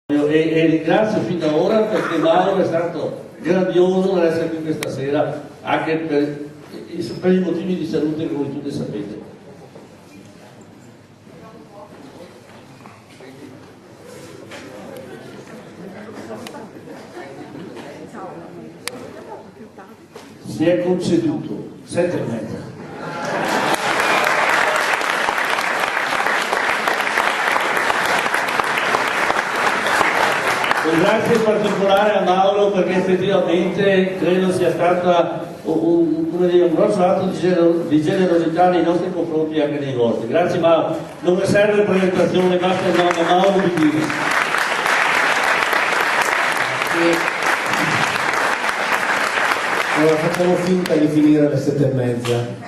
E ringrazio fin da ora perché Mauro è stato grandioso nell'essere qui questa sera, anche per i motivi di salute che voi tutti sapete. Si è conceduto 7:30. Grazie in particolare a Mauro perché effettivamente credo sia stata un grosso atto di generosità nei nostri confronti e anche nei vostri. Grazie Mauro, non mi serve presentazione, basta il nome Mauro Bidini. Allora facciamo finta di finire alle 7:30.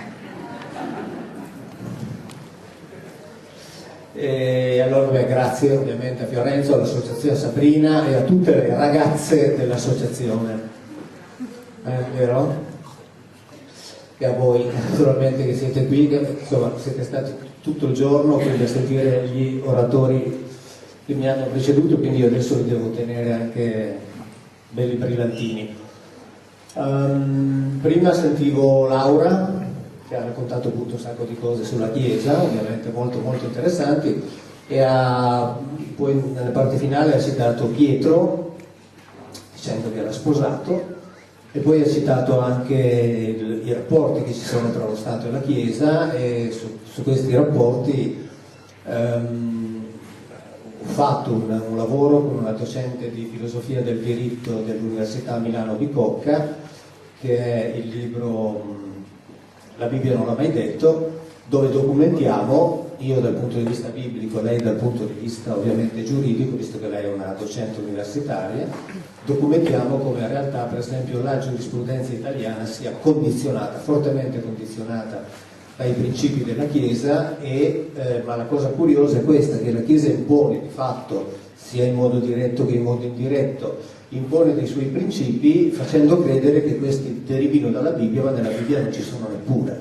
E allora grazie ovviamente a Fiorenzo, all'associazione Sabrina e a tutte le ragazze dell'associazione, vero? E a voi naturalmente che siete qui, che, insomma siete stati tutto il giorno quindi a sentire gli oratori che mi hanno preceduto, quindi io adesso li devo tenere anche belli brillantini. Prima sentivo Laura che ha raccontato appunto un sacco di cose sulla Chiesa, ovviamente molto molto interessanti, e poi nella parte finale ha citato Pietro dicendo che era sposato, e poi ha citato anche i rapporti che ci sono tra lo Stato e la Chiesa, e su questi rapporti ho fatto un lavoro con una docente di filosofia del diritto dell'Università Milano Bicocca, che è il libro La Bibbia non l'ha mai detto, dove documentiamo, io dal punto di vista biblico, lei dal punto di vista ovviamente giuridico, visto che lei è una docente universitaria, documentiamo come in realtà per esempio la giurisprudenza italiana sia condizionata, fortemente condizionata dai principi della Chiesa, ma la cosa curiosa è questa, che la Chiesa impone di fatto, sia in modo diretto che in modo indiretto, impone dei suoi principi facendo credere che questi derivino dalla Bibbia, ma nella Bibbia non ci sono neppure.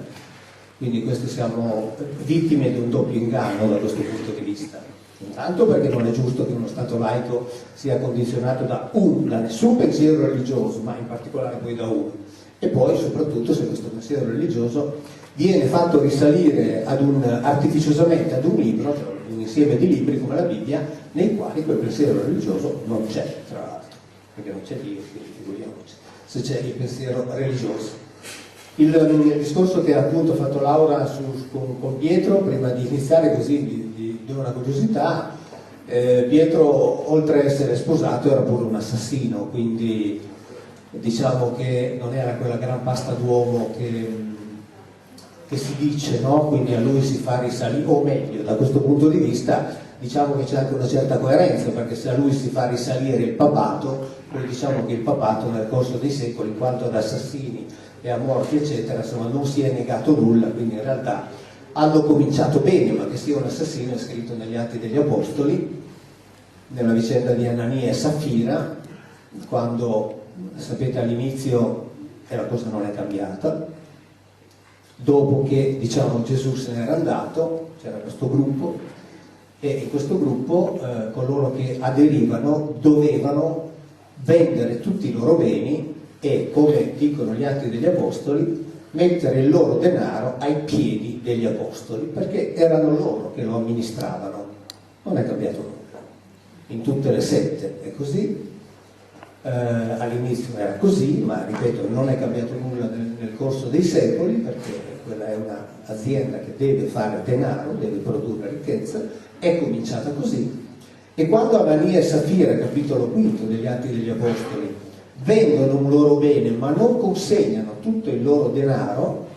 Quindi questi siamo vittime di un doppio inganno da questo punto di vista. Intanto perché non è giusto che uno Stato laico sia condizionato da nessun pensiero religioso, ma in particolare poi da uno. E poi soprattutto se questo pensiero religioso viene fatto risalire artificiosamente ad un libro, cioè un insieme di libri come la Bibbia, nei quali quel pensiero religioso non c'è, tra l'altro. Perché non c'è Dio, quindi figuriamoci se c'è il pensiero religioso. Il discorso che ha appunto fatto Laura con Pietro, prima di iniziare, così vi do una curiosità. Pietro, oltre a essere sposato, era pure un assassino, quindi diciamo che non era quella gran pasta d'uomo che si dice, no? Quindi a lui si fa risalire, o meglio, da questo punto di vista diciamo che c'è anche una certa coerenza, perché se a lui si fa risalire il papato, poi diciamo che il papato nel corso dei secoli, in quanto ad assassini e a morti eccetera, insomma non si è negato nulla, quindi in realtà hanno cominciato bene, ma che sia un assassino è scritto negli Atti degli Apostoli, nella vicenda di Anania e Saffira, quando sapete all'inizio la cosa non è cambiata, dopo che diciamo Gesù se n'era andato, c'era questo gruppo, e in questo gruppo coloro che aderivano dovevano vendere tutti i loro beni e, come dicono gli Atti degli Apostoli, mettere il loro denaro ai piedi degli Apostoli, perché erano loro che lo amministravano. Non è cambiato nulla. In tutte le sette è così, all'inizio era così, ma ripeto, non è cambiato nulla nel corso dei secoli, perché quella è un'azienda che deve fare denaro, deve produrre ricchezza, è cominciata così. E quando Anania e Saffira, capitolo 5 degli Atti degli Apostoli, vendono un loro bene ma non consegnano tutto il loro denaro,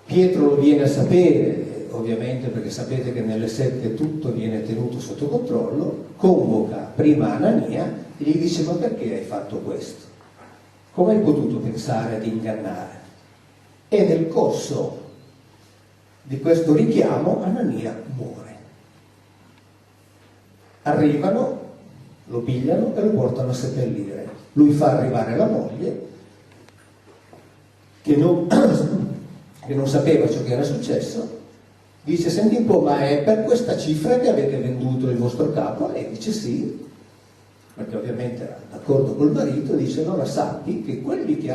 Pietro lo viene a sapere, ovviamente perché sapete che nelle sette tutto viene tenuto sotto controllo, convoca prima Anania e gli dice: ma perché hai fatto questo? Come hai potuto pensare ad ingannare? E nel corso di questo richiamo Anania muore. Arrivano, lo pigliano e lo portano a seppellire. Lui fa arrivare la moglie che non sapeva ciò che era successo, dice: senti un po', ma è per questa cifra che avete venduto il vostro capo? E lei dice sì. perché ovviamente era d'accordo col marito, dice: allora sappi che quelli che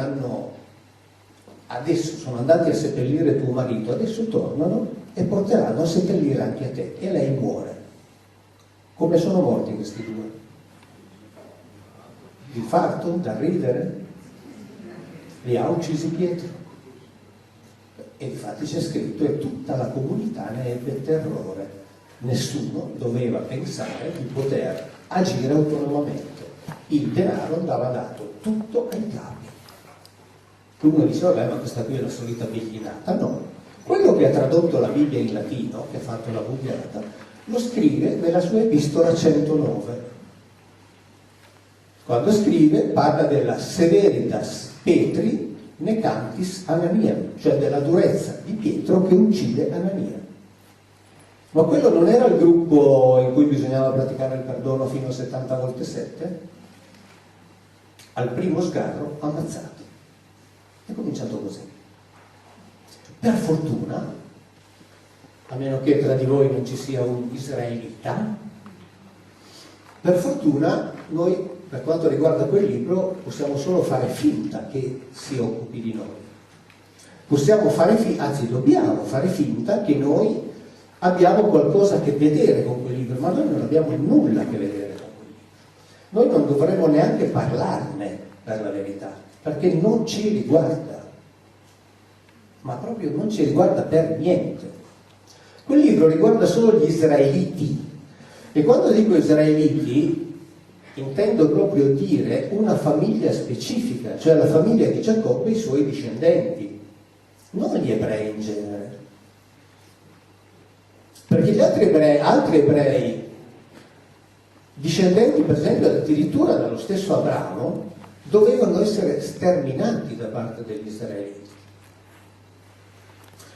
adesso sono andati a seppellire tuo marito, adesso tornano e porteranno a seppellire anche a te, e lei muore. Come sono morti questi due? D'infarto? Da ridere? Li ha uccisi Pietro. E infatti c'è scritto: e tutta la comunità ne ebbe terrore. Nessuno doveva pensare di poter agire autonomamente. Il denaro andava dato tutto ai capi. Uno dice: vabbè, ma questa qui è la solita bigliinata. No, quello che ha tradotto la Bibbia in latino, che ha fatto la Vulgata, lo scrive nella sua epistola 109. Quando scrive, parla della severitas Petri necantis Anania, cioè della durezza di Pietro che uccide Anania. Ma quello non era il gruppo in cui bisognava praticare il perdono fino a 70 volte 7? Al primo sgarro ammazzato. È cominciato così. Per fortuna, a meno che tra di voi non ci sia un israelita, per fortuna noi, per quanto riguarda quel libro, possiamo solo fare finta che si occupi di noi. Possiamo fare finta, anzi dobbiamo fare finta che noi abbiamo qualcosa a che vedere con quel libro, ma noi non abbiamo nulla a che vedere con quel libro. Noi non dovremmo neanche parlarne, per la verità, perché non ci riguarda, ma proprio non ci riguarda per niente. Quel libro riguarda solo gli israeliti, e quando dico israeliti intendo proprio dire una famiglia specifica, cioè la famiglia di Giacobbe e i suoi discendenti, non gli ebrei in genere. Perché gli altri ebrei, discendenti per esempio addirittura dallo stesso Abramo, dovevano essere sterminati da parte degli israeliti.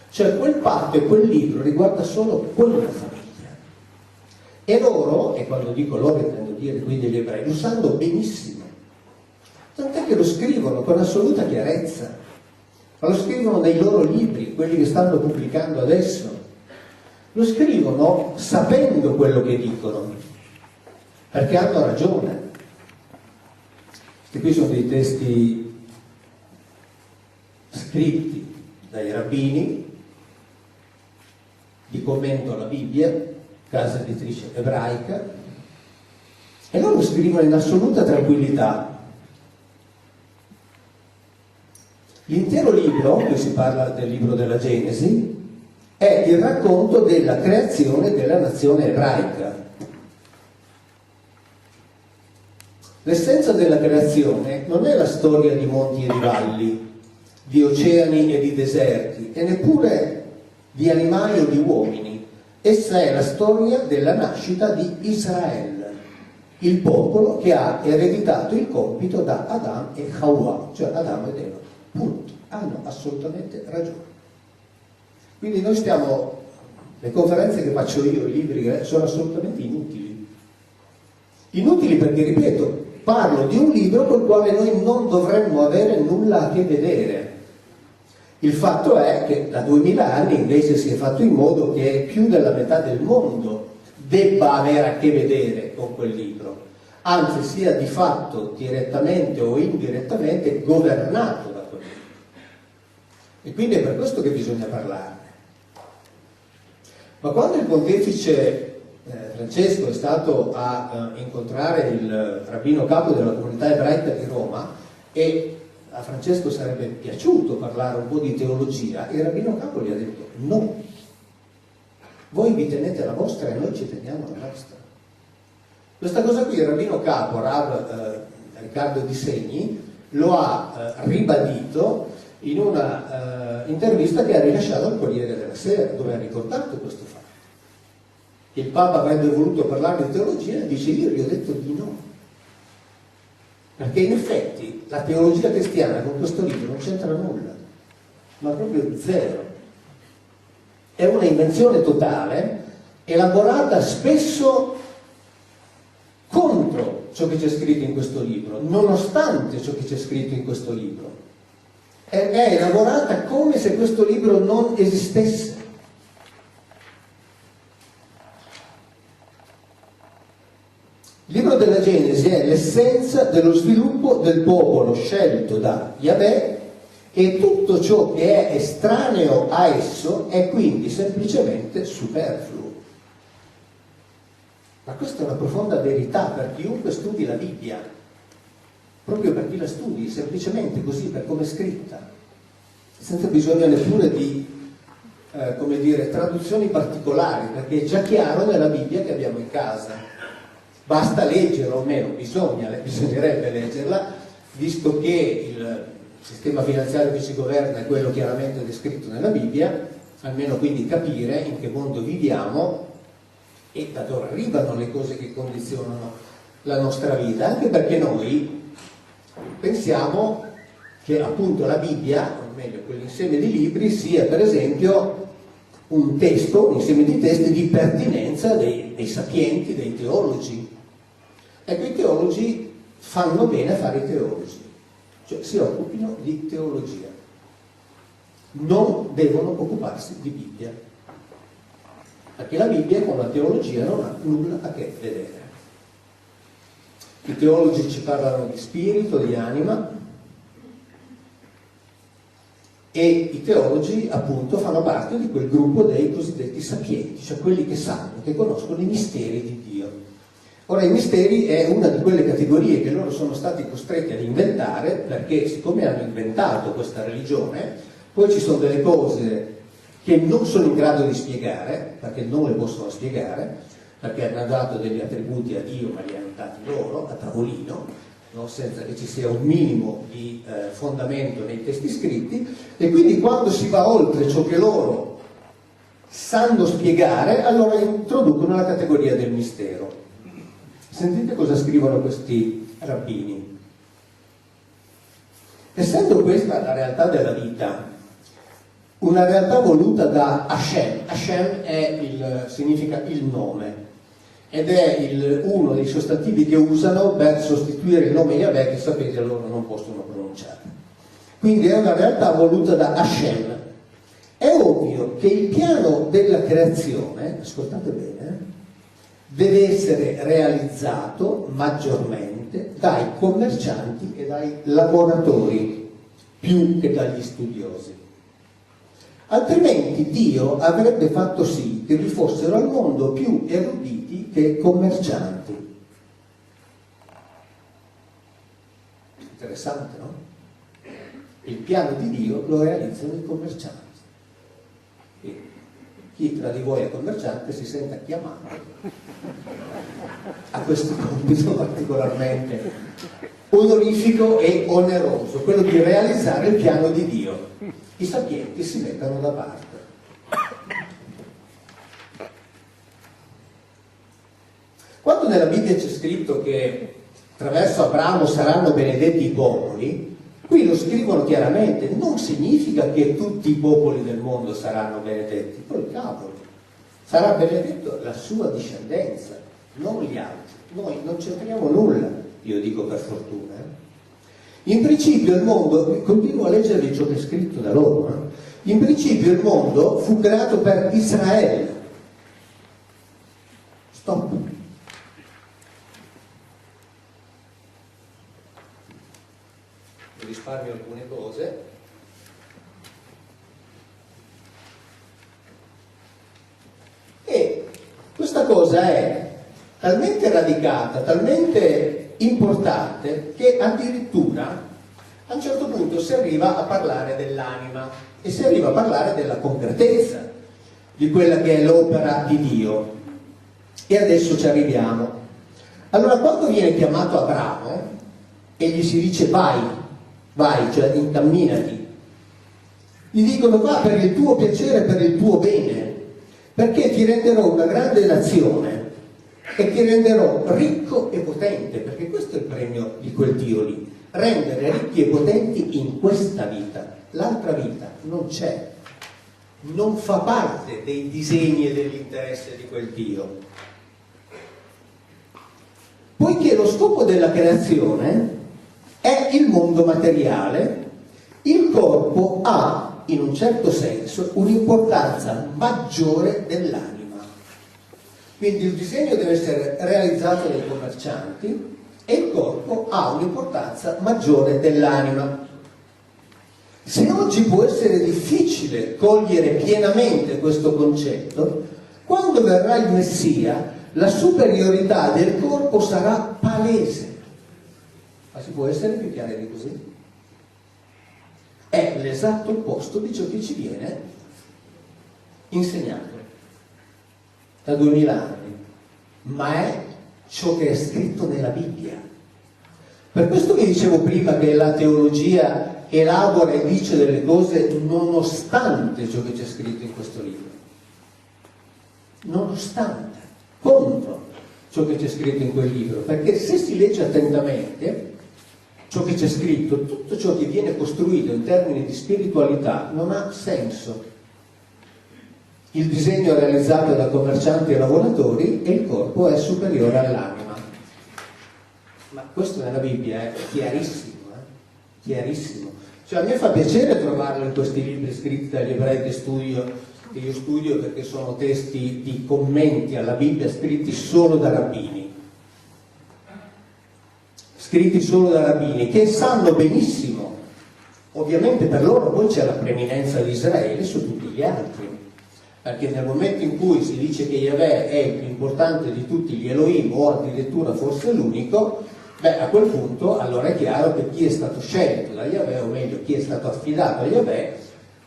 Cioè quel patto e quel libro riguarda solo quella famiglia. E loro, e quando dico loro intendo dire quindi gli ebrei, lo sanno benissimo. Tant'è che lo scrivono con assoluta chiarezza. Ma lo scrivono nei loro libri, quelli che stanno pubblicando adesso. Lo scrivono sapendo quello che dicono, perché hanno ragione. Questi qui sono dei testi scritti dai rabbini di commento alla Bibbia, casa editrice ebraica, e loro scrivono in assoluta tranquillità. L'intero libro, qui si parla del libro della Genesi, è il racconto della creazione della nazione ebraica. L'essenza della creazione non è la storia di monti e di valli, di oceani e di deserti, e neppure di animali o di uomini. Essa è la storia della nascita di Israele, il popolo che ha ereditato il compito da Adam e Hawa, cioè Adamo ed Eva. Punto. Hanno assolutamente ragione. Quindi noi le conferenze che faccio io, i libri, sono assolutamente inutili. Inutili perché, ripeto, parlo di un libro col quale noi non dovremmo avere nulla a che vedere. Il fatto è che da 2000 anni invece si è fatto in modo che più della metà del mondo debba avere a che vedere con quel libro, anzi sia di fatto, direttamente o indirettamente, governato da quel libro. E quindi è per questo che bisogna parlarne. Ma quando il pontefice Francesco è stato a incontrare il rabbino capo della comunità ebraica di Roma, e a Francesco sarebbe piaciuto parlare un po' di teologia, il rabbino capo gli ha detto: no, voi vi tenete la vostra e noi ci teniamo la nostra. Questa cosa qui il rabbino capo, Rav Riccardo Di Segni, lo ha ribadito in una intervista che ha rilasciato al Corriere della Sera, dove ha ricordato questo fatto. Che il Papa avrebbe voluto parlare di teologia, e dice: io gli ho detto di no. Perché in effetti la teologia cristiana con questo libro non c'entra nulla, ma proprio zero. È una invenzione totale, elaborata spesso contro ciò che c'è scritto in questo libro, nonostante ciò che c'è scritto in questo libro. È elaborata come se questo libro non esistesse. Il libro della Genesi è l'essenza dello sviluppo del popolo scelto da Yahweh e tutto ciò che è estraneo a esso è quindi semplicemente superfluo. Ma questa è una profonda verità per chiunque studi la Bibbia, proprio per chi la studi, semplicemente così, per come è scritta, senza bisogno neppure di, come dire, traduzioni particolari, perché è già chiaro nella Bibbia che abbiamo in casa. Basta leggerla, o meno bisognerebbe leggerla, visto che il sistema finanziario che ci governa è quello chiaramente descritto nella Bibbia, almeno quindi capire in che mondo viviamo e da dove arrivano le cose che condizionano la nostra vita, anche perché noi pensiamo che appunto la Bibbia, o meglio quell'insieme di libri, sia per esempio un testo, un insieme di testi di pertinenza dei sapienti, dei teologi. Ecco, i teologi fanno bene a fare i teologi, cioè si occupino di teologia, non devono occuparsi di Bibbia, perché la Bibbia con la teologia non ha nulla a che vedere. I teologi ci parlano di spirito, di anima, e i teologi appunto fanno parte di quel gruppo dei cosiddetti sapienti, cioè quelli che sanno, che conoscono i misteri di Dio. Ora, i misteri è una di quelle categorie che loro sono stati costretti ad inventare, perché siccome hanno inventato questa religione, poi ci sono delle cose che non sono in grado di spiegare, perché non le possono spiegare, perché hanno dato degli attributi a Dio, ma li hanno dati loro, a tavolino, no? Senza che ci sia un minimo di fondamento nei testi scritti, e quindi quando si va oltre ciò che loro sanno spiegare, allora introducono la categoria del mistero. Sentite cosa scrivono questi rabbini. Essendo questa la realtà della vita, una realtà voluta da Hashem, Hashem significa il nome, ed è uno dei sostantivi che usano per sostituire il nome Yahweh, che sapete loro non possono pronunciare. Quindi è una realtà voluta da Hashem. È ovvio che il piano della creazione, ascoltate bene, deve essere realizzato maggiormente dai commercianti e dai lavoratori più che dagli studiosi. Altrimenti Dio avrebbe fatto sì che vi fossero al mondo più eruditi che commercianti. Interessante, no? Il piano di Dio lo realizzano i commercianti. E chi tra di voi è commerciante si senta chiamato a questo compito particolarmente onorifico e oneroso, quello di realizzare il piano di Dio. I sapienti si mettono da parte. Quando nella Bibbia c'è scritto che attraverso Abramo saranno benedetti i popoli, qui lo scrivono chiaramente, non significa che tutti i popoli del mondo saranno benedetti, poi cavolo, sarà benedetto la sua discendenza, non gli altri. Noi non c'entriamo nulla, io dico per fortuna. In principio il mondo, continuo a leggervi ciò che è scritto da loro, in principio il mondo fu creato per Israele. Stop. Risparmio alcune cose. E questa cosa è talmente radicata, talmente importante, che addirittura a un certo punto si arriva a parlare dell'anima e si arriva a parlare della concretezza di quella che è l'opera di Dio. E adesso ci arriviamo. Allora, quando viene chiamato Abramo e gli si dice vai, cioè incamminati, gli dicono va per il tuo piacere, per il tuo bene, perché ti renderò una grande nazione e ti renderò ricco e potente, perché questo è il premio di quel Dio lì, rendere ricchi e potenti in questa vita. L'altra vita non c'è, non fa parte dei disegni e dell'interesse di quel Dio. Poiché lo scopo della creazione è il mondo materiale, il corpo ha, in un certo senso, un'importanza maggiore dell'anima. Quindi il disegno deve essere realizzato dai commercianti e il corpo ha un'importanza maggiore dell'anima. Se oggi può essere difficile cogliere pienamente questo concetto, quando verrà il Messia, la superiorità del corpo sarà palese. Ma si può essere più chiari di così? È l'esatto opposto di ciò che ci viene insegnato da 2000 anni, ma è ciò che è scritto nella Bibbia. Per questo vi dicevo prima che la teologia elabora e dice delle cose nonostante ciò che c'è scritto in questo libro, nonostante, contro ciò che c'è scritto in quel libro, perché se si legge attentamente ciò che c'è scritto, tutto ciò che viene costruito in termini di spiritualità non ha senso. Il disegno è realizzato da commercianti e lavoratori e il corpo è superiore all'anima. Ma questo nella Bibbia è chiarissimo, chiarissimo. Cioè a me fa piacere trovarlo in questi libri scritti dagli ebrei che io studio, perché sono testi di commenti alla Bibbia scritti solo da rabbini. Scritti solo da rabbini, che sanno benissimo, ovviamente per loro poi c'è la preeminenza di Israele su tutti gli altri. Perché nel momento in cui si dice che Yahweh è il più importante di tutti gli Elohim, o addirittura forse l'unico, a quel punto allora è chiaro che chi è stato scelto da Yahweh, o meglio chi è stato affidato a Yahweh,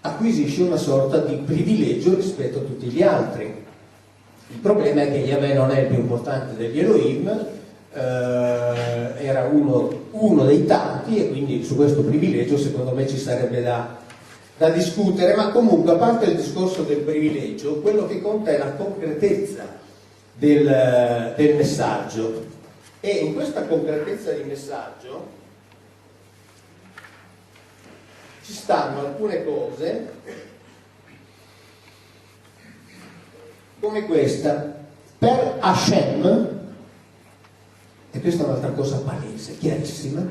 acquisisce una sorta di privilegio rispetto a tutti gli altri. Il problema è che Yahweh non è il più importante degli Elohim, era uno dei tanti, e quindi su questo privilegio secondo me ci sarebbe da discutere, ma comunque, a parte il discorso del privilegio, quello che conta è la concretezza del messaggio, e in questa concretezza di messaggio ci stanno alcune cose come questa: per Hashem, e questa è un'altra cosa palese, chiarissima,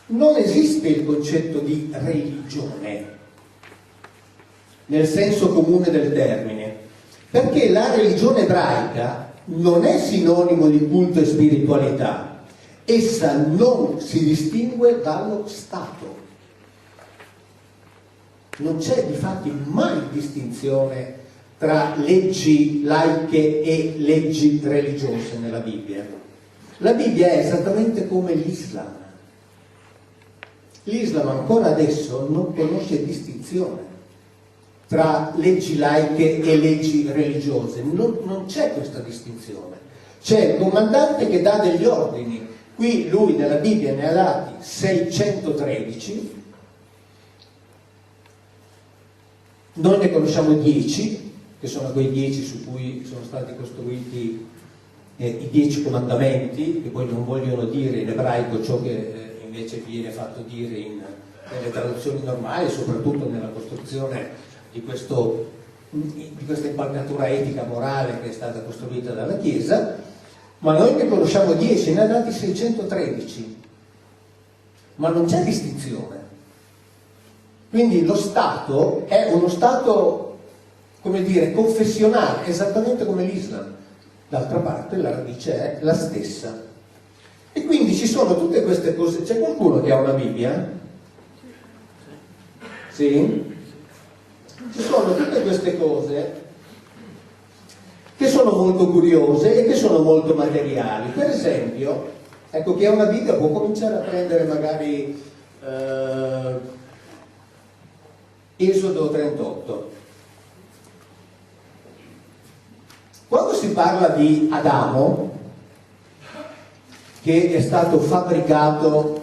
non esiste il concetto di religione nel senso comune del termine, perché la religione ebraica non è sinonimo di culto e spiritualità, essa non si distingue dallo Stato. Non c'è difatti mai distinzione tra leggi laiche e leggi religiose nella Bibbia. La Bibbia è esattamente come l'Islam. L'Islam ancora adesso non conosce distinzione tra leggi laiche e leggi religiose, non c'è questa distinzione. C'è il comandante che dà degli ordini, qui lui nella Bibbia ne ha dati 613, noi ne conosciamo 10, che sono quei 10 su cui sono stati costruiti i 10 comandamenti, che poi non vogliono dire in ebraico ciò che invece viene fatto dire nelle traduzioni normali, soprattutto nella costruzione di questa impalcatura etica morale che è stata costruita dalla Chiesa, ma noi ne conosciamo 10, ne ha dati 613, ma non c'è distinzione. Quindi lo Stato è uno Stato, come dire, confessionale, esattamente come l'Islam. D'altra parte la radice è la stessa. E quindi ci sono tutte queste cose. C'è qualcuno che ha una Bibbia? Sì? Ci sono tutte queste cose che sono molto curiose e che sono molto materiali. Per esempio, ecco, chi ha una Bibbia può cominciare a prendere magari Esodo 38. Quando si parla di Adamo, che è stato fabbricato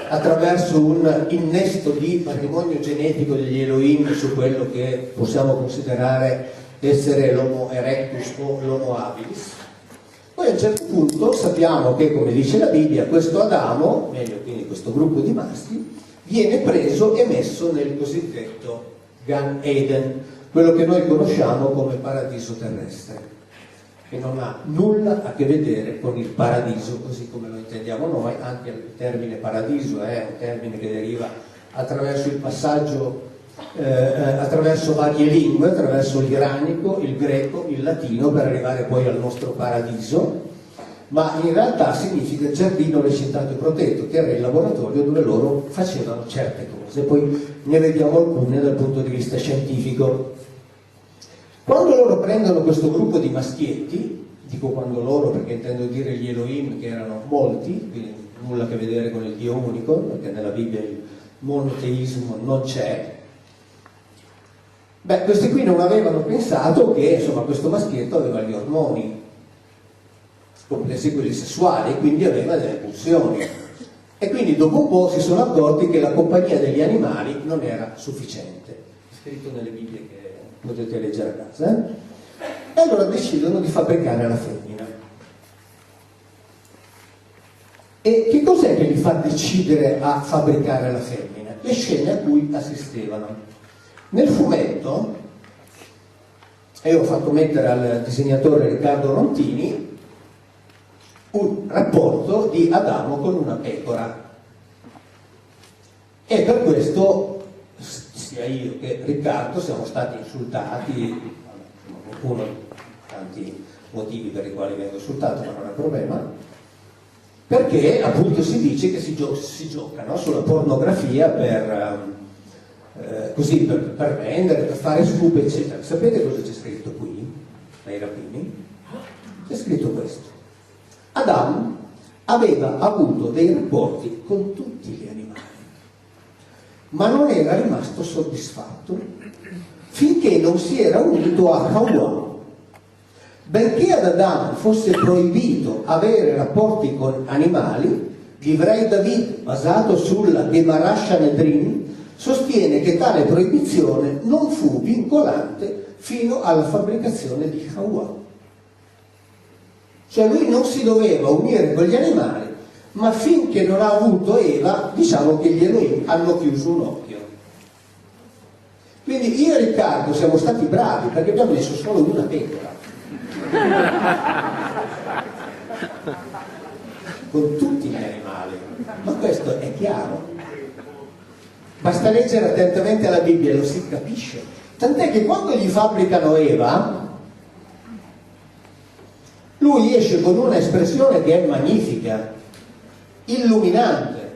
attraverso un innesto di patrimonio genetico degli Elohim su quello che possiamo considerare essere l'Homo erectus o l'Homo habilis, poi a un certo punto sappiamo che, come dice la Bibbia, questo Adamo, meglio quindi questo gruppo di maschi, viene preso e messo nel cosiddetto Gan Eden, quello che noi conosciamo come paradiso terrestre, che non ha nulla a che vedere con il paradiso così come lo intendiamo noi. Anche il termine paradiso è un termine che deriva attraverso il passaggio attraverso varie lingue, attraverso l'iranico, il greco, il latino, per arrivare poi al nostro paradiso, ma in realtà significa giardino recitato e protetto, che era il laboratorio dove loro facevano certe cose. Poi ne vediamo alcune dal punto di vista scientifico. Quando loro prendono questo gruppo di maschietti, dico quando loro perché intendo dire gli Elohim, che erano molti, quindi nulla a che vedere con il Dio unico, perché nella Bibbia il monoteismo non c'è. Beh, questi qui non avevano pensato che insomma questo maschietto aveva gli ormoni, compresi quelli sessuali, e quindi aveva delle pulsioni. E quindi dopo un po' si sono accorti che la compagnia degli animali non era sufficiente. È scritto nelle Bibbie che potete leggere a casa. E allora decidono di fabbricare la femmina. E che cos'è che li fa decidere a fabbricare la femmina? Le scene a cui assistevano. Nel fumetto, e ho fatto mettere al disegnatore Riccardo Rontini un rapporto di Adamo con una pecora, e per questo sia io che Riccardo siamo stati insultati, uno dei tanti motivi per i quali vengo insultato, ma non è problema, perché appunto si dice che si gioca, no, sulla pornografia così per vendere, per fare scoop, eccetera. Sapete cosa c'è scritto qui nei rapini? C'è scritto questo: Adamo aveva avuto dei rapporti con tutti gli animali, ma non era rimasto soddisfatto finché non si era unito a Hawa. Benché ad Adamo fosse proibito avere rapporti con animali, Divrei David, basato sulla Gemara Sanedrin, sostiene che tale proibizione non fu vincolante fino alla fabbricazione di Hawa. Cioè lui non si doveva unire con gli animali, ma finché non ha avuto Eva, diciamo che gli Elohim hanno chiuso un occhio. Quindi io e Riccardo siamo stati bravi perché abbiamo messo solo una pecora. Con tutti gli animali, ma questo è chiaro. Basta leggere attentamente la Bibbia e lo si capisce. Tant'è che quando gli fabbricano Eva, lui esce con una espressione che è magnifica, illuminante.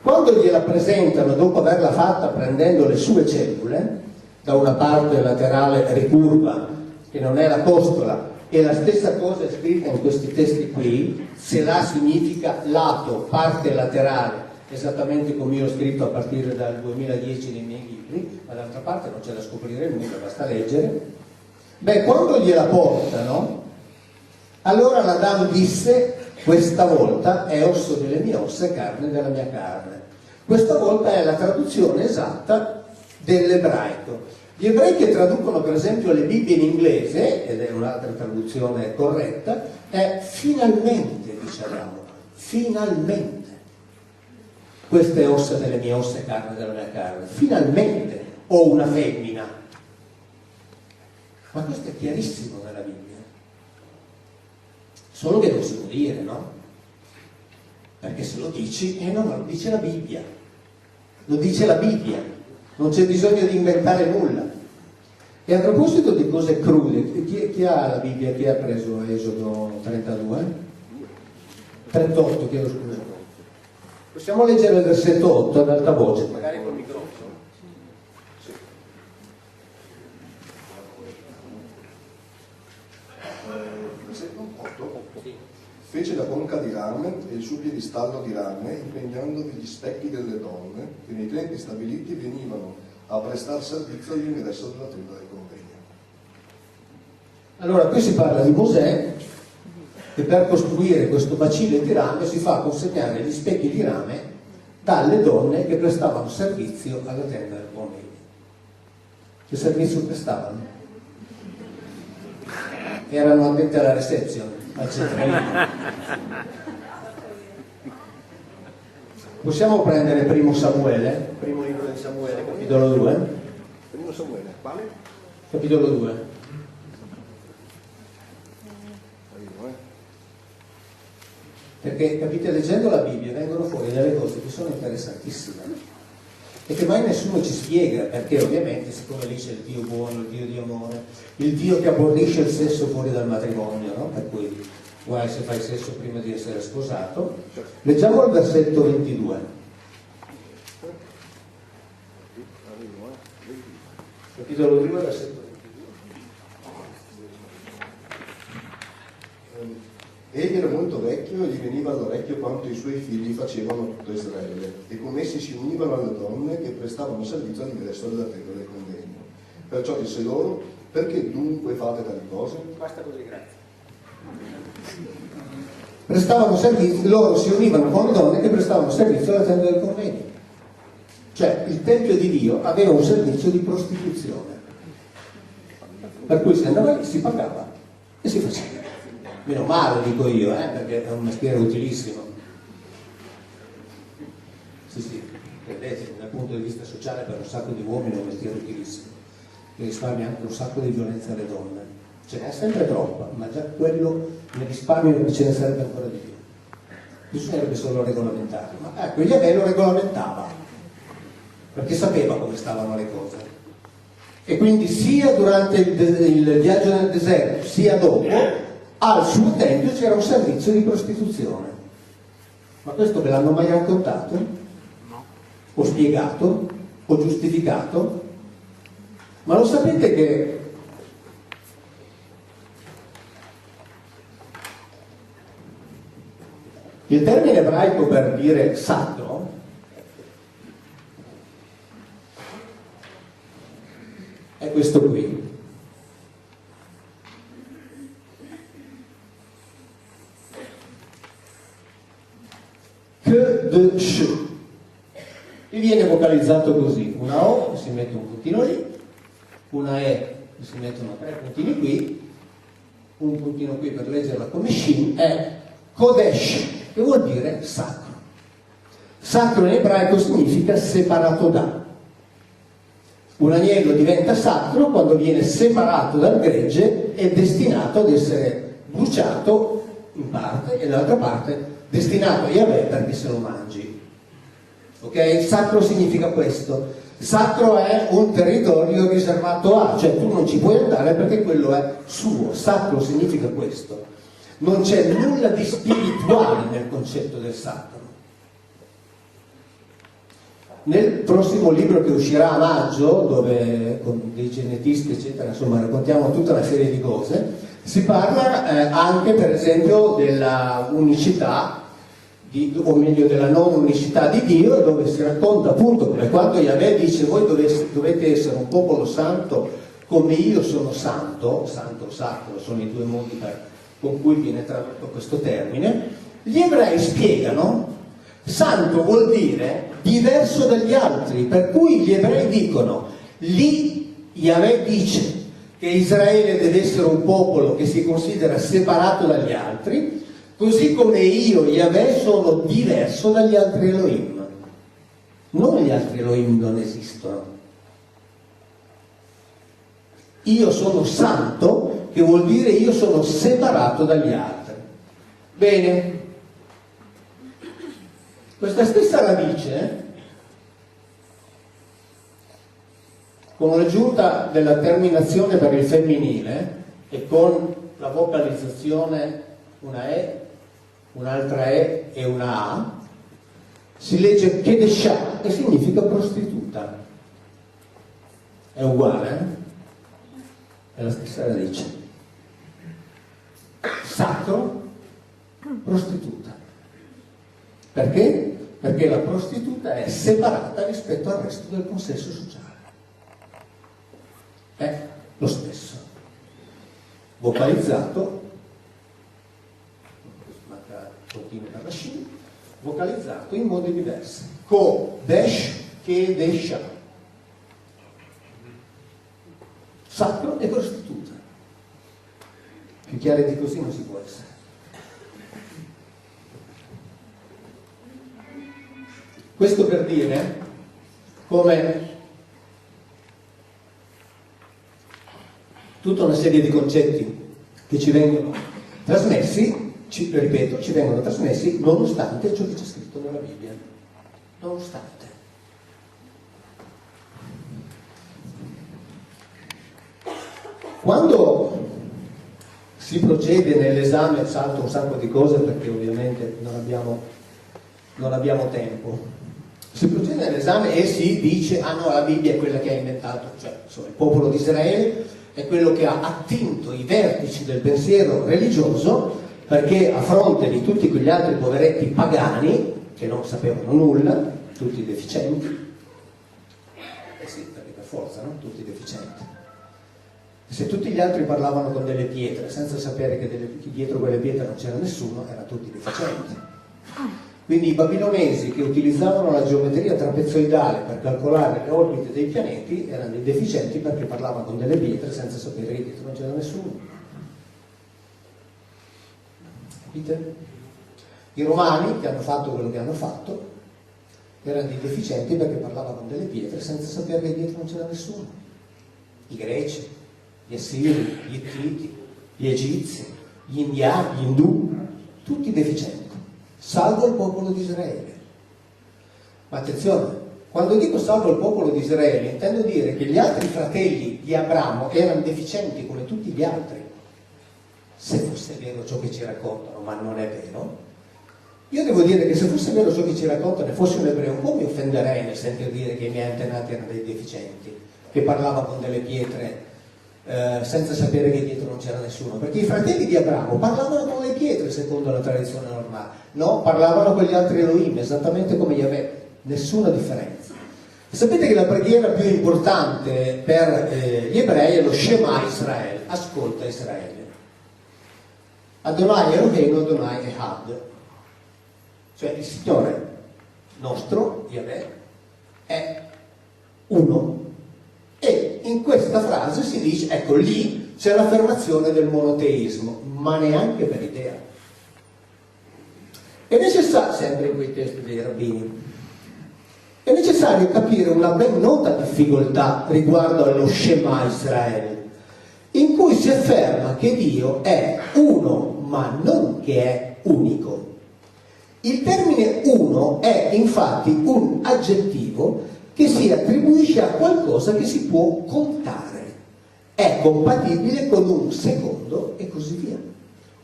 Quando gliela presentano, dopo averla fatta prendendo le sue cellule, da una parte laterale ricurva, che non è la costola, e la stessa cosa è scritta in questi testi qui, se la significa lato, parte laterale, esattamente come io ho scritto a partire dal 2010 nei miei libri, ma d'altra parte non c'è da scoprire nulla, basta leggere. Beh, quando gliela portano, allora l'Adam disse: questa volta è osso delle mie ossa e carne della mia carne. Questa volta è la traduzione esatta dell'ebraico. Gli ebrei che traducono per esempio le Bibbie in inglese, ed è un'altra traduzione corretta, è finalmente, dice Adamo, finalmente. Queste ossa delle mie ossa e carne della mia carne. Finalmente ho una femmina. Ma questo è chiarissimo nella Bibbia. Solo che non si può dire, no? Perché se lo dici, no, ma lo dice la Bibbia. Lo dice la Bibbia. Non c'è bisogno di inventare nulla. E a proposito di cose crude, chi ha la Bibbia? Chi ha preso Esodo 32? 38, chiedo scusa. Possiamo leggere il versetto 8 ad alta voce, magari col microfono. Sì. Versetto 8. Fece la conca di rame e il suo piedistallo di rame, impegnandovi gli specchi delle donne che nei tempi stabiliti venivano a prestar servizio all'ingresso della tenda del convegno. Allora, qui si parla di Mosè che per costruire questo bacile di rame si fa consegnare gli specchi di rame dalle donne che prestavano servizio alla tenda del convegno. Che servizio prestavano? Erano addette alla reception, al centralino. Possiamo prendere primo Samuele, primo libro di Samuele, capitolo 2? Primo Samuele, quale? Capitolo 2. Perché, capite, leggendo la Bibbia vengono fuori delle cose che sono interessantissime. e che mai nessuno ci spiega, perché ovviamente siccome lì c'è il Dio buono, il Dio di amore, il Dio che aborrisce il sesso fuori dal matrimonio, no? Per cui guai se fai sesso prima di essere sposato. Leggiamo il versetto 22. Capitolo 2, versetto 22. Egli era molto vecchio e gli veniva all'orecchio quanto i suoi figli facevano a tutto Israele, e come essi si univano alle donne che prestavano servizio all'ingresso della tenda del convegno. Perciò disse loro: perché dunque fate tali cose? Basta così, grazie. Prestavano servizio, loro si univano con le donne che prestavano servizio alla tenda del convegno. Cioè il Tempio di Dio aveva un servizio di prostituzione, per cui se andava lì si pagava e si faceva. Meno male, dico io, perché è un mestiere utilissimo. Sì, vedete, dal punto di vista sociale per un sacco di uomini è un mestiere utilissimo, che risparmia anche un sacco di violenza alle donne. Ce n'è sempre troppa, ma già quello ne risparmia e ce ne sarebbe ancora di più. Bisognerebbe solo regolamentare. Ma ecco, Yahweh lo regolamentava, perché sapeva come stavano le cose. E quindi sia durante il viaggio nel deserto, sia dopo, al suo tempio c'era un servizio di prostituzione. Ma questo ve l'hanno mai raccontato? No. O spiegato? O giustificato? Ma lo sapete che il termine ebraico per dire sacro è questo qui. Kedesh, e viene vocalizzato così: una O si mette un puntino lì, una E si mettono 3 puntini qui, un puntino qui per leggerla come Shin, è Kodesh, che vuol dire sacro. Sacro in ebraico significa separato da. Un agnello diventa sacro quando viene separato dal gregge e destinato ad essere bruciato in parte e dall'altra parte destinato a Yahweh perché se lo mangi. Ok? Sacro significa questo. Sacro è un territorio riservato a, cioè tu non ci puoi andare perché quello è suo. Sacro significa questo. Non c'è nulla di spirituale nel concetto del sacro. Nel prossimo libro che uscirà a maggio, dove con dei genetisti eccetera, insomma, raccontiamo tutta una serie di cose, si parla anche per esempio della unicità, o meglio della non unicità di Dio, dove si racconta appunto come quando Yahweh dice: voi dovete essere un popolo santo come io sono santo, santo o sacro sono i due modi con cui viene tradotto questo termine. Gli ebrei spiegano: santo vuol dire diverso dagli altri, per cui gli ebrei dicono, lì Yahweh dice che Israele deve essere un popolo che si considera separato dagli altri, così come io, Yahweh, sono diverso dagli altri Elohim. Non gli altri Elohim non esistono. Io sono santo, che vuol dire io sono separato dagli altri. Bene. Questa stessa radice, con l'aggiunta della terminazione per il femminile e con la vocalizzazione una E, un'altra E e una A, si legge Kedeshah, che significa prostituta. È uguale, È la stessa radice. Sacro, prostituta. Perché? Perché la prostituta è separata rispetto al resto del consesso sociale. È lo stesso. Vocalizzato, manca continua per la sci, vocalizzato in modi diversi. Kodesh, Kedeshah. Sacro e prostituta. Più chiaro di così non si può essere. Questo per dire come tutta una serie di concetti che ci vengono trasmessi, ripeto, ci vengono trasmessi nonostante ciò che c'è scritto nella Bibbia. Nonostante. Quando si procede nell'esame, salto un sacco di cose perché ovviamente non abbiamo tempo, si procede nell'esame e si dice ah no, la Bibbia è quella che ha inventato, cioè insomma, il popolo di Israele è quello che ha attinto i vertici del pensiero religioso, perché a fronte di tutti quegli altri poveretti pagani che non sapevano nulla, tutti deficienti, sì, perché per forza, no? Tutti deficienti. Se tutti gli altri parlavano con delle pietre senza sapere che dietro quelle pietre non c'era nessuno, erano tutti deficienti. Quindi i babilonesi che utilizzavano la geometria trapezoidale per calcolare le orbite dei pianeti erano dei deficienti perché parlavano con delle pietre senza sapere che dietro non c'era nessuno. Capite? I romani che hanno fatto quello che hanno fatto erano dei deficienti perché parlavano con delle pietre senza sapere che dietro non c'era nessuno. I greci, gli assiri, gli ittiti, gli egizi, gli indiani, gli indù, tutti deficienti, salvo il popolo di Israele. Ma attenzione, quando dico salvo il popolo di Israele intendo dire che gli altri fratelli di Abramo erano deficienti come tutti gli altri, se fosse vero ciò che ci raccontano, ma non è vero. Io devo dire che se fosse vero ciò che ci raccontano e fossi un ebreo, un po' mi offenderei nel sentir dire che i miei antenati erano dei deficienti, che parlavano con delle pietre senza sapere che dietro non c'era nessuno, perché i fratelli di Abramo parlavano con le pietre secondo la tradizione normale, no? Parlavano con gli altri Elohim, esattamente come Yahweh, nessuna differenza. Sapete che la preghiera più importante per gli ebrei è lo Shema Israele, ascolta Israele. Adonai Eloheinu, Adonai Ehad, cioè il Signore nostro, Yahweh, è uno. E in questa frase si dice, ecco lì c'è l'affermazione del monoteismo, ma neanche per idea. È necessario, sempre in quei testi dei rabbini, è necessario capire una ben nota difficoltà riguardo allo Shema Israele, in cui si afferma che Dio è uno, ma non che è unico. Il termine uno è infatti un aggettivo che si attribuisce a qualcosa che si può contare, è compatibile con un secondo e così via.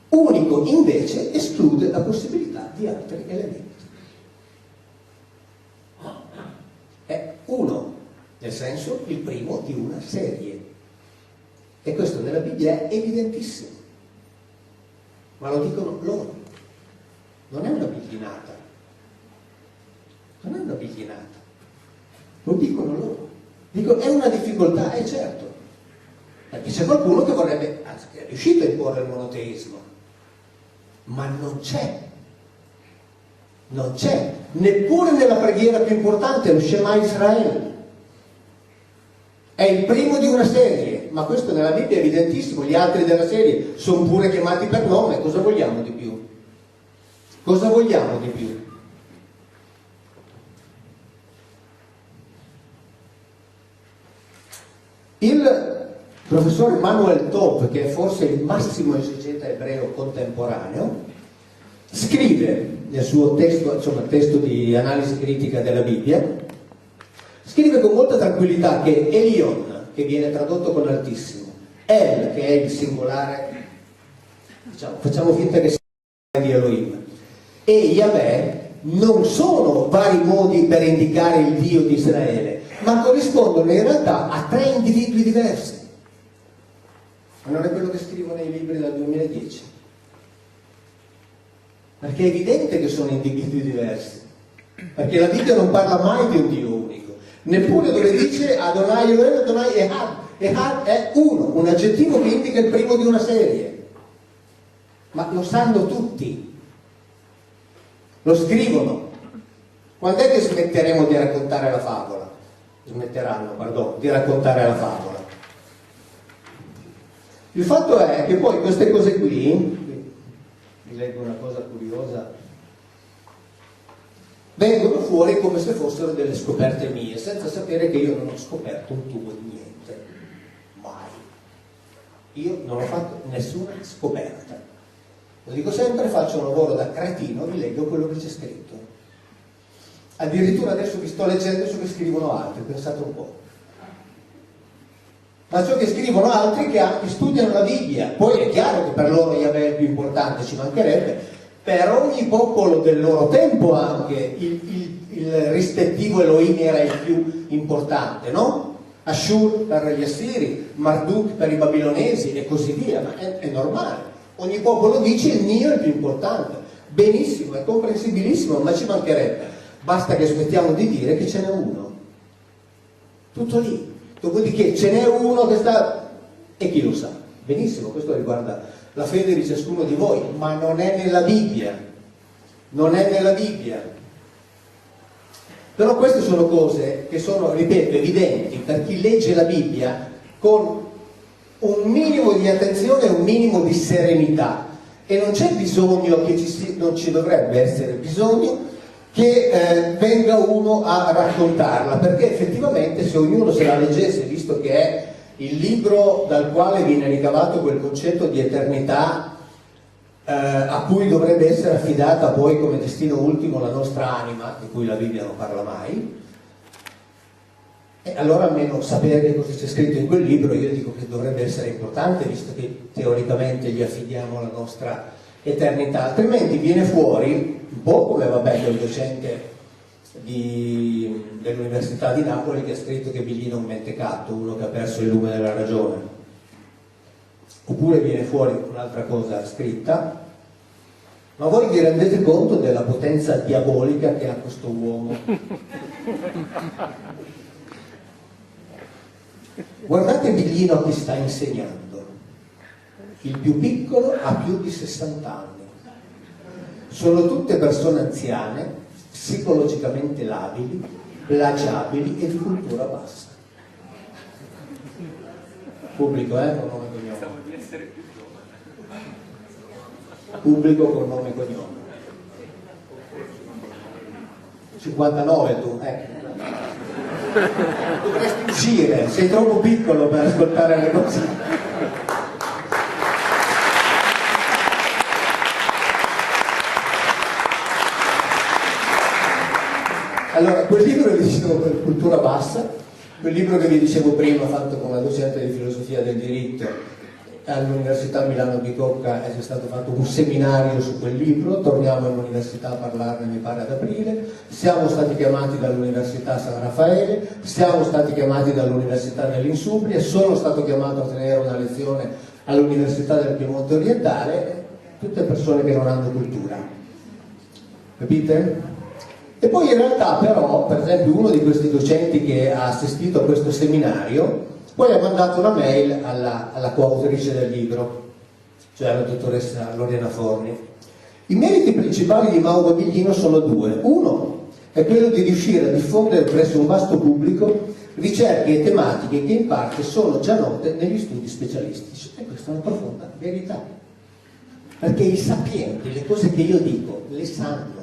Unico invece esclude la possibilità di altri elementi. È uno, nel senso il primo di una serie. E questo nella Bibbia è evidentissimo. Ma lo dicono loro. Non è una bigliinata. Non è una bigliinata. Lo dicono loro. Dico, è una difficoltà, è certo. Perché c'è qualcuno che vorrebbe, anzi, che è riuscito a imporre il monoteismo. Ma non c'è. Non c'è. Neppure nella preghiera più importante, lo Shema Israele. È il primo di una serie, ma questo nella Bibbia è evidentissimo. Gli altri della serie sono pure chiamati per nome. Cosa vogliamo di più? Cosa vogliamo di più? Il professor Manuel Top, che è forse il massimo esegeta ebreo contemporaneo, scrive nel suo testo, insomma, testo di analisi critica della Bibbia, scrive con molta tranquillità che Elion, che viene tradotto con altissimo, El, che è il singolare, diciamo, facciamo finta che sia di Elohim, e Yahweh non sono vari modi per indicare il Dio di Israele, ma corrispondono in realtà a tre individui diversi. Ma non è quello che scrivo nei libri dal 2010. Perché è evidente che sono individui diversi. Perché la Bibbia non parla mai di un Dio unico. Neppure dove dice Adonai Elohim, Adonai Ehad. Ehad è uno, un aggettivo che indica il primo di una serie. Ma lo sanno tutti. Lo scrivono. Quando è che smetteremo di raccontare la favola? Smetteranno, pardon, di raccontare la favola. Il fatto è che poi queste cose qui, vi leggo una cosa curiosa, vengono fuori come se fossero delle scoperte mie, senza sapere che io non ho scoperto un tubo di niente. Mai. Io non ho fatto nessuna scoperta. Lo dico sempre, faccio un lavoro da cretino, vi leggo quello che c'è scritto. Addirittura adesso vi sto leggendo ciò che scrivono altri, pensate un po'. ma ciò che scrivono altri che anche studiano la Bibbia. Poi è chiaro che per loro Yahweh è il più importante, ci mancherebbe, per ogni popolo del loro tempo anche il rispettivo Elohim era il più importante, no? Ashur per gli Assiri, Marduk per i Babilonesi e così via, ma è normale. Ogni popolo dice il mio è il più importante. Benissimo, è comprensibilissimo, ma ci mancherebbe. Basta che smettiamo di dire che ce n'è uno. Tutto lì. Dopodiché ce n'è uno che sta... e chi lo sa? Benissimo, questo riguarda la fede di ciascuno di voi, ma non è nella Bibbia. Non è nella Bibbia. Però queste sono cose che sono, ripeto, evidenti per chi legge la Bibbia con un minimo di attenzione e un minimo di serenità, e non c'è bisogno che non ci dovrebbe essere bisogno che venga uno a raccontarla, perché effettivamente se ognuno se la leggesse, visto che è il libro dal quale viene ricavato quel concetto di eternità a cui dovrebbe essere affidata poi come destino ultimo la nostra anima, di cui la Bibbia non parla mai, e allora almeno sapere che cosa c'è scritto in quel libro io dico che dovrebbe essere importante, visto che teoricamente gli affidiamo la nostra eternità. Altrimenti viene fuori un po' come quel docente dell'Università di Napoli che ha scritto che Biglino è un mentecato, uno che ha perso il lume della ragione. Oppure viene fuori un'altra cosa scritta: ma voi vi rendete conto della potenza diabolica che ha questo uomo? Guardate Biglino a chi sta insegnando. Il più piccolo ha più di 60 anni. Sono tutte persone anziane, psicologicamente labili, plagiabili e di cultura bassa. Pubblico, con nome e cognome. Pubblico con nome e cognome. 59 tu, dovresti uscire, sei troppo piccolo per ascoltare le cose. Allora, quel libro che dicevo per cultura bassa, quel libro che vi dicevo prima, fatto con la docente di filosofia del diritto all'Università Milano Bicocca, è stato fatto un seminario su quel libro, torniamo all'università a parlarne mi pare ad aprile, siamo stati chiamati dall'Università San Raffaele, siamo stati chiamati dall'Università dell'Insubria, sono stato chiamato a tenere una lezione all'Università del Piemonte Orientale, tutte persone che non hanno cultura, capite? E poi in realtà però, per esempio, uno di questi docenti che ha assistito a questo seminario poi ha mandato una mail alla coautrice del libro, cioè alla dottoressa Lorena Forni. I meriti principali di Mauro Biglino sono due. Uno è quello di riuscire a diffondere presso un vasto pubblico ricerche e tematiche che in parte sono già note negli studi specialistici. E questa è una profonda verità. Perché i sapienti, le cose che io dico, le sanno.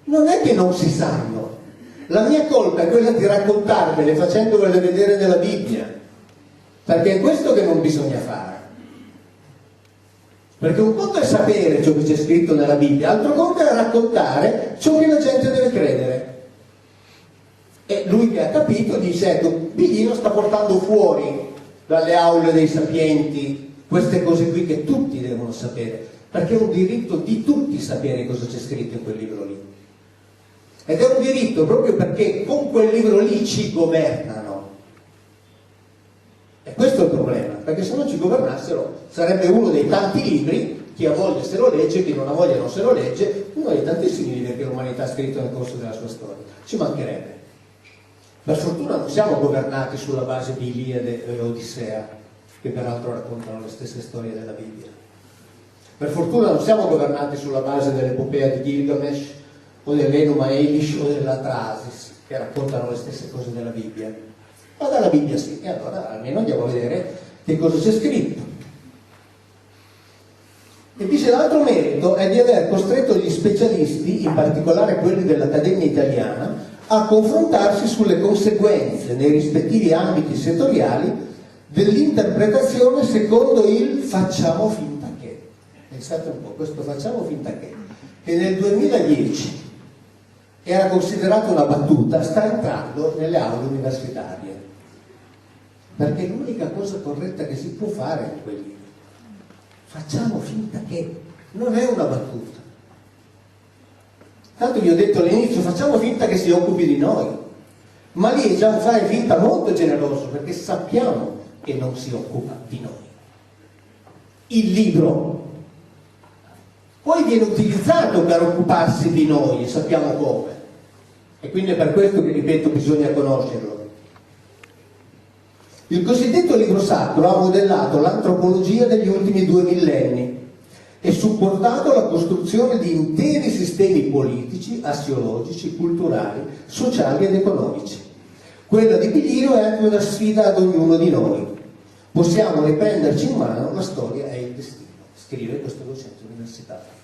Non è che non si sanno. La mia colpa è quella di raccontarvele facendovele vedere nella Bibbia, perché è questo che non bisogna fare. Perché un conto è sapere ciò che c'è scritto nella Bibbia, altro conto è raccontare ciò che la gente deve credere. E lui che ha capito dice: ecco, Biglino sta portando fuori dalle aule dei sapienti queste cose qui che tutti devono sapere, perché è un diritto di tutti sapere cosa c'è scritto in quel libro lì. Ed è un diritto proprio perché con quel libro lì ci governano. E questo è il problema, perché se non ci governassero sarebbe uno dei tanti libri, chi ha voglia se lo legge, chi non ha voglia non se lo legge, uno dei tantissimi libri che l'umanità ha scritto nel corso della sua storia. Ci mancherebbe. Per fortuna non siamo governati sulla base di Iliade e Odissea, che peraltro raccontano le stesse storie della Bibbia. Per fortuna non siamo governati sulla base dell'epopea di Gilgamesh, o dell'Enuma Elish o dell'Atrasis, che raccontano le stesse cose della Bibbia. Ma dalla Bibbia sì, e allora almeno andiamo a vedere che cosa c'è scritto. E dice l'altro merito è di aver costretto gli specialisti, in particolare quelli dell'Accademia Italiana, a confrontarsi sulle conseguenze nei rispettivi ambiti settoriali dell'interpretazione secondo il facciamo finta che. Pensate un po', questo facciamo finta che nel 2010 era considerato una battuta, sta entrando nelle aule universitarie. perché è l'unica cosa corretta che si può fare in quel libro. Facciamo finta che, non è una battuta. Tanto vi ho detto all'inizio, facciamo finta che si occupi di noi, ma lì è già un fare finta molto generoso, perché sappiamo che non si occupa di noi. Il libro poi viene utilizzato per occuparsi di noi, e sappiamo come, e quindi è per questo che, ripeto, bisogna conoscerlo. Il cosiddetto libro sacro ha modellato l'antropologia degli ultimi 2 millenni e supportato la costruzione di interi sistemi politici, assiologici, culturali, sociali ed economici. Quella di Pillino è anche una sfida ad ognuno di noi. Possiamo riprenderci in mano la storia e il destino, scrive questo docente universitario.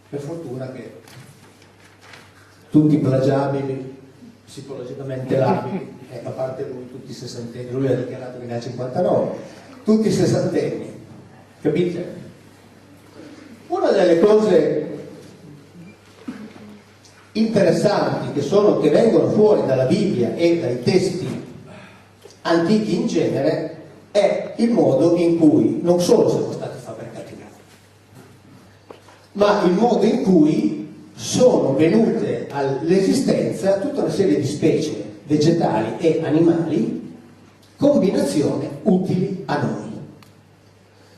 Per fortuna che tutti plagiabili, psicologicamente labili, a parte lui, tutti sessantenni, lui ha dichiarato che ne ha 59, tutti sessantenni, capite? Una delle cose interessanti che vengono fuori dalla Bibbia e dai testi antichi in genere è il modo in cui non solo siamo stati fabbricati noi, ma il modo in cui sono venute all'esistenza tutta una serie di specie vegetali e animali, combinazione utili a noi,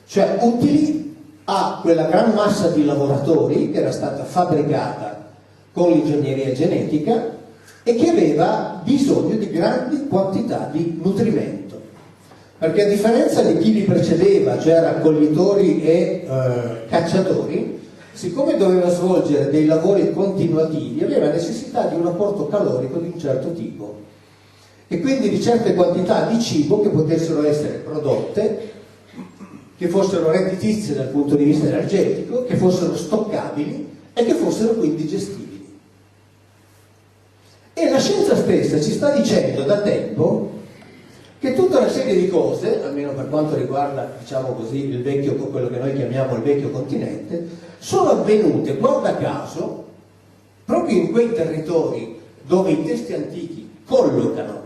cioè utili a quella gran massa di lavoratori che era stata fabbricata con l'ingegneria genetica e che aveva bisogno di grandi quantità di nutrimento, perché a differenza di chi li precedeva, cioè raccoglitori e cacciatori, siccome doveva svolgere dei lavori continuativi, aveva necessità di un apporto calorico di un certo tipo e quindi di certe quantità di cibo che potessero essere prodotte, che fossero redditizie dal punto di vista energetico, che fossero stoccabili e che fossero quindi gestibili. E la scienza stessa ci sta dicendo da tempo che tutta una serie di cose, almeno per quanto riguarda, diciamo così, il vecchio, quello che noi chiamiamo il vecchio continente, sono avvenute, guarda caso, proprio in quei territori dove i testi antichi collocano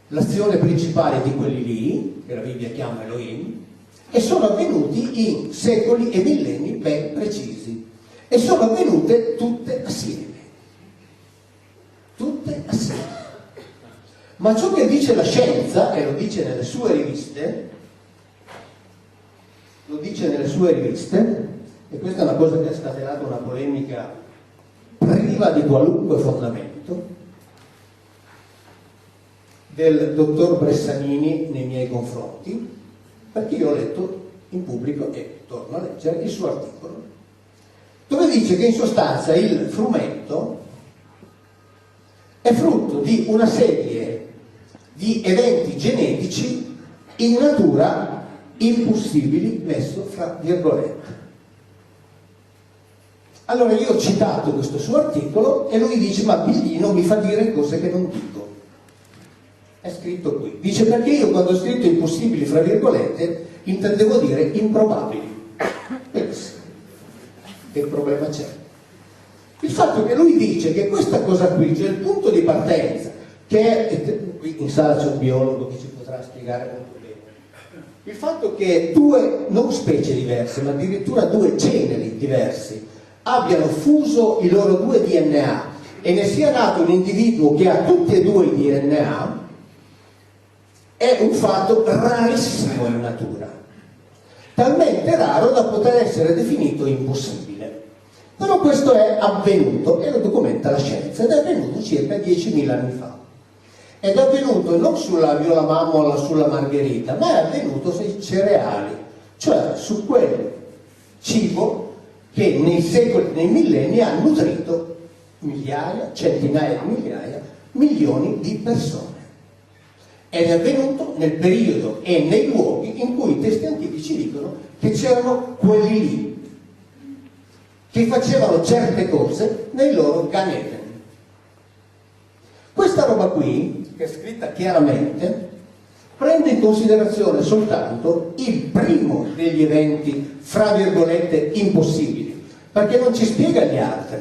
l'azione principale di quelli lì, che la Bibbia chiama Elohim, e sono avvenuti in secoli e millenni ben precisi, e sono avvenute tutte assieme. Tutte assieme. Ma ciò che dice la scienza, e lo dice nelle sue riviste, e questa è una cosa che ha scatenato una polemica priva di qualunque fondamento, del dottor Bressanini nei miei confronti, perché io ho letto in pubblico e torno a leggere il suo articolo, dove dice che in sostanza il frumento è frutto di una serie di eventi genetici in natura impossibili, messo fra virgolette. Allora io ho citato questo suo articolo e lui dice: ma Biglino mi fa dire cose che non dico. È scritto qui. Dice: perché io quando ho scritto impossibili fra virgolette intendevo dire improbabili. Benissimo. Che problema c'è? Il fatto che lui dice che questa cosa qui, cioè il punto di partenza, che è, qui in sala c'è un biologo che ci potrà spiegare molto bene, il fatto che due, non specie diverse, ma addirittura due generi diversi, abbiano fuso i loro due DNA e ne sia nato un individuo che ha tutti e due i DNA, è un fatto rarissimo in natura, talmente raro da poter essere definito impossibile. Però questo è avvenuto e lo documenta la scienza, ed è avvenuto circa 10.000 anni fa. Ed è avvenuto non sulla viola mammola, sulla margherita, ma è avvenuto sui cereali, cioè su quel cibo che nei secoli, nei millenni ha nutrito migliaia, centinaia di migliaia, milioni di persone. Ed è avvenuto nel periodo e nei luoghi in cui i testi antichi ci dicono che c'erano quelli lì, che facevano certe cose nei loro Gan Eden. Questa roba qui, che è scritta chiaramente, prende in considerazione soltanto il primo degli eventi, fra virgolette, impossibili, perché non ci spiega gli altri.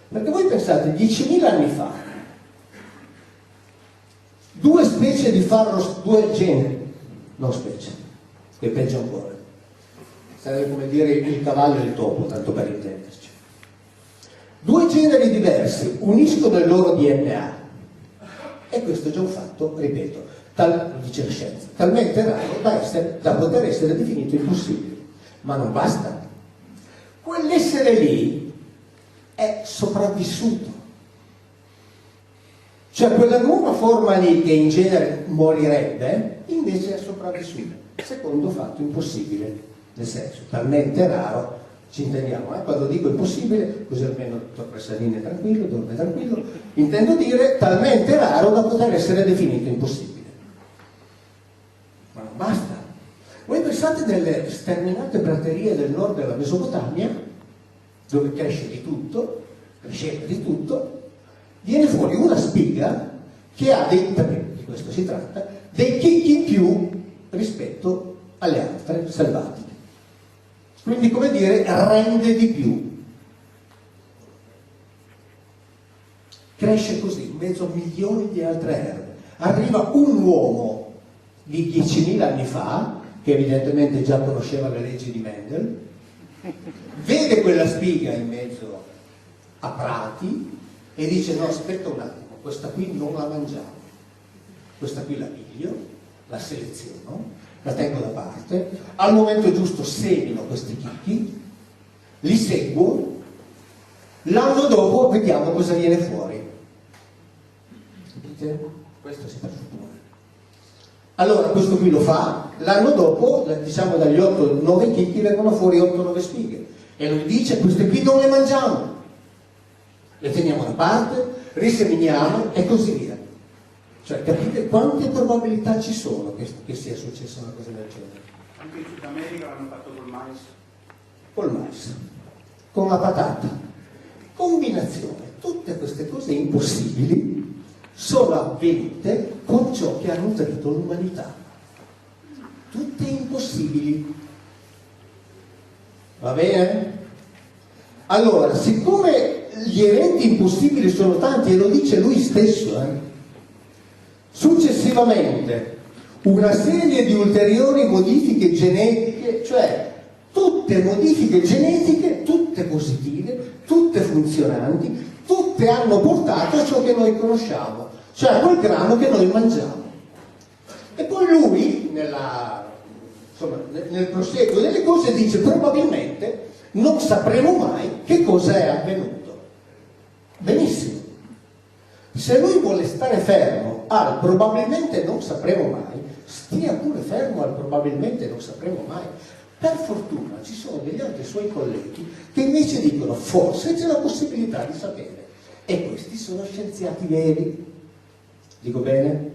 Perché voi pensate, 10.000 anni fa, due specie di farro, due generi, non specie, che è peggio ancora. Sarebbe come dire il cavallo e il topo, tanto per intenderci. Due generi diversi uniscono il loro DNA, e questo è già un fatto, ripeto, lo dice la scienza, talmente raro da poter essere definito impossibile. Ma non basta. Quell'essere lì è sopravvissuto. Cioè quella nuova forma lì che in genere morirebbe, invece è sopravvissuta. Secondo fatto impossibile, nel senso, talmente raro, ci intendiamo, quando dico impossibile, così almeno il dottor Pressalini è tranquillo, dorme tranquillo, intendo dire talmente raro da poter essere definito impossibile. Ma non basta. Voi pensate nelle sterminate praterie del nord della Mesopotamia, dove cresce di tutto, cresceva di tutto, viene fuori una spiga che ha perché di questo si tratta, dei chicchi in più rispetto alle altre selvatiche. Quindi, come dire, rende di più. Cresce così, in mezzo a milioni di altre erbe. Arriva un uomo di 10.000 anni fa, che evidentemente già conosceva le leggi di Mendel, vede quella spiga in mezzo a prati e dice: no, aspetta un attimo, questa qui non la mangiamo, questa qui la piglio, la seleziono, la tengo da parte, al momento giusto semino questi chicchi, li seguo, l'anno dopo vediamo cosa viene fuori. Capite? Questo si presuppone. Allora questo qui lo fa, l'anno dopo, diciamo dagli 8-9 chicchi vengono fuori 8-9 spighe, e lui dice: queste qui non le mangiamo, le teniamo da parte, riseminiamo e così via. Cioè, capite quante probabilità ci sono che sia successa una cosa del genere? Anche in Sud America l'hanno fatto col mais. Col mais, con la patata, combinazione. Tutte queste cose impossibili sono avvenute con ciò che ha nutrito l'umanità. Tutte impossibili. Va bene? Allora, siccome gli eventi impossibili sono tanti, e lo dice lui stesso, successivamente una serie di ulteriori modifiche genetiche, cioè tutte modifiche genetiche, tutte positive, tutte funzionanti, tutte hanno portato a ciò che noi conosciamo, cioè a quel grano che noi mangiamo. E poi lui, nel proseguo delle cose, dice: probabilmente non sapremo mai che cosa è avvenuto. Benissimo. Se lui vuole stare fermo al probabilmente non sapremo mai, stia pure fermo al probabilmente non sapremo mai. Per fortuna ci sono degli altri suoi colleghi che invece dicono: forse c'è la possibilità di sapere. E questi sono scienziati veri. Dico bene?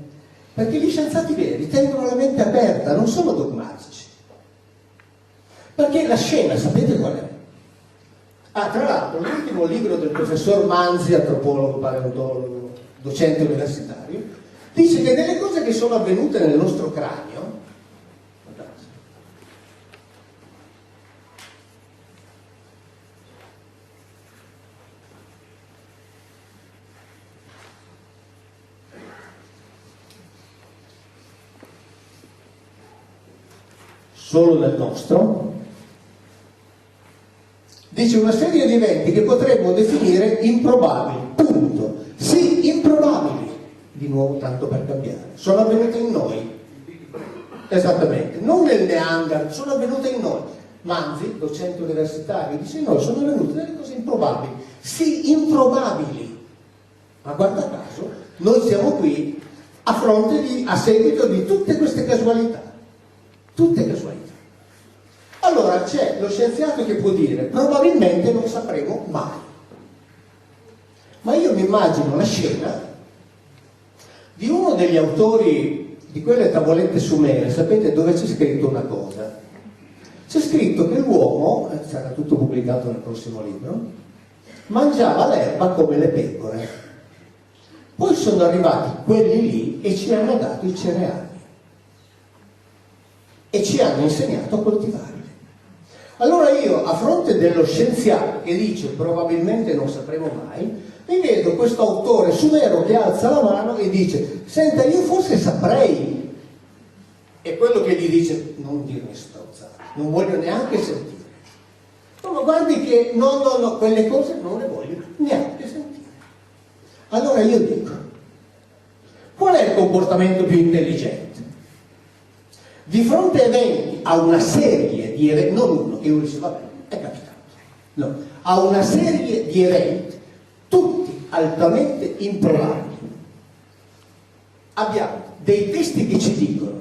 Perché gli scienziati veri tengono la mente aperta, non sono dogmatici. Perché la scena, sapete qual è? Tra l'altro, l'ultimo libro del professor Manzi, antropologo, paleontologo, docente universitario, dice che delle cose che sono avvenute nel nostro cranio, solo nel nostro, dice una serie di eventi che potremmo definire improbabili, punto. Sì, improbabili, di nuovo tanto per cambiare, sono avvenute in noi, esattamente, non nel Neanderthal, sono avvenute in noi. Manzi, docente universitario, dice: noi sono avvenute delle cose improbabili, sì, improbabili, ma guarda caso, noi siamo qui a seguito di tutte queste casualità, tutte casualità. Allora c'è lo scienziato che può dire: probabilmente non sapremo mai. Ma io mi immagino la scena di uno degli autori di quelle tavolette sumere, sapete, dove c'è scritto una cosa? C'è scritto che l'uomo, sarà tutto pubblicato nel prossimo libro, mangiava l'erba come le pecore. Poi sono arrivati quelli lì e ci hanno dato i cereali e ci hanno insegnato a coltivarli. Allora io, a fronte dello scienziato che dice probabilmente non sapremo mai, mi vedo questo autore sumero che alza la mano e dice: senta, io forse saprei. E quello che gli dice: non dirmi stronzate, non voglio neanche sentire. No, ma guardi che no, quelle cose non le voglio neanche sentire. Allora io dico: qual è il comportamento più intelligente? Di fronte a eventi, a una serie di eventi, non uno, che uno dice vabbè, è capitato, no, a una serie di eventi, tutti altamente improbabili, abbiamo dei testi che ci dicono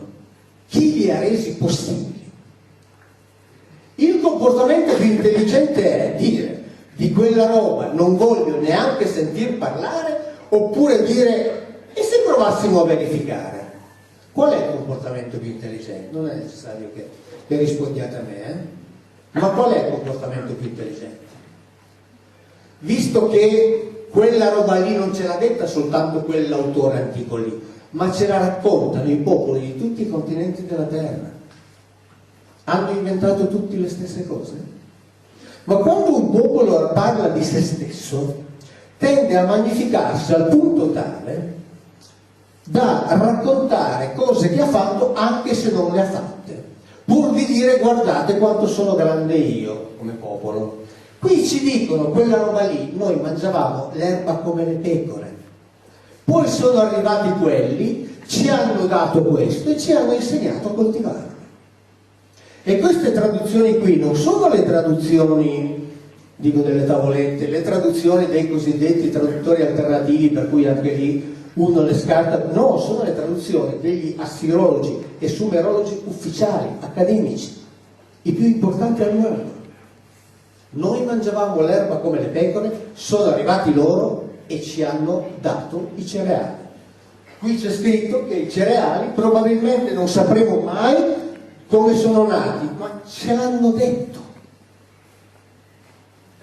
chi li ha resi possibili. Il comportamento più intelligente è dire: di quella roba non voglio neanche sentir parlare, oppure dire: e se provassimo a verificare? Qual è il comportamento più intelligente? Non è necessario che rispondiate a me, ma qual è il comportamento più intelligente? Visto che quella roba lì non ce l'ha detta soltanto quell'autore antico lì, ma ce la raccontano i popoli di tutti i continenti della terra. Hanno inventato tutti le stesse cose? Ma quando un popolo parla di se stesso, tende a magnificarsi al punto tale da raccontare cose che ha fatto anche se non le ha fatte, pur di dire: guardate quanto sono grande io come popolo. Qui ci dicono quella roba lì, noi mangiavamo l'erba come le pecore. Poi sono arrivati quelli, ci hanno dato questo e ci hanno insegnato a coltivarlo. E queste traduzioni qui non sono le traduzioni, dico, delle tavolette, le traduzioni dei cosiddetti traduttori alternativi, per cui anche lì uno le scarta. No, sono le traduzioni degli assirologi e sumerologi ufficiali, accademici, i più importanti al mondo. Noi mangiavamo l'erba come le pecore, sono arrivati loro e ci hanno dato i cereali. Qui c'è scritto che i cereali probabilmente non sapremo mai come sono nati, ma ce l'hanno detto.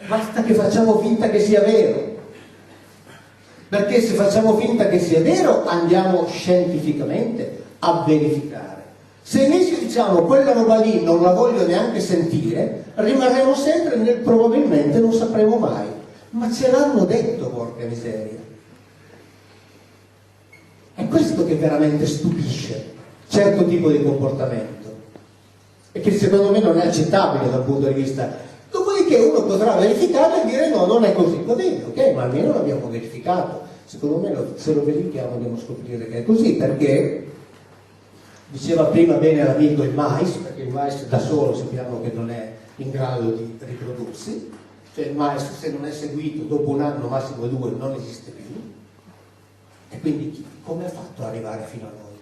Basta che facciamo finta che sia vero, perché se facciamo finta che sia vero andiamo scientificamente a verificare. Se invece diciamo quella roba lì non la voglio neanche sentire, rimarremo sempre nel probabilmente non sapremo mai. Ma ce l'hanno detto, porca miseria. È questo che veramente stupisce certo tipo di comportamento, e che secondo me non è accettabile dal punto di vista. Dopodiché uno potrà verificare e dire: no, non è così. Va bene, ok, ma almeno l'abbiamo verificato. Secondo me se lo verifichiamo dobbiamo scoprire che è così, perché diceva prima bene l'amico il mais, perché il mais da solo sappiamo che non è in grado di riprodursi, cioè il mais, se non è seguito dopo un anno, massimo 2, non esiste più. E quindi come ha fatto ad arrivare fino a noi?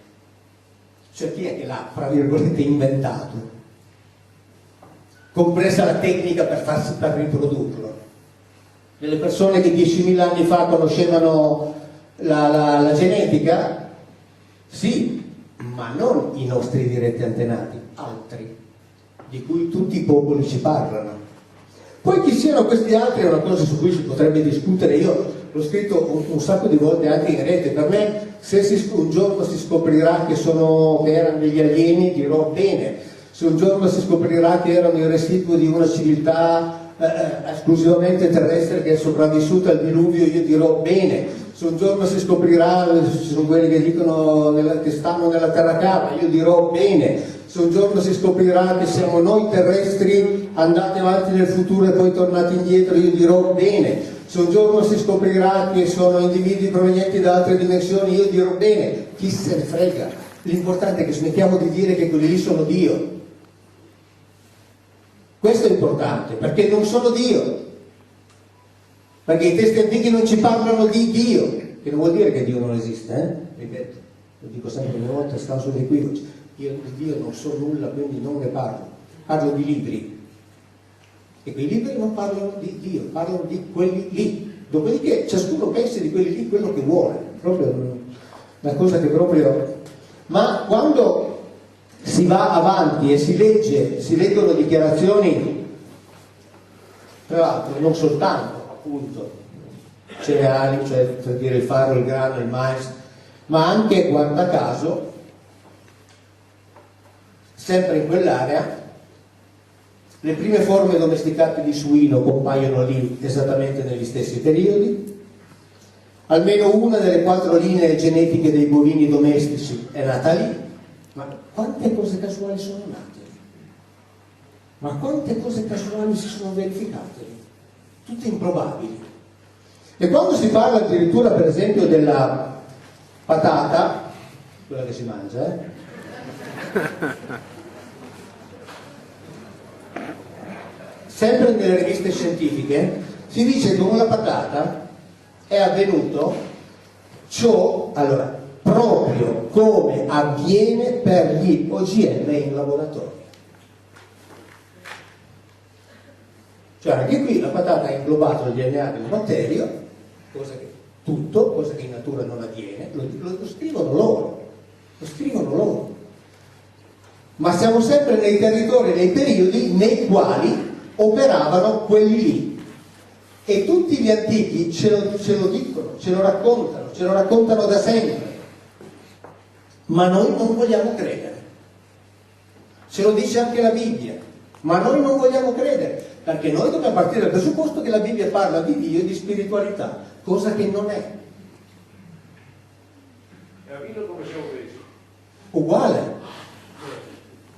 Cioè chi è che l'ha, fra virgolette, inventato? Compresa la tecnica per riprodurlo. Delle persone che 10.000 anni fa conoscevano la genetica? Sì, ma non i nostri diretti antenati, altri, di cui tutti i popoli ci parlano. Poi chi siano questi altri è una cosa su cui si potrebbe discutere. Io l'ho scritto un sacco di volte anche in rete. Per me, se un giorno si scoprirà che erano degli alieni, dirò bene. Se un giorno si scoprirà che erano il residuo di una civiltà esclusivamente terrestre che è sopravvissuta al diluvio, io dirò bene. Se un giorno si scoprirà, ci sono quelli che dicono che stanno nella terra cava, io dirò bene. Se un giorno si scoprirà che siamo noi terrestri andati avanti nel futuro e poi tornati indietro, io dirò bene. Se un giorno si scoprirà che sono individui provenienti da altre dimensioni, io dirò bene. Chi se ne frega? L'importante è che smettiamo di dire che quelli lì sono Dio. Questo è importante, perché non sono Dio. Perché i testi antichi non ci parlano di Dio, che non vuol dire che Dio non esiste, ripeto, lo dico sempre ogni volta, stanno sugli equivoci. Io di Dio non so nulla, quindi non ne parlo di libri, e quei libri non parlano di Dio, parlano di quelli lì. Dopodiché ciascuno pensa di quelli lì quello che vuole, proprio una cosa che proprio. Ma quando si va avanti e si leggono dichiarazioni, tra l'altro non soltanto appunto cereali, cioè per dire il farro, il grano, il mais, ma anche, guarda caso, sempre in quell'area, le prime forme domesticate di suino compaiono lì esattamente negli stessi periodi, almeno una delle 4 linee genetiche dei bovini domestici è nata lì. Ma quante cose casuali sono nate? Ma quante cose casuali si sono verificate? Tutte improbabili. E quando si parla addirittura, per esempio, della patata, quella che si mangia, sempre nelle riviste scientifiche, si dice che con la patata è avvenuto ciò, allora, proprio come avviene per gli OGM in laboratorio. Cioè anche qui la patata ha inglobato il DNA del batterio, cosa che in natura non avviene, lo scrivono loro. Ma siamo sempre nei territori, nei periodi nei quali operavano quelli lì. E tutti gli antichi ce lo dicono, ce lo raccontano da sempre. Ma noi non vogliamo credere. Ce lo dice anche la Bibbia, ma noi non vogliamo credere. Perché noi dobbiamo partire dal presupposto che la Bibbia parla di Dio e di spiritualità, cosa che non è. E la vita come siamo presi?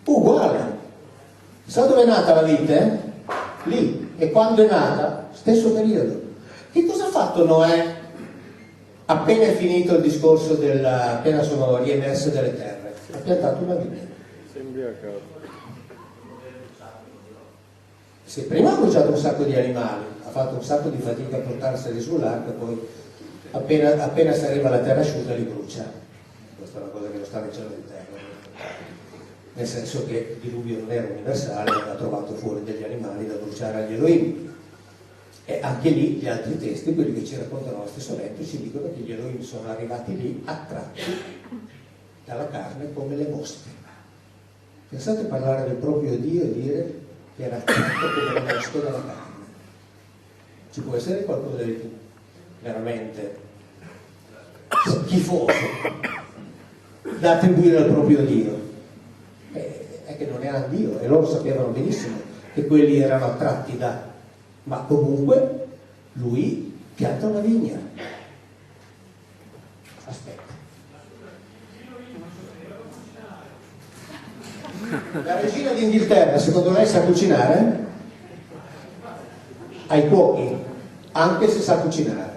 Uguale. Sa dove è nata la vite? Lì. E quando è nata? Stesso periodo. Che cosa ha fatto Noè appena è finito il discorso appena sono riemerse delle terre? Ha piantato una vigna. Sembra a caso. Se prima ha bruciato un sacco di animali, ha fatto un sacco di fatica a portarseli sull'arca, poi appena si arriva alla terra asciutta li brucia. Questa è una cosa che non sta nel cielo di terra, nel senso che il diluvio non era universale, ha trovato fuori degli animali da bruciare agli Elohim. E anche lì gli altri testi, quelli che ci raccontano lo stesso evento, ci dicono che gli Elohim sono arrivati lì attratti dalla carne come le mosche. Pensate a parlare del proprio Dio e dire che era attratto come le mosche dalla carne. Ci può essere qualcosa di più veramente schifoso da attribuire al proprio Dio? È che non era Dio, e loro sapevano benissimo che quelli erano attratti da... Ma comunque lui pianta una vigna. Aspetta. La regina d'Inghilterra, secondo lei, sa cucinare? Ai cuochi, anche se sa cucinare.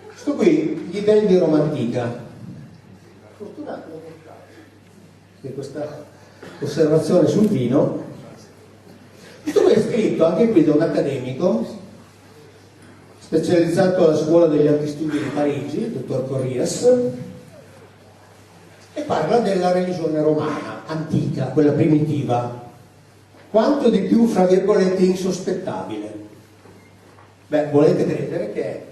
Questo qui, gli dei di Roma antica. Fortunato che questa osservazione sul vino. Questo qui è scritto anche qui da un accademico specializzato alla scuola degli alti studi di Parigi, il dottor Corrias, e parla della religione romana antica, quella primitiva, quanto di più, fra virgolette, insospettabile. Beh, volete credere che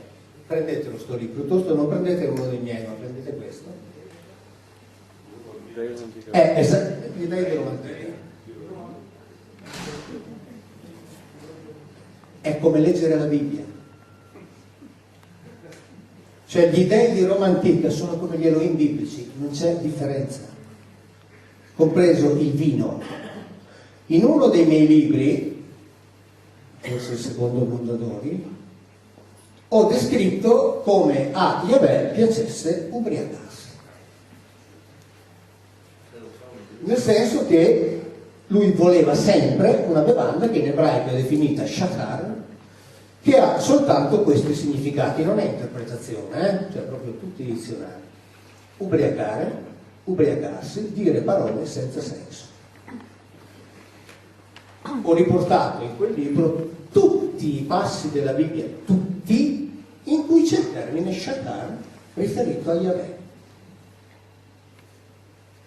prendetelo sto libro, piuttosto non prendete uno dei miei, ma prendete questo. Esatto, gli dei di Roma antica. È come leggere la Bibbia. Cioè gli dei di Roma antica sono come gli Elohim biblici, non c'è differenza, compreso il vino. In uno dei miei libri, forse il secondo Mondadori, ho descritto come a Yahweh piacesse ubriacarsi. Nel senso che lui voleva sempre una bevanda che in ebraico è definita shakar, che ha soltanto questi significati, non è interpretazione, cioè proprio tutti i dizionari. Ubriacare, ubriacarsi, dire parole senza senso. Ho riportato in quel libro tutti i passi della Bibbia, tutti, in cui c'è il termine shakar riferito a Yahweh.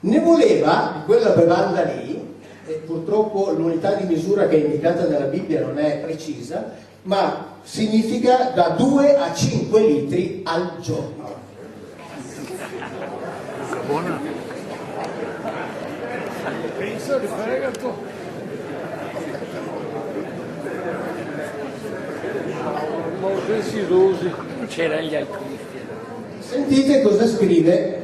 Ne voleva quella bevanda lì, e purtroppo l'unità di misura che è indicata nella Bibbia non è precisa, ma significa da 2 a 5 litri al giorno. Buona. Pensa di fare gatto. C'erano gli altri. Sentite cosa scrive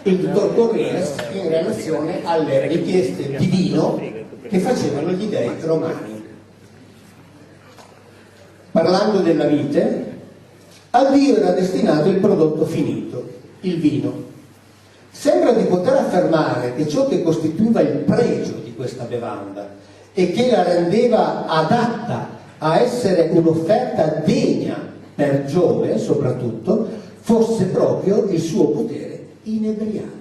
il dottor Corrias in relazione alle richieste di vino che facevano gli dei romani. parlando della vite, al Dio era destinato il prodotto finito, il vino. Sembra di poter affermare che ciò che costituiva il pregio di questa bevanda e che la rendeva adatta a essere un'offerta degna per Giove, soprattutto, fosse proprio il suo potere inebriante.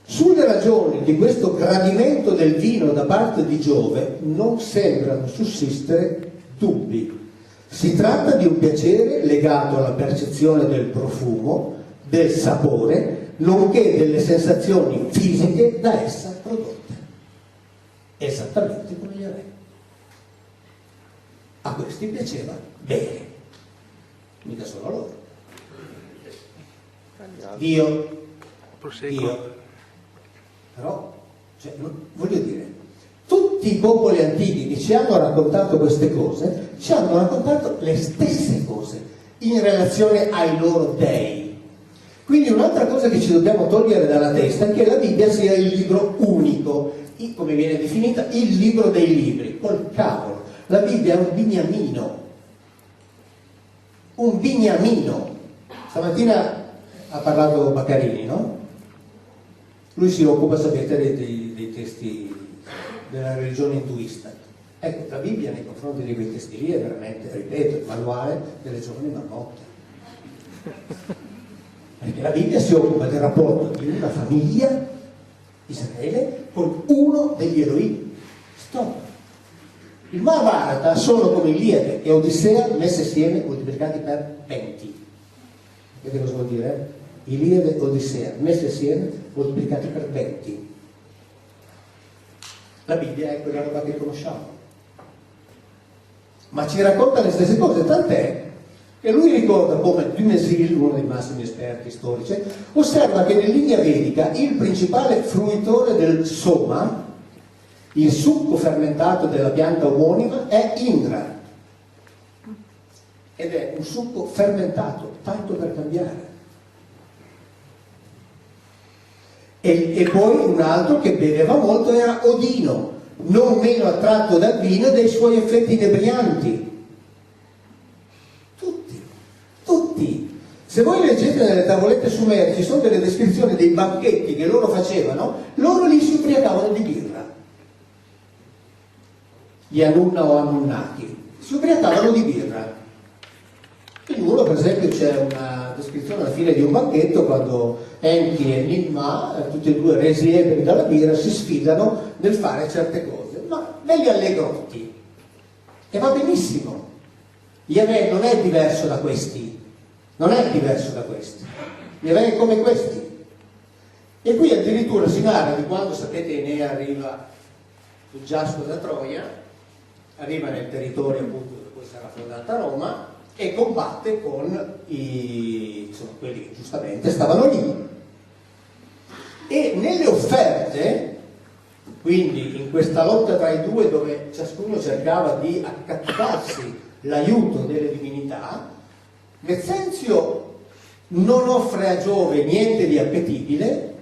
Sulle ragioni di questo gradimento del vino da parte di Giove non sembrano sussistere dubbi. Si tratta di un piacere legato alla percezione del profumo, del sapore, nonché delle sensazioni fisiche da essa prodotte. Esattamente come gli re. A questi piaceva bere, mica solo loro. Dio. Però, voglio dire, tutti i popoli antichi che ci hanno raccontato queste cose, ci hanno raccontato le stesse cose in relazione ai loro dei. Quindi un'altra cosa che ci dobbiamo togliere dalla testa è che la Bibbia sia il libro unico, come viene definita, il libro dei libri. Col cavolo, la Bibbia è un bignamino. Un bignamino. Stamattina ha parlato Baccarini, no? Lui si occupa, sapete, dei testi della religione induista. Ecco, la Bibbia nei confronti di quei testi lì è veramente, ripeto, il manuale delle giovani marmotte. Perché la Bibbia si occupa del rapporto di una famiglia, Israele, con uno degli Elohim. Stop. Il Mahabharata sono come Iliade e Odissea messe assieme moltiplicati per 20. Vedete cosa vuol dire? Iliade e Odissea messe assieme moltiplicati per 20. La Bibbia è quella roba che conosciamo, ma ci racconta le stesse cose, tant'è che lui ricorda come Dumézil, uno dei massimi esperti storici, osserva che nell'India vedica il principale fruitore del soma, il succo fermentato della pianta omonima, è Indra, ed è un succo fermentato, tanto per cambiare. E poi un altro che beveva molto era Odino, non meno attratto dal vino e dai suoi effetti inebrianti. Tutti. Se voi leggete nelle tavolette sumere ci sono delle descrizioni dei banchetti che loro facevano, loro lì si ubriacavano di birra. Gli Anunna o Anunnaki si ubriacavano di birra. In uno, per esempio, c'è una descrizione alla fine di un banchetto quando Enki e Nigma, tutti e due resi ebri dalla birra, si sfidano nel fare certe cose, ma belli allegrotti. E va benissimo. Yahweh non è diverso da questi. Yahweh è come questi. E qui addirittura si narra di quando, sapete, Enea arriva sul giasco da Troia, arriva nel territorio appunto dove poi sarà fondata Roma, e combatte con quelli che giustamente stavano lì. E nelle offerte, quindi in questa lotta tra i due dove ciascuno cercava di accattivarsi l'aiuto delle divinità, Mezenzio non offre a Giove niente di appetibile,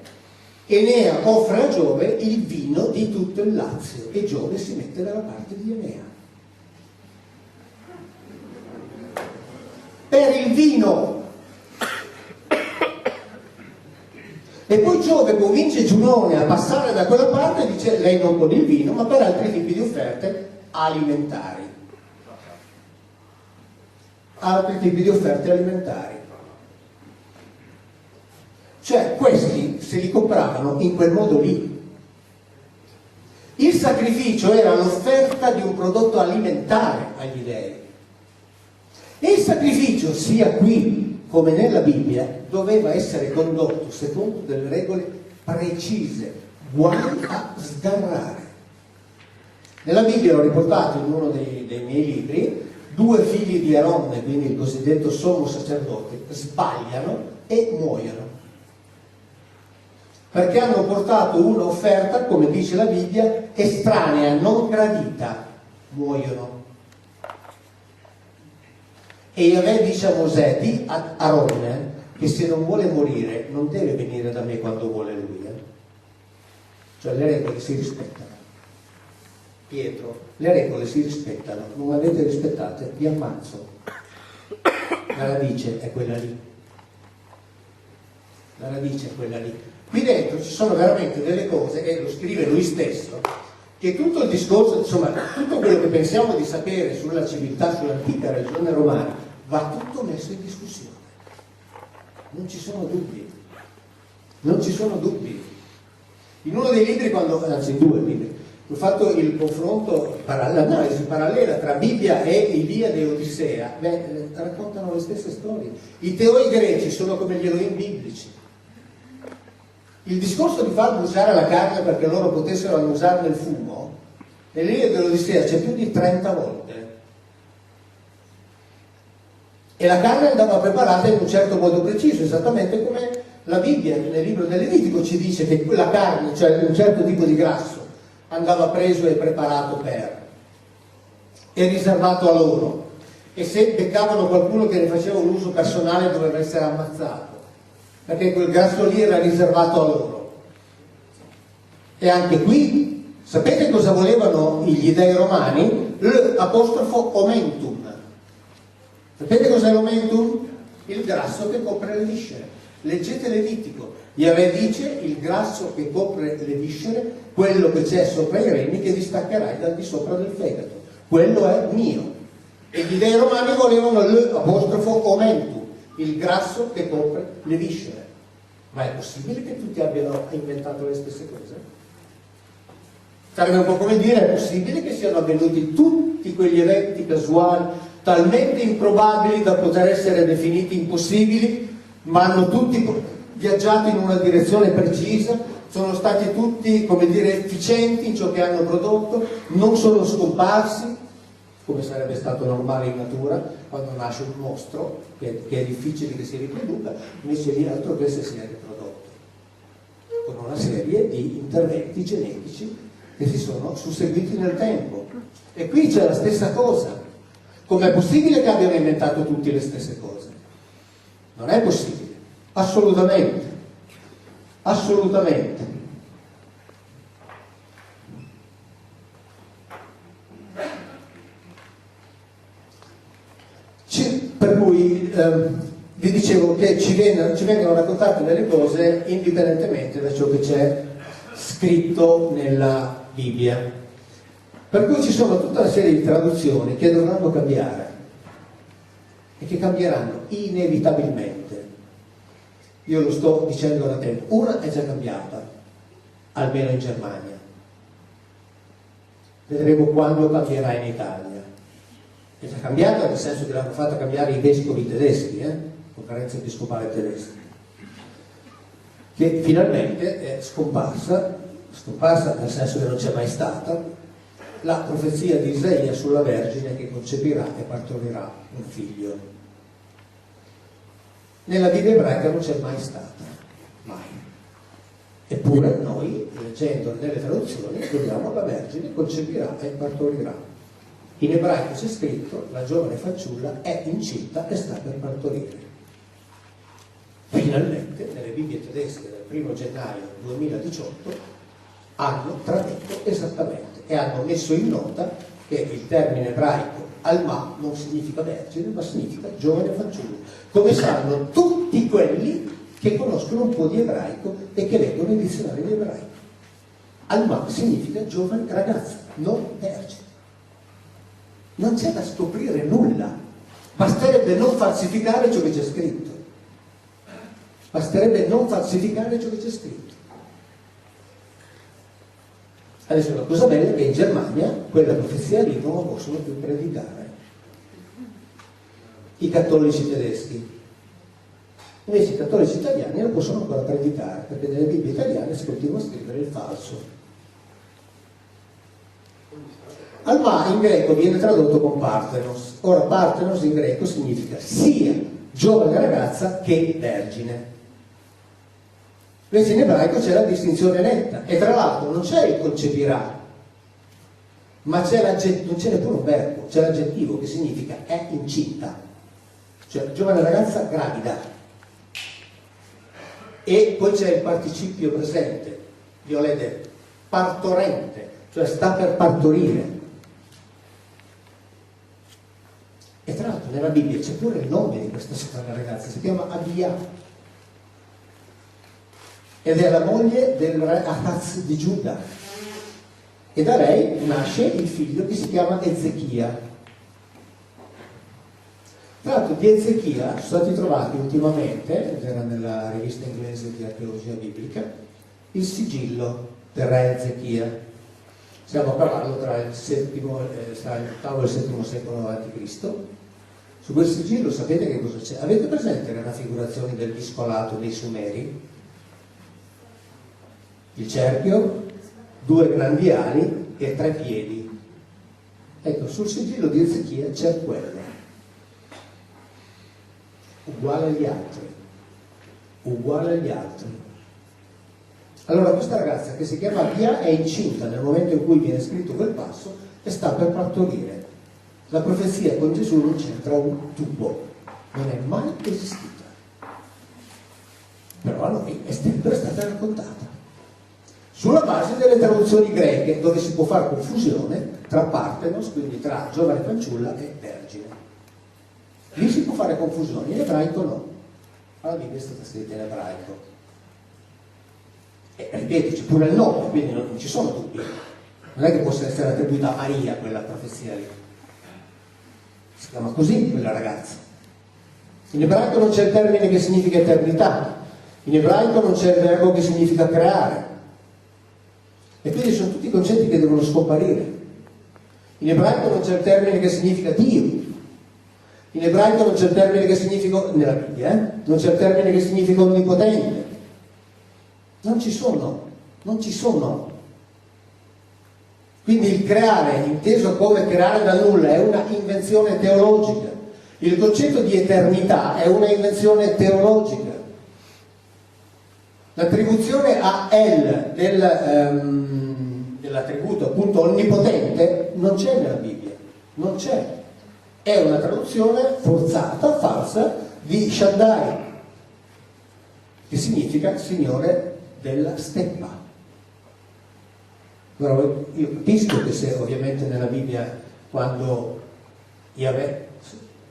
Enea offre a Giove il vino di tutto il Lazio e Giove si mette dalla parte di Enea. Per il vino. E poi Giove convince Giunone a passare da quella parte e dice lei non con il vino ma per altri tipi di offerte alimentari. Cioè questi se li compravano in quel modo lì. Il sacrificio era l'offerta di un prodotto alimentare agli dei. E il sacrificio, sia qui come nella Bibbia, doveva essere condotto secondo delle regole precise, guai a sgarrare. Nella Bibbia, l'ho riportato in uno dei miei libri, 2 figli di Aronne, quindi il cosiddetto sommo sacerdote, sbagliano e muoiono. Perché hanno portato un'offerta, come dice la Bibbia, estranea, non gradita, muoiono. E Yahweh dice a Mosè, di Aronne, che se non vuole morire non deve venire da me quando vuole lui. cioè le regole si rispettano. Pietro, le regole si rispettano, non le avete rispettate, vi ammazzo. La radice è quella lì. La radice è quella lì. Qui dentro ci sono veramente delle cose, e lo scrive lui stesso, che tutto il discorso, insomma, tutto quello che pensiamo di sapere sulla civiltà, sull'antica religione romana, va tutto messo in discussione. Non ci sono dubbi. Non ci sono dubbi. In uno dei libri, anzi in due libri, ho fatto il confronto, l'analisi parallela tra Bibbia e Iliade e Odissea, raccontano le stesse storie. I teoi greci sono come gli Elohim biblici. Il discorso di far bruciare la carne perché loro potessero annusarne il fumo, nell'Iliade e l'Odissea c'è più di 30 volte. E la carne andava preparata in un certo modo preciso, esattamente come la Bibbia nel libro del Levitico ci dice che la carne, cioè un certo tipo di grasso, andava preso e preparato e riservato a loro, e se beccavano qualcuno che ne faceva un uso personale doveva essere ammazzato, perché quel grasso lì era riservato a loro. E anche qui sapete cosa volevano gli dei romani? L'apostrofo omentum. Sapete cos'è l'omentum? Il grasso che copre le viscere. Leggete Levitico. Yahweh dice: il grasso che copre le viscere, quello che c'è sopra i reni, che distaccherai dal di sopra del fegato, quello è mio. E gli dei romani volevano l'apostrofo omentum, il grasso che copre le viscere. Ma è possibile che tutti abbiano inventato le stesse cose? Sarebbe un po' come dire: è possibile che siano avvenuti tutti quegli eventi casuali talmente improbabili da poter essere definiti impossibili, ma hanno tutti viaggiato in una direzione precisa, sono stati tutti, come dire, efficienti in ciò che hanno prodotto, non sono scomparsi, come sarebbe stato normale in natura quando nasce un mostro, che è difficile che si riproduca, invece lì altro che se si è riprodotto, con una serie di interventi genetici che si sono susseguiti nel tempo. E qui c'è la stessa cosa. Com'è possibile che abbiano inventato tutti le stesse cose? Non è possibile, assolutamente, assolutamente. Per cui vi dicevo che ci vengono raccontate delle cose indipendentemente da ciò che c'è scritto nella Bibbia. Per cui ci sono tutta una serie di traduzioni che dovranno cambiare e che cambieranno inevitabilmente. Io lo sto dicendo da tempo. Una è già cambiata, almeno in Germania. Vedremo quando cambierà in Italia. È già cambiata nel senso che l'hanno fatta cambiare i vescovi tedeschi, Conferenza Episcopale Tedesca, che finalmente è scomparsa nel senso che non c'è mai stata, la profezia di Isaia sulla Vergine che concepirà e partorirà un figlio. Nella Bibbia ebraica non c'è mai stata, mai. Eppure noi, leggendo nelle traduzioni, vediamo la Vergine concepirà e partorirà. In ebraico c'è scritto: la giovane fanciulla è incinta e sta per partorire. Finalmente, nelle Bibbie tedesche del 1 gennaio 2018, hanno tradotto esattamente e hanno messo in nota che il termine ebraico Alma non significa vergine, ma significa giovane fanciulla, come sanno tutti quelli che conoscono un po' di ebraico e che leggono i dizionari di ebraico. Alma significa giovane ragazza, non vergine. Non c'è da scoprire nulla, basterebbe non falsificare ciò che c'è scritto. Basterebbe non falsificare ciò che c'è scritto. Adesso la cosa bella è che in Germania quella profezia lì non la possono più predicare i cattolici tedeschi. Invece i cattolici italiani la possono ancora predicare, perché nelle Bibbie italiane si continua a scrivere il falso. Alma in greco viene tradotto con parthenos. Ora parthenos in greco significa sia giovane ragazza che vergine. Invece in ebraico c'è la distinzione netta, e tra l'altro non c'è il concepirà, ma non c'è neppure un verbo, c'è l'aggettivo che significa è incinta, cioè giovane ragazza gravida. E poi c'è il participio presente, violede, partorente, cioè sta per partorire. E tra l'altro nella Bibbia c'è pure il nome di questa giovane ragazza, si chiama Abia, ed è la moglie del re Ahaz di Giuda, e da lei nasce il figlio che si chiama Ezechia. Tra l'altro di Ezechia sono stati trovati ultimamente, ed era nella rivista inglese di archeologia biblica, il sigillo del re Ezechia. Stiamo parlando tra il VIII e il VII secolo a.C. Su quel sigillo sapete che cosa c'è? Avete presente le raffigurazioni del discolato dei Sumeri? Il cerchio, 2 grandi ali e 3 piedi. Ecco, sul sigillo di Ezechia c'è quello, uguale agli altri, uguale agli altri. Allora questa ragazza, che si chiama Abia, è incinta nel momento in cui viene scritto quel passo e sta per partorire. La profezia con Gesù non c'entra un tubo, non è mai esistita, però a noi è sempre stata raccontata sulla base delle traduzioni greche, dove si può fare confusione tra partenos, quindi tra giovane fanciulla, e vergine. Lì si può fare confusione, in ebraico no. La Bibbia è stata scritta in ebraico. E ripeto, c'è pure il nome, quindi non ci sono dubbi. Non è che possa essere attribuita a Maria quella profezia lì. Si chiama così quella ragazza. In ebraico non c'è il termine che significa eternità, in ebraico non c'è il verbo che significa creare. E quindi sono tutti concetti che devono scomparire. In ebraico non c'è il termine che significa Dio. In ebraico non c'è il termine che significa, nella Bibbia, non c'è il termine che significa onnipotente. Non ci sono, non ci sono. Quindi il creare, inteso come creare da nulla, è una invenzione teologica. Il concetto di eternità è una invenzione teologica. L'attribuzione a El dell'attributo appunto onnipotente non c'è nella Bibbia, non c'è. È una traduzione forzata, falsa, di Shaddai, che significa Signore della steppa. Allora, io capisco che se ovviamente nella Bibbia quando Yahweh,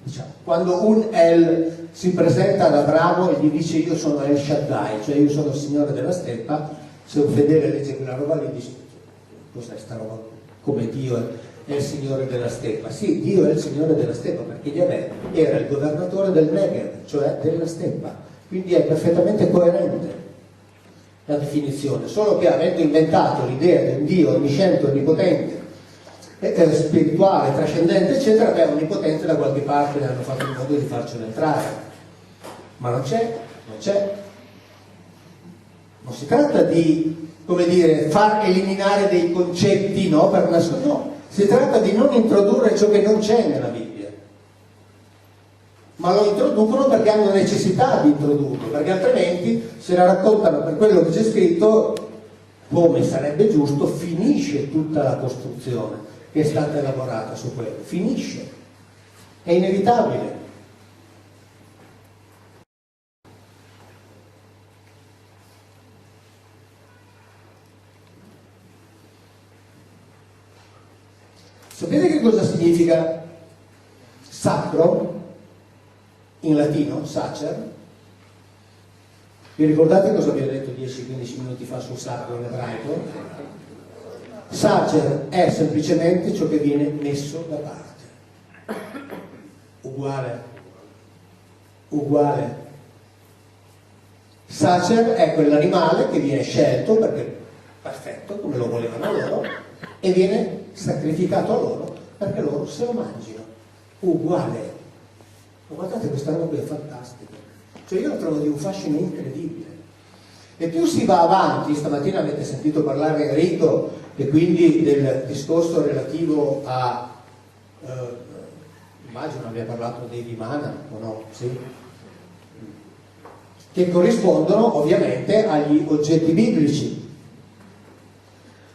diciamo, quando un El si presenta ad Abramo e gli dice io sono El Shaddai, cioè io sono il Signore della steppa, se un fedele legge quella roba lì dice cos'è sta roba, come Dio è il Signore della steppa. Sì, Dio è il Signore della steppa perché Yahweh era il governatore del Negev, cioè della steppa, quindi è perfettamente coerente la definizione, solo che avendo inventato l'idea di un Dio onnisciente, onnipotente, spirituale, trascendente, eccetera, beh, onnipotente da qualche parte ne hanno fatto in modo di farcelo entrare, ma non c'è, non c'è. Non si tratta di, come dire, far eliminare dei concetti, no, per nascondere, no, si tratta di non introdurre ciò che non c'è nella Bibbia, ma lo introducono perché hanno necessità di introdurlo, perché altrimenti se la raccontano per quello che c'è scritto, come sarebbe giusto, finisce tutta la costruzione che è stata elaborata su quello, finisce, è inevitabile. Sapete che cosa significa sacro in latino, sacer? Vi ricordate cosa vi ho detto 10-15 minuti fa sul sacro in ebraico? Sacer è semplicemente ciò che viene messo da parte. Uguale. Uguale. Sacer è quell'animale che viene scelto perché perfetto, come lo volevano loro, e viene sacrificato a loro perché loro se lo mangino. Uguale. Ma guardate, questa roba qui è fantastica. Cioè io lo trovo di un fascino incredibile. E più si va avanti, stamattina avete sentito parlare Enrico e quindi del discorso relativo a, immagino abbia parlato dei Vimana, o no? Sì? Che corrispondono ovviamente agli oggetti biblici.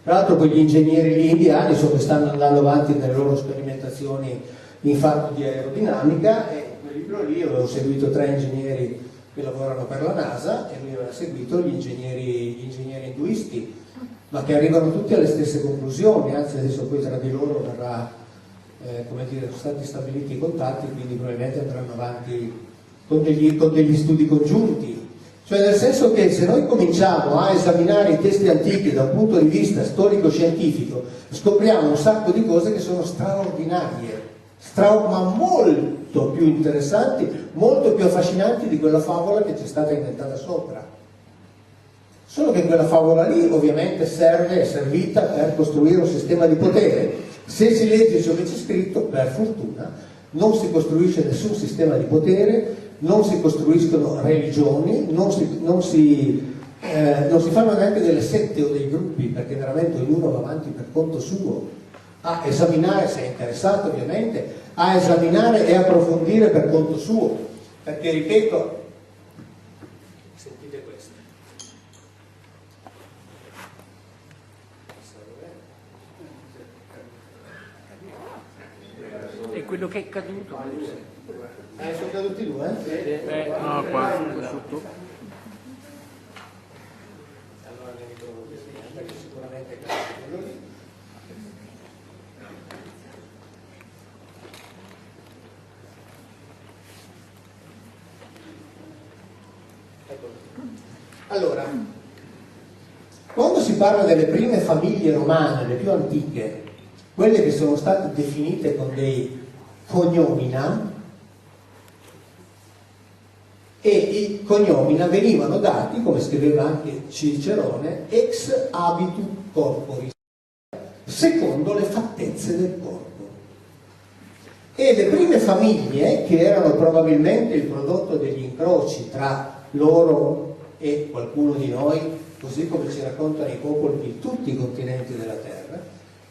Tra l'altro quegli ingegneri lì indiani so che stanno andando avanti nelle loro sperimentazioni in fatto di aerodinamica, e in quel libro lì avevo seguito 3 ingegneri che lavorano per la NASA e lui aveva seguito gli ingegneri induisti ma che arrivano tutti alle stesse conclusioni, anzi adesso poi tra di loro verrà, come dire, sono stati stabiliti i contatti, quindi probabilmente andranno avanti con degli studi congiunti. Cioè nel senso che se noi cominciamo a esaminare i testi antichi da un punto di vista storico-scientifico, scopriamo un sacco di cose che sono straordinarie, ma molto più interessanti, molto più affascinanti di quella favola che ci è stata inventata sopra. Solo che quella favola lì ovviamente è servita per costruire un sistema di potere. Se si legge ciò che c'è scritto, per fortuna, non si costruisce nessun sistema di potere, non si costruiscono religioni, non si fanno neanche delle sette o dei gruppi, perché veramente ognuno va avanti per conto suo, a esaminare, se è interessato ovviamente, a esaminare e approfondire per conto suo, perché ripeto, sentite questo. E quello che è caduto? Sono caduti due? No, qua, sotto. Allora ne ritrovo questi, perché sicuramente è caduto quello lì. Allora, quando si parla delle prime famiglie romane, le più antiche, quelle che sono state definite con dei cognomina, e i cognomina venivano dati, come scriveva anche Cicerone, ex habitu corporis, secondo le fattezze del corpo. E le prime famiglie, che erano probabilmente il prodotto degli incroci tra loro e qualcuno di noi, così come ci raccontano i popoli di tutti i continenti della terra,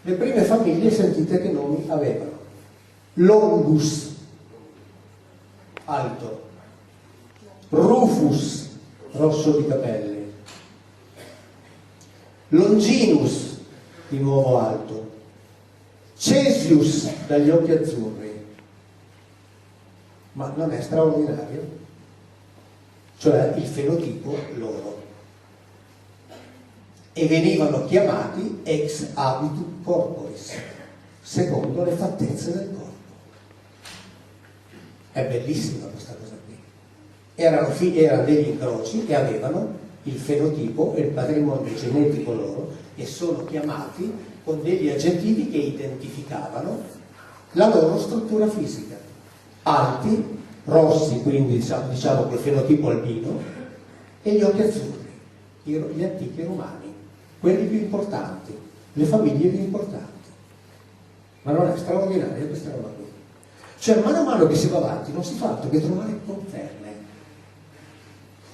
le prime famiglie, sentite che nomi avevano: Longus, alto; Rufus, rosso di capelli; Longinus, di nuovo alto; Cesius, dagli occhi azzurri. Ma non è straordinario? Cioè il fenotipo loro. E venivano chiamati ex habitu corporis, secondo le fattezze del corpo. È bellissima questa cosa qui. Erano degli incroci e avevano il fenotipo e il patrimonio genetico loro, e sono chiamati con degli aggettivi che identificavano la loro struttura fisica: alti, rossi, quindi diciamo col fenotipo albino, e gli occhi azzurri, gli antichi romani, quelli più importanti, le famiglie più importanti. Ma non è straordinaria questa roba qui? Cioè mano a mano che si va avanti non si fa altro che trovare conferme.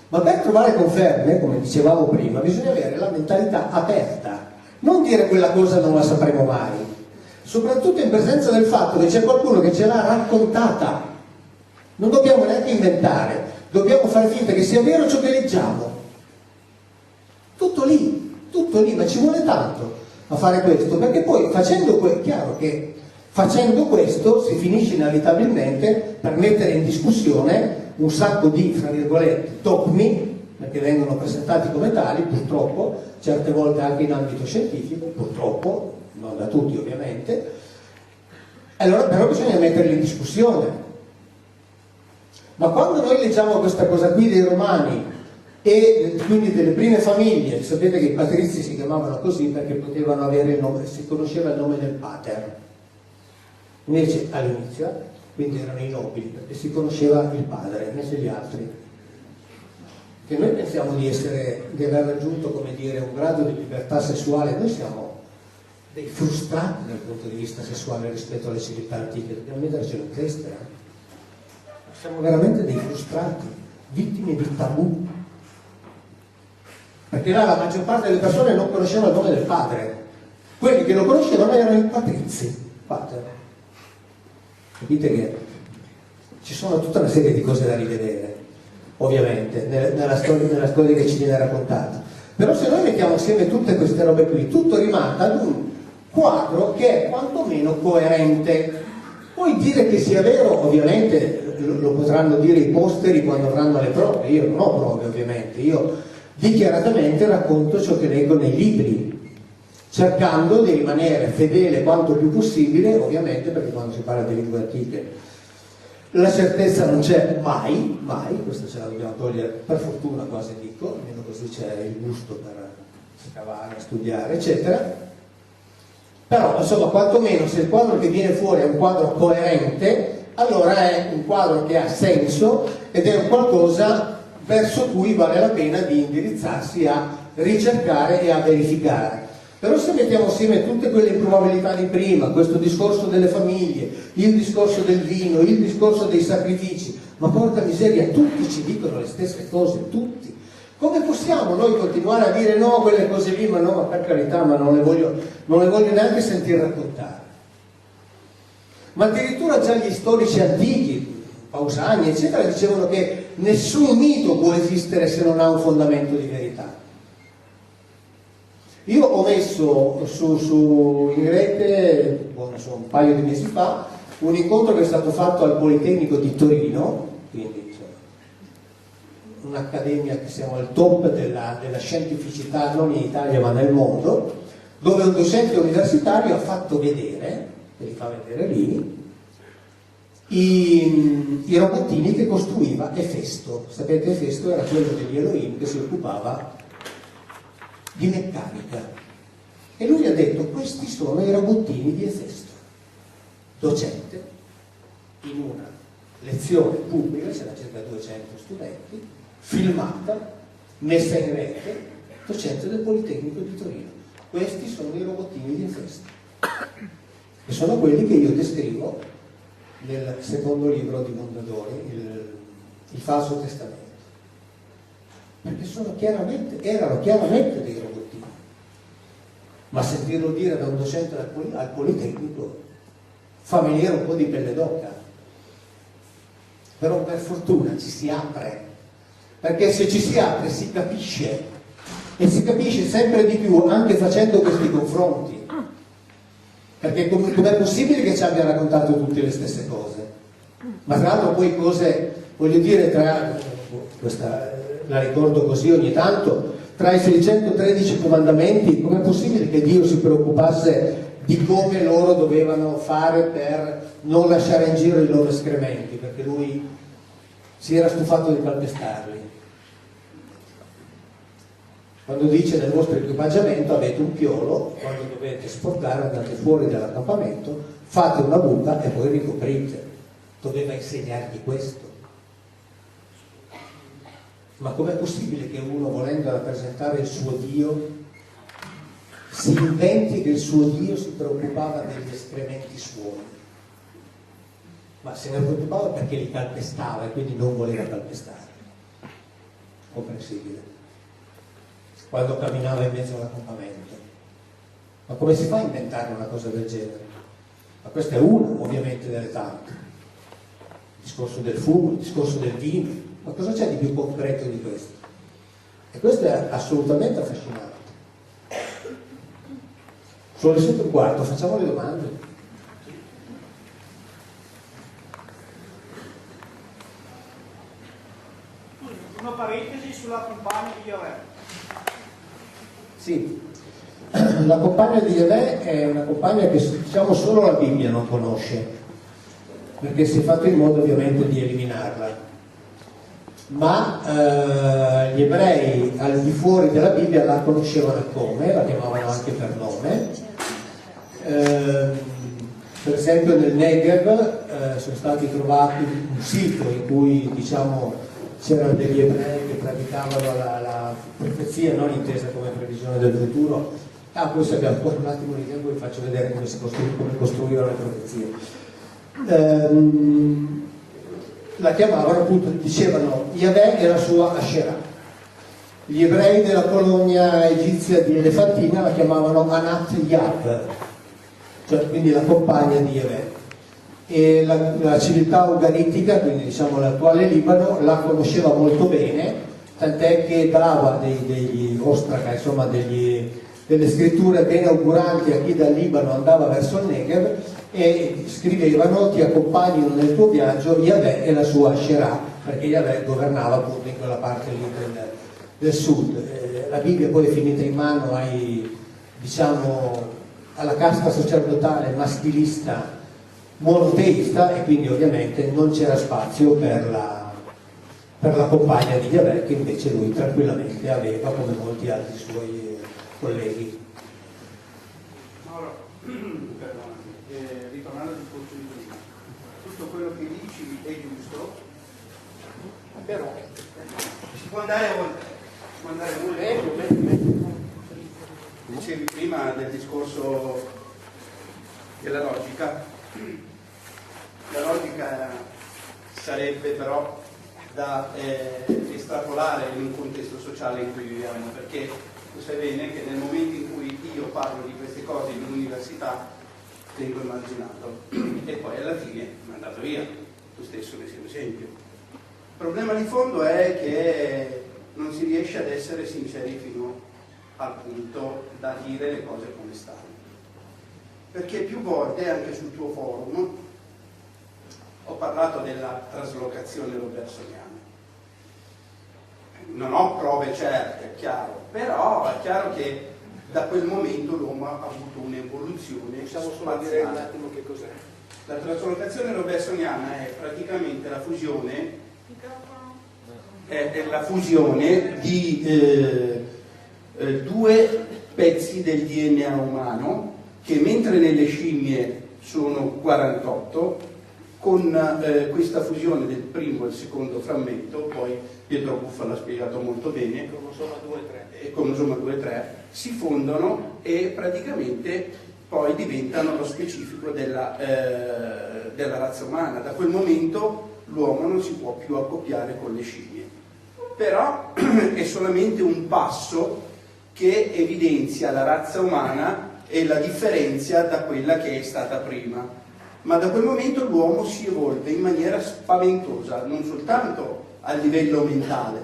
Ma per trovare conferme, come dicevamo prima, bisogna avere la mentalità aperta, non dire quella cosa non la sapremo mai, soprattutto in presenza del fatto che c'è qualcuno che ce l'ha raccontata. Non dobbiamo neanche inventare, dobbiamo fare finta che sia vero ciò che leggiamo. Tutto lì, ma ci vuole tanto a fare questo, perché poi chiaro che facendo questo si finisce inevitabilmente per mettere in discussione un sacco di, fra virgolette, dogmi, perché vengono presentati come tali, purtroppo, certe volte anche in ambito scientifico, purtroppo, non da tutti ovviamente. Allora però bisogna metterli in discussione. Ma quando noi leggiamo questa cosa qui dei Romani e quindi delle prime famiglie, sapete che i patrizi si chiamavano così perché potevano avere il nome, si conosceva il nome del pater. Invece all'inizio, quindi erano i nobili, perché si conosceva il padre, invece gli altri. Che noi pensiamo di aver raggiunto, come dire, un grado di libertà sessuale, noi siamo dei frustrati dal punto di vista sessuale rispetto alle civiltà antiche, dobbiamo mettercelo in testa. Siamo veramente dei frustrati, vittime di tabù. Perché là la maggior parte delle persone non conosceva il nome del padre. Quelli che lo conoscevano erano i patrizi, pater. Capite che ci sono tutta una serie di cose da rivedere, ovviamente, nella storia che ci viene raccontata. Però se noi mettiamo insieme tutte queste robe qui, tutto rimanda ad un quadro che è quantomeno coerente. Poi dire che sia vero, ovviamente, lo potranno dire i posteri quando avranno le prove. Io non ho prove, ovviamente, io dichiaratamente racconto ciò che leggo nei libri, cercando di rimanere fedele quanto più possibile, ovviamente, perché quando si parla di lingue antiche la certezza non c'è mai, questa ce la dobbiamo togliere per fortuna, quasi dico, almeno così c'è il gusto per scavare, studiare, eccetera. Però, insomma, quantomeno se il quadro che viene fuori è un quadro coerente, allora è un quadro che ha senso ed è un qualcosa verso cui vale la pena di indirizzarsi a ricercare e a verificare. Però se mettiamo assieme tutte quelle improbabilità di prima, questo discorso delle famiglie, il discorso del vino, il discorso dei sacrifici, ma porca miseria, tutti ci dicono le stesse cose, tutti. Come possiamo noi continuare a dire no, quelle cose lì, ma no, ma per carità, ma non le voglio neanche sentire raccontare. Ma addirittura già gli storici antichi, Pausani, eccetera, dicevano che nessun mito può esistere se non ha un fondamento di verità. Io ho messo in rete, un paio di mesi fa, un incontro che è stato fatto al Politecnico di Torino, quindi un'accademia che siamo al top della scientificità non in Italia ma nel mondo, dove un docente universitario ha fatto vedere, e li fa vedere lì, i robottini che costruiva Efesto. Sapete, Efesto era quello degli Elohim che si occupava di meccanica, e lui ha detto: questi sono i robottini di Efesto. Docente, in una lezione pubblica, c'era circa 200 studenti, filmata, messa in rete, docente del Politecnico di Torino. Questi sono i robottini di Efesto, e sono quelli che io descrivo nel secondo libro di Mondadori, il Falso Testamento. Perché erano chiaramente dei robottini, ma sentirlo dire da un docente al Politecnico fa venire un po' di pelle d'oca. Però per fortuna ci si apre, perché se ci si apre si capisce, e si capisce sempre di più anche facendo questi confronti, perché com'è possibile che ci abbia raccontato tutte le stesse cose? Ma tra l'altro poi cose, voglio dire, questa la ricordo così ogni tanto, tra i 613 comandamenti, com'è possibile che Dio si preoccupasse di come loro dovevano fare per non lasciare in giro i loro escrementi, perché lui si era stufato di calpestarli? Quando dice nel vostro equipaggiamento avete un piolo, quando dovete sportare andate fuori dall'accampamento, fate una buca e poi ricoprite. Doveva insegnargli questo. Ma com'è possibile che uno, volendo rappresentare il suo Dio, si inventi che il suo Dio si preoccupava degli escrementi suoi? Ma se ne preoccupava perché li calpestava e quindi non voleva calpestare. Comprensibile. Quando camminava in mezzo all'accampamento. Ma come si fa a inventare una cosa del genere? Ma questa è una, ovviamente, delle tante. Il discorso del fumo, il discorso del vino. Ma cosa c'è di più concreto di questo? E questo è assolutamente affascinante. Sono le 7:15, facciamo le domande. Una parentesi sulla compagna di Yahweh. Sì, la compagna di Yahweh è una compagna che, diciamo, solo la Bibbia non conosce, perché si è fatto in modo ovviamente di eliminarla. Ma gli ebrei al di fuori della Bibbia la conoscevano come, la chiamavano anche per nome. Per esempio nel Negev sono stati trovati un sito in cui, diciamo, c'erano degli ebrei che praticavano la profezia, non intesa come previsione del futuro. Poi se abbiamo ancora un attimo di tempo vi faccio vedere come costruivano le profezie. La chiamavano, appunto, dicevano Yahweh e la sua Asherah. Gli ebrei della colonia egizia di Elefantina la chiamavano Anat Yahweh, cioè quindi la compagna di Yahweh. E la civiltà ugaritica, quindi diciamo l'attuale Libano, la conosceva molto bene, tant'è che dava degli ostraca, insomma delle scritture ben auguranti a chi dal Libano andava verso il Negev, e scrivevano: ti accompagnino nel tuo viaggio Yahweh e la sua Asherah, perché Yahweh governava appunto in quella parte lì del sud. La Bibbia poi è finita in mano ai diciamo, alla casta sacerdotale maschilista monoteista, e quindi ovviamente non c'era spazio per la compagna di Yahweh, che invece lui tranquillamente aveva, come molti altri suoi colleghi. Mauro, perdonami, ritornando al discorso di prima, tutto quello che dici è giusto, però si può andare oltre, si può andare molto. Dicevi prima del discorso della logica. La logica sarebbe però da estrapolare in un contesto sociale in cui viviamo, perché tu sai bene che nel momento in cui io parlo di queste cose in università vengo emarginato e poi alla fine mi è andato via, tu stesso ne sei un esempio. Il problema di fondo è che non si riesce ad essere sinceri fino al punto da dire le cose come stanno. Perché più volte anche sul tuo forum ho parlato della traslocazione robertsoniana. Non ho prove certe, è chiaro, però è chiaro che da quel momento l'uomo ha avuto un'evoluzione. Possiamo solo dire un attimo che cos'è? La traslocazione robertsoniana è praticamente la fusione di due pezzi del DNA umano che, mentre nelle scimmie sono 48, con questa fusione del primo e il secondo frammento, poi Pietro Buffa l'ha spiegato molto bene, cromosoma 2 e 3, si fondono e praticamente poi diventano lo specifico della razza umana. Da quel momento l'uomo non si può più accoppiare con le scimmie, però è solamente un passo che evidenzia la razza umana e la differenzia da quella che è stata prima. Ma da quel momento l'uomo si evolve in maniera spaventosa, non soltanto a livello mentale.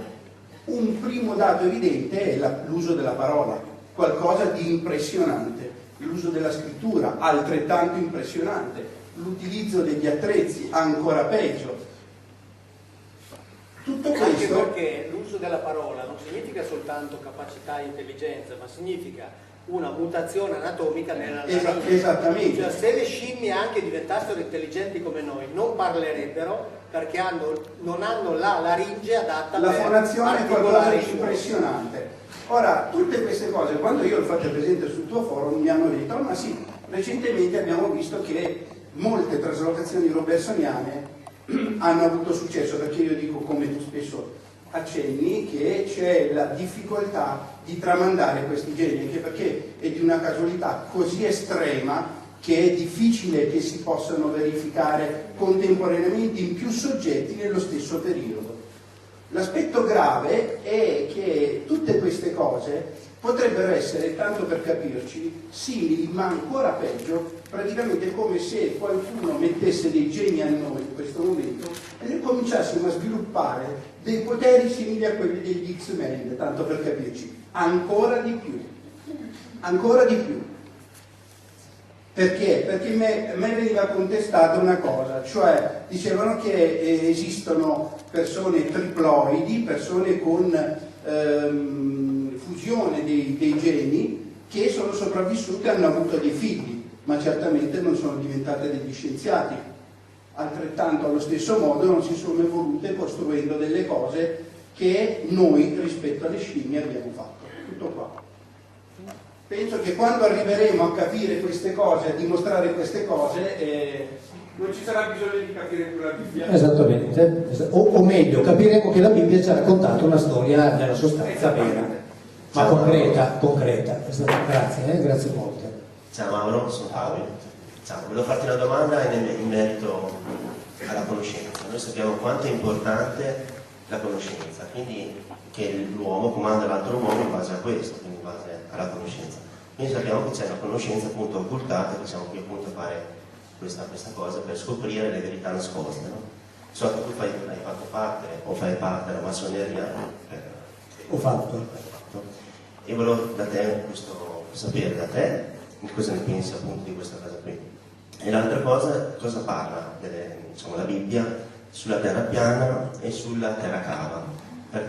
Un primo dato evidente è l'uso della parola, qualcosa di impressionante, l'uso della scrittura, altrettanto impressionante, l'utilizzo degli attrezzi, ancora peggio. Tutto questo... Anche perché l'uso della parola non significa soltanto capacità e intelligenza, ma significa una mutazione anatomica nella laringe. Esattamente. Cioè, se le scimmie anche diventassero intelligenti come noi, non parlerebbero perché non hanno la laringe adatta la per fonazione è qualcosa di i suoni. impressionante. Ora, tutte queste cose, quando io l'ho fatta presente sul tuo forum, mi hanno detto: ma sì, recentemente abbiamo visto che molte traslocazioni robertsoniane hanno avuto successo, perché io dico, come tu spesso accenni, che c'è la difficoltà di tramandare questi geni, anche perché è di una casualità così estrema che è difficile che si possano verificare contemporaneamente in più soggetti nello stesso periodo. L'aspetto grave è che tutte queste cose potrebbero essere, tanto per capirci, simili, ma ancora peggio, praticamente come se qualcuno mettesse dei geni a noi in questo momento e noi cominciassimo a sviluppare dei poteri simili a quelli degli X-Men, tanto per capirci, ancora di più. Ancora di più. Perché? Perché a me veniva contestata una cosa, cioè dicevano che esistono persone triploidi, persone con fusione dei geni che sono sopravvissute e hanno avuto dei figli, ma certamente non sono diventate degli scienziati. Altrettanto, allo stesso modo, non si sono evolute costruendo delle cose che noi rispetto alle scimmie abbiamo fatto. Tutto qua. Penso che quando arriveremo a capire queste cose, a dimostrare queste cose, non ci sarà bisogno di capire più la Bibbia. Esattamente, o meglio, capiremo che la Bibbia ci ha raccontato una storia nella sostanza vera, ma concreta. Grazie, grazie molte. Ciao Mauro, sono Fabio. Ciao, volevo farti una domanda in merito alla conoscenza. Noi sappiamo quanto è importante la conoscenza, quindi che l'uomo comanda l'altro uomo in base a questo, quindi in base alla conoscenza. Quindi sappiamo che c'è una conoscenza appunto occultata, che siamo qui appunto a fare questa cosa per scoprire le verità nascoste, no? So che tu hai fatto parte o fai parte della massoneria. Ho fatto. E volevo da te sapere da te cosa ne pensi appunto di questa cosa qui. E l'altra cosa parla la Bibbia sulla terra piana e sulla terra cava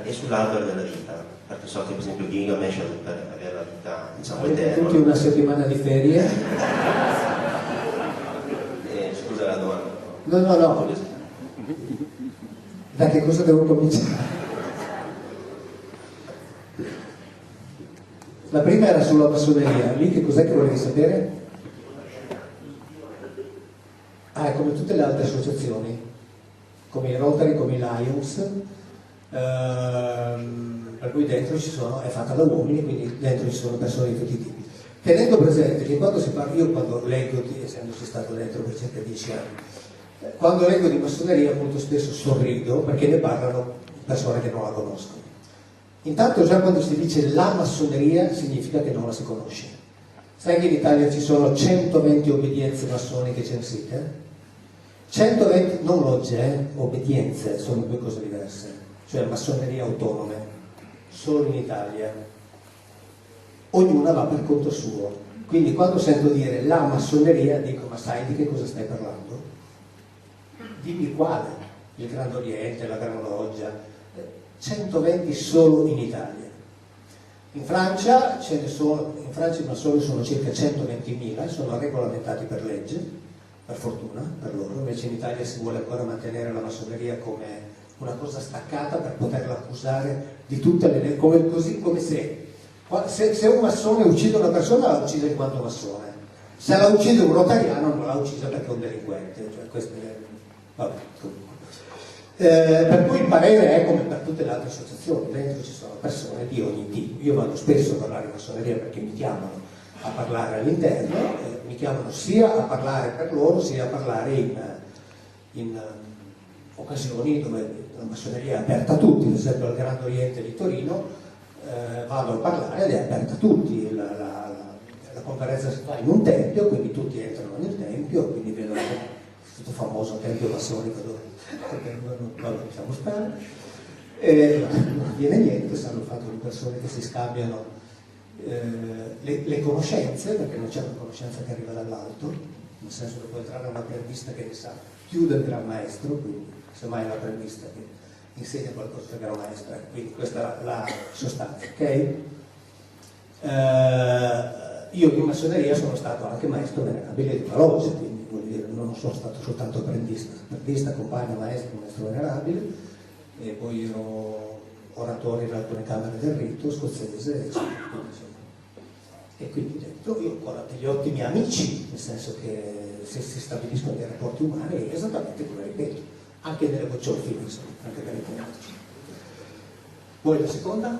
e sull'albero della vita. perché so che per esempio Gilgamesh per avere la vita, diciamo, Avete eterna. tutti una settimana di ferie? Scusa la domanda. No. Da che cosa devo cominciare? La prima era sulla massoneria, lì che cos'è che volevi sapere? Ah, è come tutte le altre associazioni, come i Rotary, come i Lions, per cui dentro ci sono, è fatta da uomini, quindi dentro ci sono persone di tutti i tipi. Tenendo presente che quando si parla, io quando leggo, essendoci stato dentro per circa 10 anni, quando leggo di massoneria molto spesso sorrido perché ne parlano persone che non la conoscono. Intanto già quando si dice la massoneria significa che non la si conosce. Sai che in Italia ci sono 120 obbedienze massoniche censite? 120, non logge, obbedienze, sono due cose diverse, cioè massonerie autonome, solo in Italia. Ognuna va per conto suo. Quindi quando sento dire la massoneria dico, ma sai di che cosa stai parlando? Dimmi quale? Il Gran Oriente, la Gran Loggia. 120 solo inItalia. In Francia ce ne sono, in Francia i massoni sono circa 120.000, sono regolamentati per legge, per fortuna per loro, invece in Italia si vuole ancora mantenere la massoneria come una cosa staccata per poterla accusare di tutte le leggi, così come se un massone uccide una persona la uccide in quanto massone, se la uccide un rotariano non la uccide perché è un delinquente, cioè questo è, vabbè, comunque. Per cui il parere è come per tutte le altre associazioni, dentro ci sono persone di ogni tipo. Io vado spesso a parlare di massoneria perché mi chiamano a parlare all'interno, mi chiamano sia a parlare per loro sia a parlare in occasioni dove la massoneria è aperta a tutti, ad esempio al Gran Oriente di Torino vado a parlare ed è aperta a tutti, la conferenza si fa in un tempio, quindi tutti entrano nel tempio, quindi vedono questo famoso tempio massonico dove lasciamo stare, non viene niente, sanno fatto di persone che si scambiano le conoscenze, perché non c'è una conoscenza che arriva dall'alto, nel senso che può entrare un apprendista che ne sa più del gran maestro, quindi semmai è un apprendista che insegna qualcosa del gran maestro, quindi questa è la sostanza, ok? Io in massoneria sono stato anche maestro venerabile di una loggia, quindi vuol dire non sono stato soltanto apprendista, compagno, maestro venerabile, e poi ero oratore in alcune camere del rito scozzese, e quindi dentro io ho ancora degli ottimi amici, nel senso che se si stabiliscono dei rapporti umani è esattamente come ripeto, anche nelle bocciolfine, insomma, anche per ripeterci. Poi la seconda?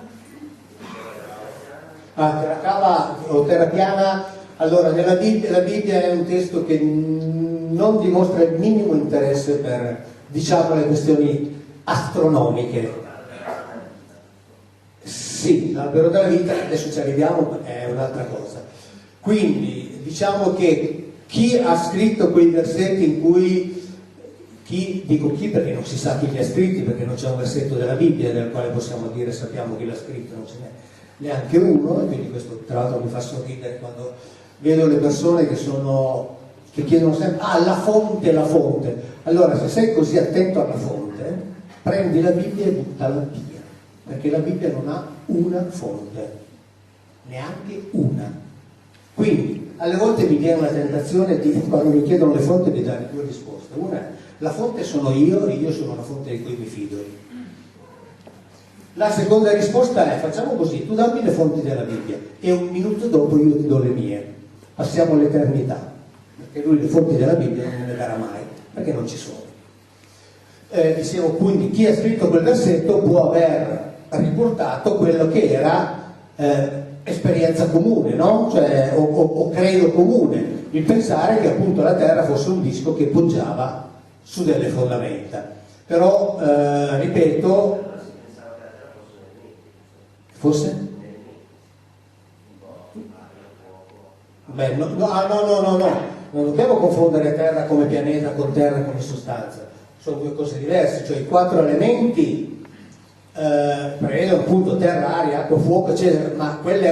Terra cava o terra piana. Allora, la Bibbia è un testo che non dimostra il minimo interesse per, diciamo, le questioni astronomiche. Sì, l'albero della vita, adesso ci arriviamo, è un'altra cosa. Quindi, diciamo che chi ha scritto quei versetti in cui, dico chi perché non si sa chi li ha scritti, perché non c'è un versetto della Bibbia del quale possiamo dire sappiamo chi l'ha scritto, non ce n'è neanche uno, e quindi questo tra l'altro mi fa sorridere quando vedo le persone che chiedono sempre la fonte. Allora, se sei così attento alla fonte, prendi la Bibbia e buttala via, perché la Bibbia non ha una fonte, neanche una. Quindi alle volte mi viene una tentazione di, quando mi chiedono le fonti, di dare due risposte. Una è: la fonte sono io e io sono la fonte di cui mi fido. La seconda risposta è: facciamo così, tu dammi le fonti della Bibbia e un minuto dopo io ti do le mie, passiamo all'eternità, perché lui le fonti della Bibbia non me le darà mai, perché non ci sono. Dicevo, quindi chi ha scritto quel versetto può aver riportato quello che era esperienza comune, no? Cioè, o credo comune, il pensare che appunto la Terra fosse un disco che poggiava su delle fondamenta. Però, ripeto, forse? Beh, no, non dobbiamo confondere Terra come pianeta con Terra come sostanza, sono due cose diverse, cioè i 4 elementi prevedono appunto terra, aria, acqua, fuoco, eccetera, ma quello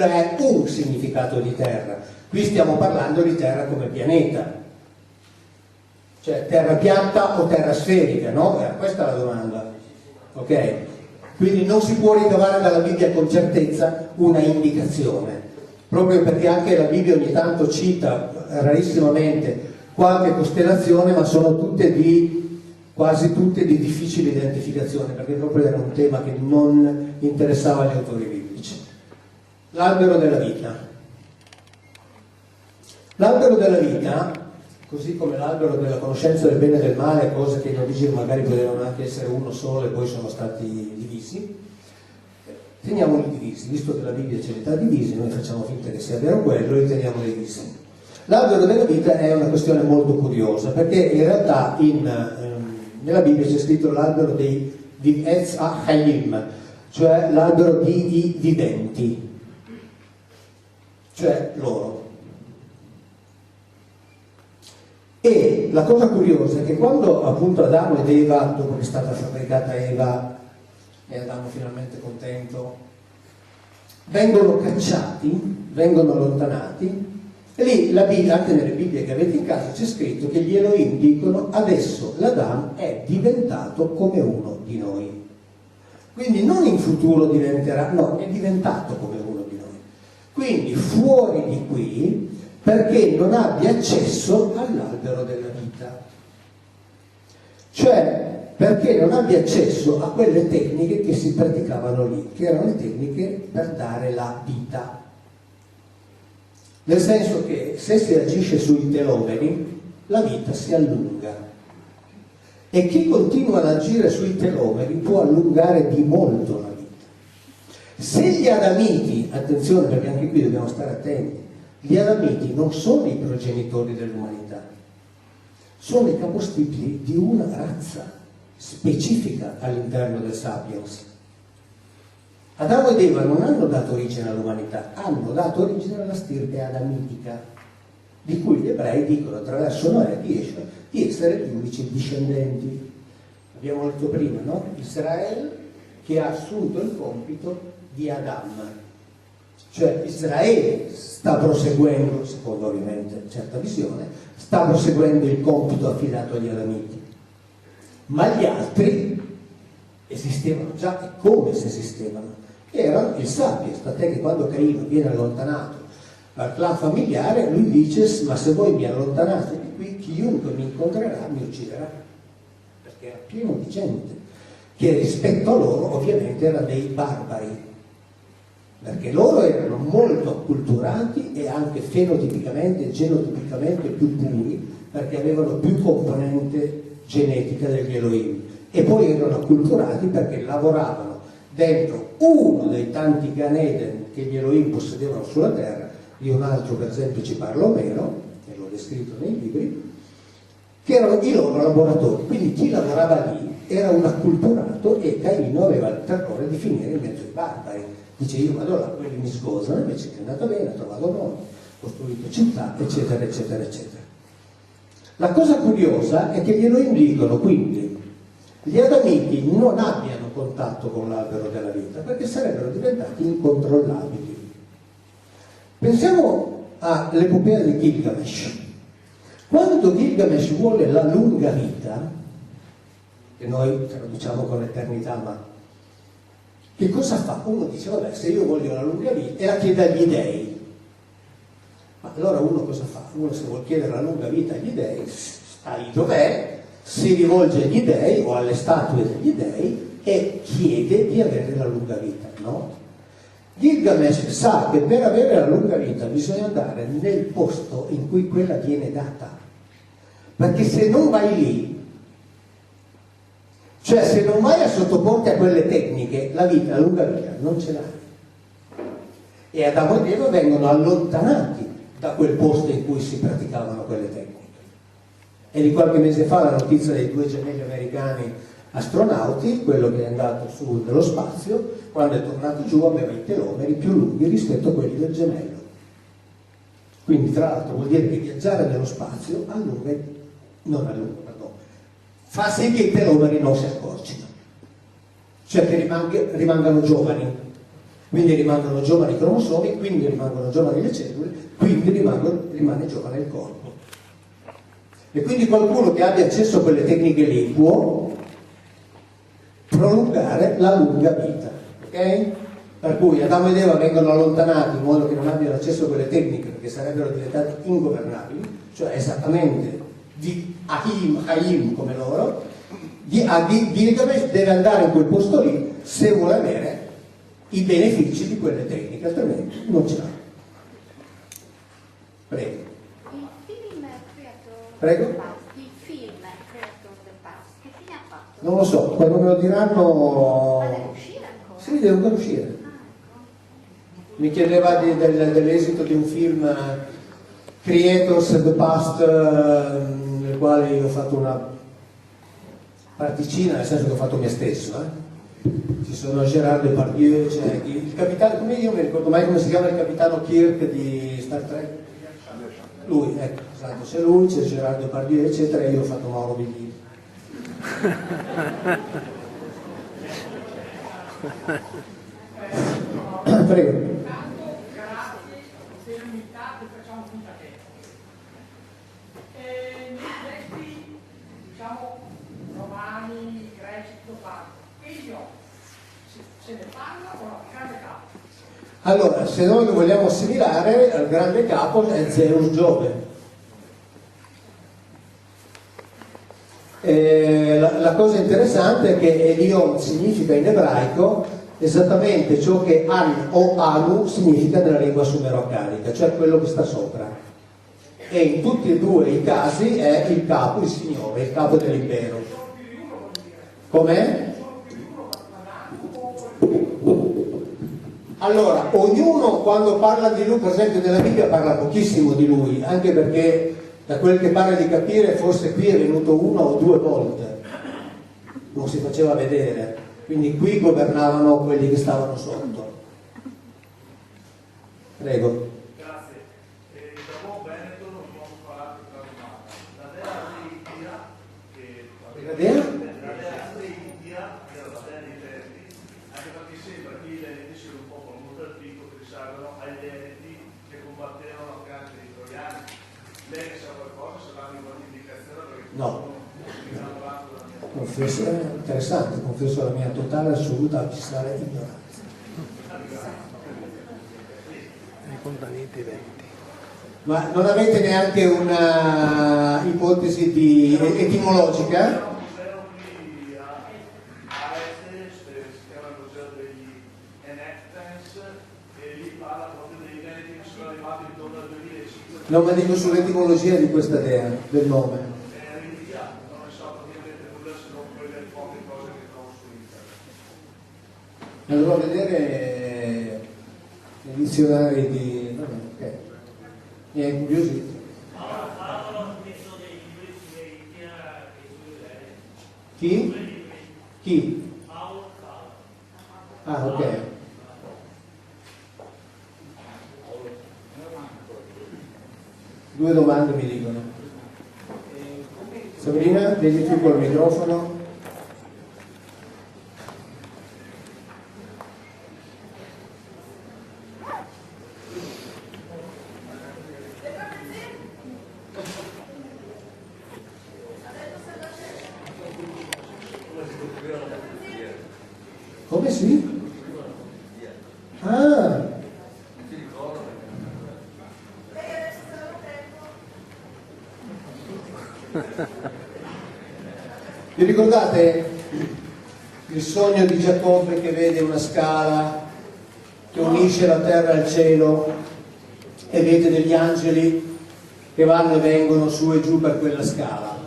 è un significato di Terra. Qui stiamo parlando di Terra come pianeta, cioè terra piatta o terra sferica, no? Questa è la domanda, ok? Quindi non si può ricavare dalla Bibbia con certezza una indicazione, proprio perché anche la Bibbia ogni tanto cita rarissimamente qualche costellazione, ma sono quasi tutte di difficile identificazione, perché proprio era un tema che non interessava gli autori biblici. L'albero della vita. L'albero della vita, così come l'albero della conoscenza del bene e del male, cose che in origine magari potevano anche essere uno solo e poi sono stati divisi, teniamoli divisi, visto che la Bibbia ce li dà divisi, noi facciamo finta che sia vero quello e li teniamo divisi. L'albero della vita è una questione molto curiosa, perché in realtà nella Bibbia c'è scritto l'albero di Etz HaChaim, cioè l'albero di viventi, cioè loro. E la cosa curiosa è che quando appunto Adamo ed Eva, dopo che è stata fabbricata Eva e Adamo finalmente contento, vengono cacciati, vengono allontanati, e lì la Bibbia, anche nelle Bibbie che avete in casa, c'è scritto che gli Elohim dicono adesso l'Adam è diventato come uno di noi. Quindi non in futuro diventerà, no, è diventato come uno di noi. Quindi fuori di qui, perché non abbia accesso all'albero della vita. Cioè, perché non abbia accesso a quelle tecniche che si praticavano lì, che erano le tecniche per dare la vita. Nel senso che se si agisce sui telomeri, la vita si allunga. E chi continua ad agire sui telomeri può allungare di molto la vita. Se gli Adamiti, attenzione perché anche qui dobbiamo stare attenti, gli Adamiti non sono i progenitori dell'umanità, sono i capostipiti di una razza specifica all'interno del Sapiens. Adamo ed Eva non hanno dato origine all'umanità, hanno dato origine alla stirpe adamitica, di cui gli ebrei dicono attraverso Noè di essere gli unici discendenti. Abbiamo detto prima, no? Israele che ha assunto il compito di Adam. Cioè Israele sta proseguendo, secondo ovviamente certa visione, sta proseguendo il compito affidato agli Adamiti. Ma gli altri esistevano già, e come se esistevano. Erano il Sapiens, tant'è che quando Caino viene allontanato dal clan familiare, lui dice: ma se voi mi allontanate di qui, chiunque mi incontrerà mi ucciderà. Perché era pieno di gente che rispetto a loro ovviamente erano dei barbari, perché loro erano molto acculturati e anche fenotipicamente e genotipicamente più puri, perché avevano più componente genetica degli Elohim, e poi erano acculturati perché lavoravano dentro uno dei tanti Gan Eden che gli Elohim possedevano sulla terra. Di un altro per esempio ci parla Omero, e l'ho descritto nei libri, che erano i loro laboratori. Quindi chi lavorava lì era un acculturato, e Caino aveva il terrore di finire in mezzo ai barbari. Dice: io vado là, quelli mi sgosano, invece che è andata bene, ha trovato nome, costruito città, eccetera, eccetera, eccetera. La cosa curiosa è che gli Elohim dicono quindi gli Adamiti non abbiano contatto con l'albero della vita, perché sarebbero diventati incontrollabili. Pensiamo all'epopea di Gilgamesh. Quando Gilgamesh vuole la lunga vita, che noi traduciamo con eternità, ma che cosa fa? Uno dice: vabbè, se io voglio la lunga vita, e la chiede agli dei. Ma allora uno cosa fa? Uno, se vuol chiedere la lunga vita agli dei, sta lì dov'è, si rivolge agli dei o alle statue degli dei e chiede di avere la lunga vita, no? Gilgamesh sa che per avere la lunga vita bisogna andare nel posto in cui quella viene data, perché se non vai lì, cioè se non vai a sottoporti a quelle tecniche, la lunga vita non ce l'hai. E Adamo ed Eva vengono allontanati da quel posto in cui si praticavano quelle tecniche. E di qualche mese fa la notizia dei 2 gemelli americani astronauti, quello che è andato su nello spazio, quando è tornato giù aveva i telomeri più lunghi rispetto a quelli del gemello. Quindi tra l'altro vuol dire che viaggiare nello spazio fa sì che i telomeri non si accorcino, cioè che rimangano giovani, quindi rimangono giovani i cromosomi, quindi rimangono giovani le cellule, quindi rimane giovane il corpo. E quindi qualcuno che abbia accesso a quelle tecniche lì può prolungare la lunga vita, ok? Per cui Adamo ed Eva vengono allontanati in modo che non abbiano accesso a quelle tecniche perché sarebbero diventati ingovernabili, cioè esattamente di Ahim come loro. Gilgamesh deve andare in quel posto lì se vuole avere i benefici di quelle tecniche, altrimenti non ce l'ha. Prego. Il film Creator Prego? del Past, il film Creator del Past, che fine ha fatto? Non lo so, quando me lo diranno... Ma deve uscire ancora? Sì, deve ancora uscire. Mi chiedeva dell'esito di un film Creators of the Past, nel quale io ho fatto una particina, nel senso che ho fatto me stesso. Ci sono Gérard Depardieu, c'è il capitano, come io mi ricordo mai come si chiama il capitano Kirk di Star Trek? Lui, ecco, esatto, c'è lui, c'è Gérard Depardieu, eccetera, e io ho fatto Mauro Biglini. Prego. Romani, greci, tutto quanto. Se ne parla o no? Grande capo. Allora, se noi lo vogliamo assimilare al grande capo è Zeus Giove. La cosa interessante è che Elion significa in ebraico esattamente ciò che An o Anu significa nella lingua sumero-accanica, cioè quello che sta sopra. E in tutti e due i casi è il capo, il signore, il capo dell'impero. Com'è? Allora, ognuno quando parla di lui, per esempio nella Bibbia parla pochissimo di lui, anche perché da quel che pare di capire forse qui è venuto una o due volte, non si faceva vedere, quindi qui governavano quelli che stavano sotto. Prego. Grazie. Dopo Veneto non posso parlare per la domanda. La dea di India, che La dea? la dea di India, che era la dea dei tempi, anche perché sembra che i Veneti siano un popolo molto antico che risalgono ai Veneti che combattevano a fianco dei troiani. Lei ne sa qualcosa, se l'hanno qualche indicazione perché No. confesso, Interessante, confesso la mia totale assoluta abissale ignoranza. I fondamenti venti. Ma non avete neanche una ipotesi di etimologica? museo qui a est, si chiama il museo degli Enectens, e lì parla proprio dei Veneti che sono arrivati intorno al 2005. No, ma dico sull'etimologia di questa dea, del nome. Non ne so praticamente nulla se non quelle poche cose che trovo su internet. Andrò a vedere i dizionari di... Vabbè, ok. Mi è incuriosito. Chi? Chi? Ah, ok. Due domande mi dicono. Sabrina, vedi tu col microfono. Come sì? Ah! Vi ricordate il sogno di Giacobbe che vede una scala che unisce la terra al cielo e vede degli angeli che vanno e vengono su e giù per quella scala?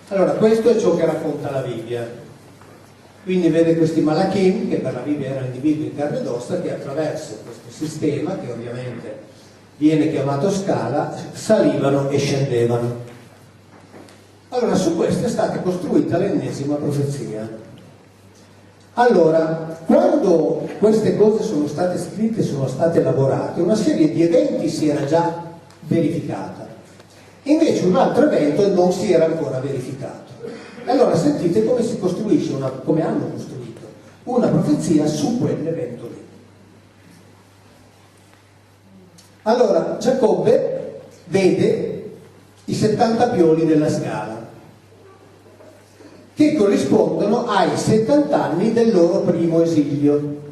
Allora, questo è ciò che racconta la Bibbia. Quindi vede questi malachim, che per la Bibbia erano individui in carne ed ossa, che attraverso questo sistema, che ovviamente viene chiamato scala, salivano e scendevano. Allora, su questo è stata costruita l'ennesima profezia. Allora, quando queste cose sono state scritte, sono state elaborate, una serie di eventi si era già verificata. Invece un altro evento non si era ancora verificato. Allora sentite come si costruisce, come hanno costruito una profezia su quell'evento lì. Allora Giacobbe vede i 70 pioli della scala che corrispondono ai 70 anni del loro primo esilio.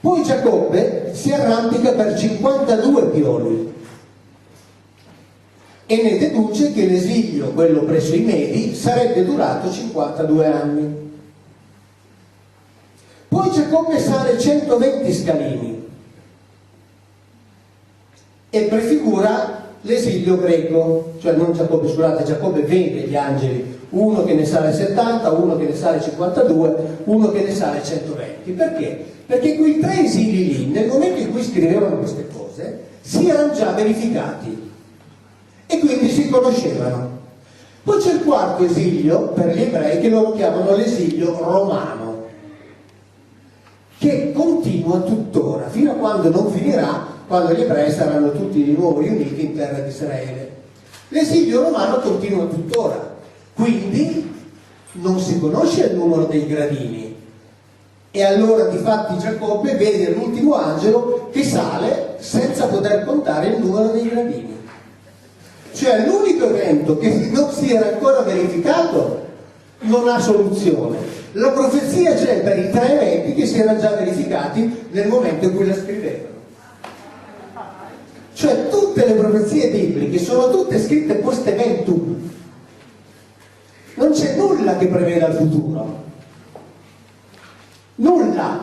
Poi Giacobbe si arrampica per 52 pioli e ne deduce che l'esilio, quello presso i Medi, sarebbe durato 52 anni. Poi Giacobbe sale 120 scalini e prefigura l'esilio greco, cioè non Giacobbe, scusate, Giacobbe vede gli angeli, uno che ne sale 70, uno che ne sale 52, uno che ne sale 120. Perché? Perché quei 3 esili lì, nel momento in cui scrivevano queste cose, si erano già verificati e quindi si conoscevano. Poi c'è il quarto esilio per gli ebrei che loro chiamano l'esilio romano, che continua tuttora, fino a quando non finirà, quando gli ebrei saranno tutti di nuovo riuniti in terra di Israele. L'esilio romano continua tuttora, quindi non si conosce il numero dei gradini. E allora difatti Giacobbe vede l'ultimo angelo che sale senza poter contare il numero dei gradini. Cioè l'unico evento che non si era ancora verificato non ha soluzione. La profezia c'è per i 3 eventi che si erano già verificati nel momento in cui la scrivevano. Cioè tutte le profezie bibliche sono tutte scritte post eventum. Non c'è nulla che preveda il futuro. Nulla.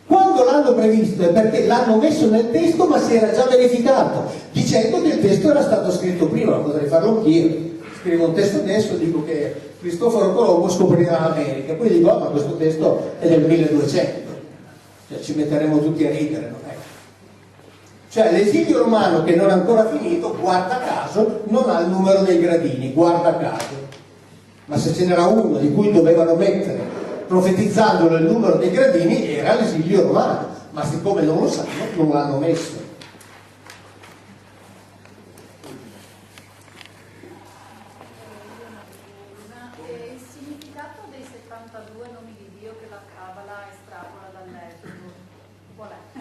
Quando l'hanno previsto è perché l'hanno messo nel testo, ma si era già verificato, dicendo che il testo era stato scritto prima. Potrei farlo anch'io. Scrivo un testo adesso, dico che Cristoforo Colombo scoprirà l'America, poi dico, ma questo testo è del 1200, cioè ci metteremo tutti a ridere, no? Cioè l'esilio romano che non è ancora finito, guarda caso, non ha il numero dei gradini, guarda caso. Ma se ce n'era uno di cui dovevano mettere, profetizzandolo il numero dei gradini, era l'esilio romano, ma siccome non lo sanno, non l'hanno messo. Il significato dei 72 nomi di Dio che la Cabala estrapola dall'Esodo, qual è?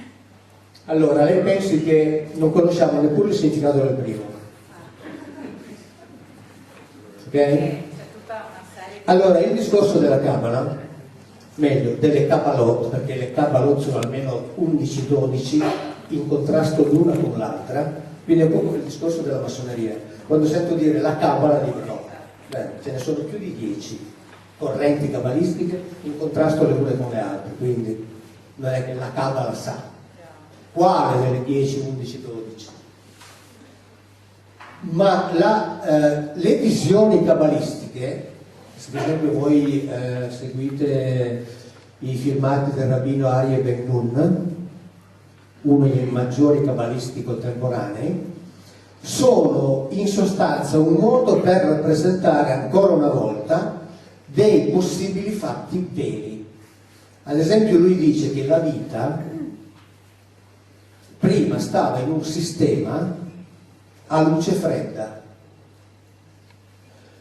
Allora, lei pensi che non conosciamo neppure il significato del primo. Ok? C'è tutta una serie di... Allora, il discorso della Cabala, meglio, delle Cabalot, perché le Cabalot sono almeno 11-12 in contrasto l'una con l'altra, quindi è un po' come il discorso della massoneria. Quando sento dire la Cabala dico no, ce ne sono più di 10 correnti cabalistiche in contrasto le une con le altre, quindi non è che la Cabala sa. Quale delle 10, 11, 12? Ma le visioni cabalistiche, se per esempio voi seguite i filmati del rabbino Aryeh Ben Nun, uno dei maggiori cabalisti contemporanei, sono in sostanza un modo per rappresentare ancora una volta dei possibili fatti veri. Ad esempio lui dice che la vita prima stava in un sistema a luce fredda,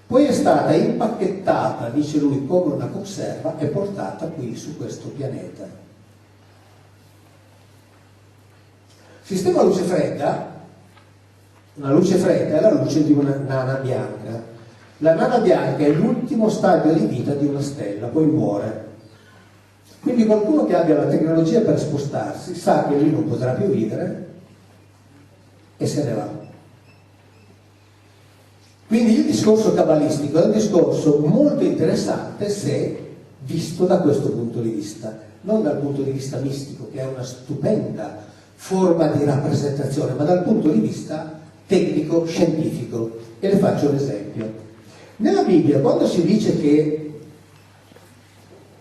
poi è stata impacchettata, dice lui, come una conserva e portata qui su questo pianeta. Sistema a luce fredda, una luce fredda è la luce di una nana bianca. La nana bianca è l'ultimo stadio di vita di una stella, poi muore. Quindi qualcuno che abbia la tecnologia per spostarsi sa che lì non potrà più vivere e se ne va. Quindi il discorso cabalistico è un discorso molto interessante se visto da questo punto di vista, non dal punto di vista mistico, che è una stupenda forma di rappresentazione, ma dal punto di vista tecnico, scientifico. E le faccio un esempio. Nella Bibbia, quando si dice che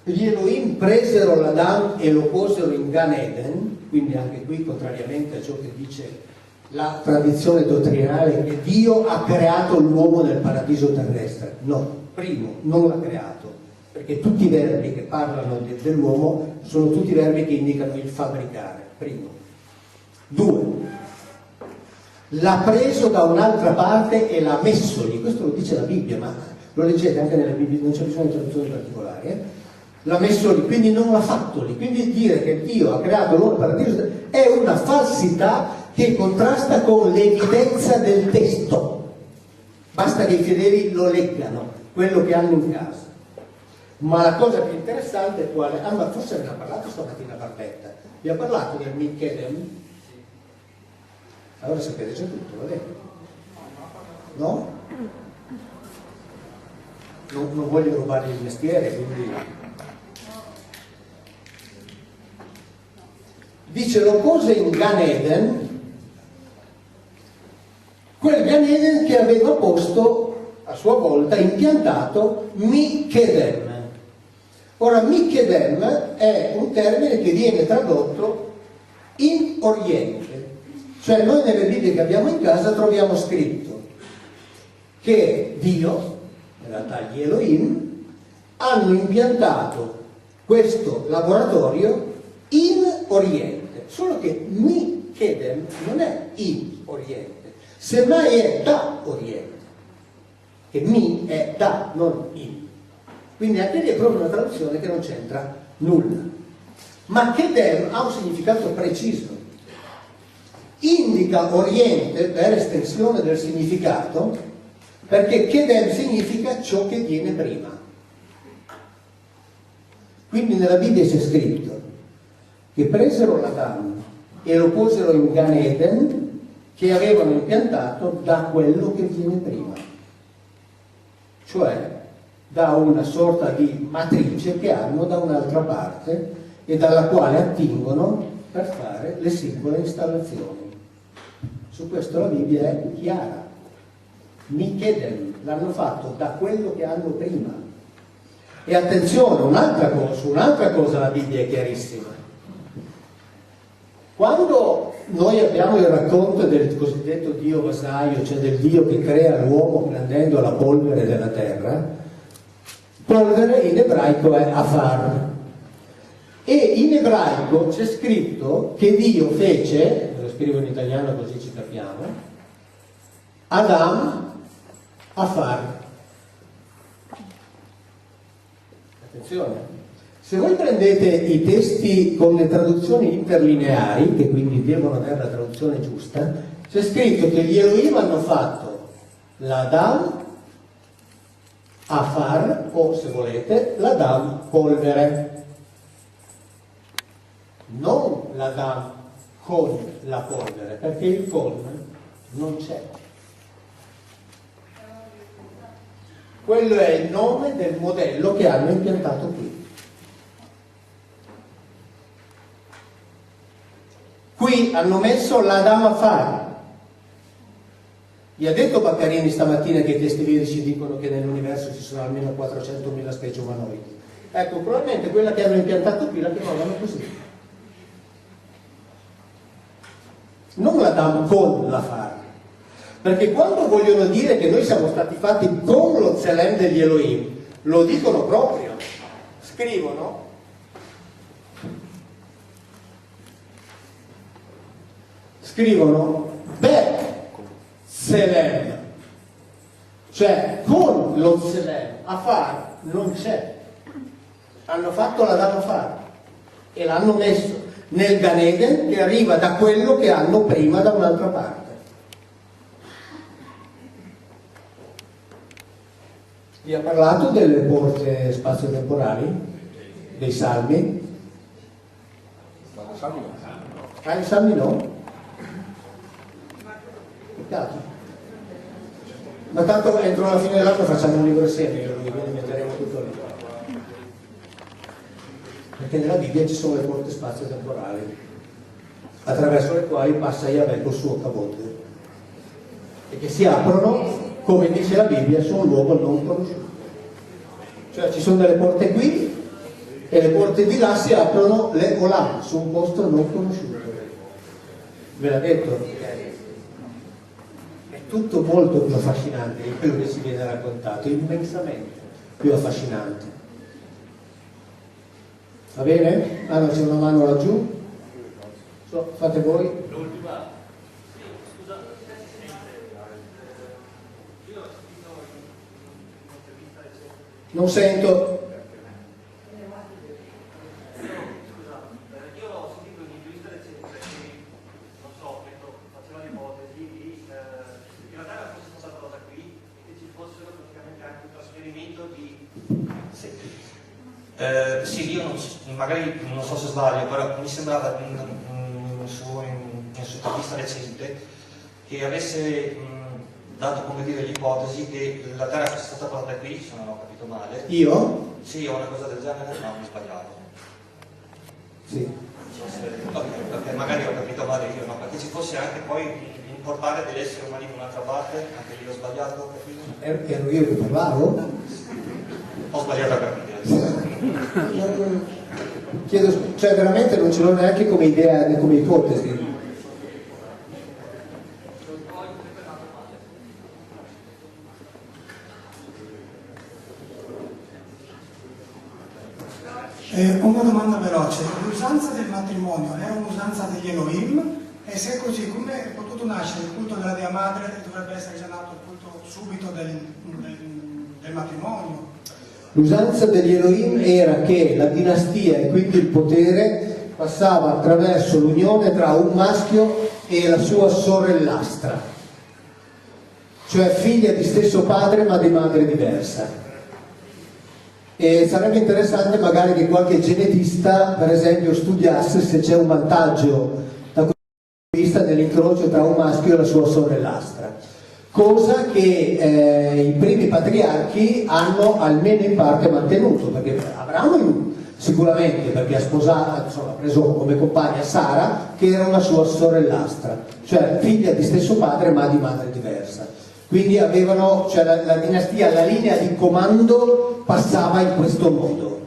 gli Elohim presero l'Adam e lo posero in Gan Eden, quindi anche qui contrariamente a ciò che dice la tradizione dottrinale che Dio ha creato l'uomo nel paradiso terrestre. No, primo, non l'ha creato, perché tutti i verbi che parlano dell'uomo sono tutti verbi che indicano il fabbricare, primo. 2, l'ha preso da un'altra parte e l'ha messo lì, questo lo dice la Bibbia, ma lo leggete anche nelle Bibbie, non c'è bisogno di traduzioni particolari, l'ha messo lì, quindi non l'ha fatto lì. Quindi dire che Dio ha creato l'uomo nel paradiso è una falsità che contrasta con l'evidenza del testo. basta che i fedeli lo leggano, quello che hanno in casa. Ma la cosa più interessante è quale? Ah, ma forse ne ha parlato stamattina Barbetta. Vi ha parlato del Michedem? Allora sapete già tutto, va bene? No? Non voglio rubare il mestiere, quindi... Dice, lo pose in Gan Eden, quel Gan Eden che aveva posto a sua volta, impiantato Michedem. Ora, Michedem è un termine che viene tradotto in Oriente, cioè noi nelle Bibbie che abbiamo in casa troviamo scritto che Dio, in realtà gli Elohim, hanno impiantato questo laboratorio in Oriente, solo che Michedem non è in Oriente, semmai è da Oriente, che mi è da, non in. Quindi anche lì è proprio una traduzione che non c'entra nulla. Ma Kedem ha un significato preciso. Indica Oriente per estensione del significato, perché Kedem significa ciò che viene prima. Quindi nella Bibbia c'è scritto che presero l'Adam e lo posero in Gan Eden, che avevano impiantato da quello che viene prima. Cioè da una sorta di matrice che hanno da un'altra parte e dalla quale attingono per fare le singole installazioni. Su questo la Bibbia è chiara. Michedem l'hanno fatto da quello che hanno prima. E attenzione, un'altra cosa la Bibbia è chiarissima. Quando noi abbiamo il racconto del cosiddetto Dio vasaio, cioè del Dio che crea l'uomo prendendo la polvere della terra, polvere in ebraico è afar, e in ebraico c'è scritto che Dio fece, lo scrivo in italiano così ci capiamo, Adam afar. Attenzione, se voi prendete i testi con le traduzioni interlineari, che quindi devono avere la traduzione giusta, c'è scritto che gli Elohim hanno fatto l'Adam afar, o se volete l'Adam polvere, non l'Adam con la polvere, perché il con non c'è. Quello è il nome del modello che hanno impiantato qui. Qui hanno messo l'Adam afar. Gli ha detto Baccarini stamattina che i testi biblici dicono che nell'universo ci sono almeno 400.000 specie umanoidi. Ecco, probabilmente quella che hanno impiantato qui la chiamavano così. Non l'Adam con la far. Perché quando vogliono dire che noi siamo stati fatti con lo Tselem degli Elohim, lo dicono proprio. Scrivono Beth Selem, cioè con lo Selem, Afar non c'è. Hanno fatto l'Adam Afar e l'hanno messo nel Gan Eden che arriva da quello che hanno prima da un'altra parte. Vi ha parlato delle porte spazio-temporali? Dei salmi? Ah, i salmi no? Peccato. Ma tanto entro alla fine dell'anno facciamo un libro assieme, quindi metteremo tutto lì. Perché nella Bibbia ci sono le porte spazio-temporali, attraverso le quali passa Yahweh col suo cavote, e che si aprono, come dice la Bibbia, su un luogo non conosciuto. Cioè ci sono delle porte qui e le porte di là si aprono le Olam, su un posto non conosciuto. Ve l'ha detto? È tutto molto più affascinante di quello che ci viene raccontato, immensamente più affascinante. Va bene? Ah no, c'è una mano laggiù. Fate voi. Non sento. Sì, io magari non so se sbaglio, però mi sembrava in sua intervista recente che avesse dato, come dire, l'ipotesi che la Terra fosse stata fatta qui, se non ho capito male. Io? Sì, o una cosa del genere, no, mi ho sbagliato. Sì. Ok, magari ho capito male io, no? Perché ci fosse anche poi un portare degli esseri umani da un'altra parte, anche lì ho sbagliato, ho capito? Ero io che parlavo? Ho sbagliato a capire. Chiedo, cioè veramente non ce l'ho neanche come idea né come ipotesi. Una domanda veloce, l'usanza del matrimonio era un'usanza degli Elohim? E se è così, come è potuto nascere il culto della Dea Madre e dovrebbe essere già nato il culto subito del matrimonio? L'usanza degli Elohim era che la dinastia e quindi il potere passava attraverso l'unione tra un maschio e la sua sorellastra, cioè figlia di stesso padre ma di madre diversa. E sarebbe interessante magari che qualche genetista, per esempio, studiasse se c'è un vantaggio da questo punto di vista nell'incrocio tra un maschio e la sua sorellastra, cosa che i primi patriarchi hanno almeno in parte mantenuto, perché Abramo sicuramente, perché ha sposato, insomma, ha preso come compagna Sara, che era una sua sorellastra, cioè figlia di stesso padre ma di madre diversa. Quindi avevano, cioè la dinastia, la linea di comando passava in questo modo.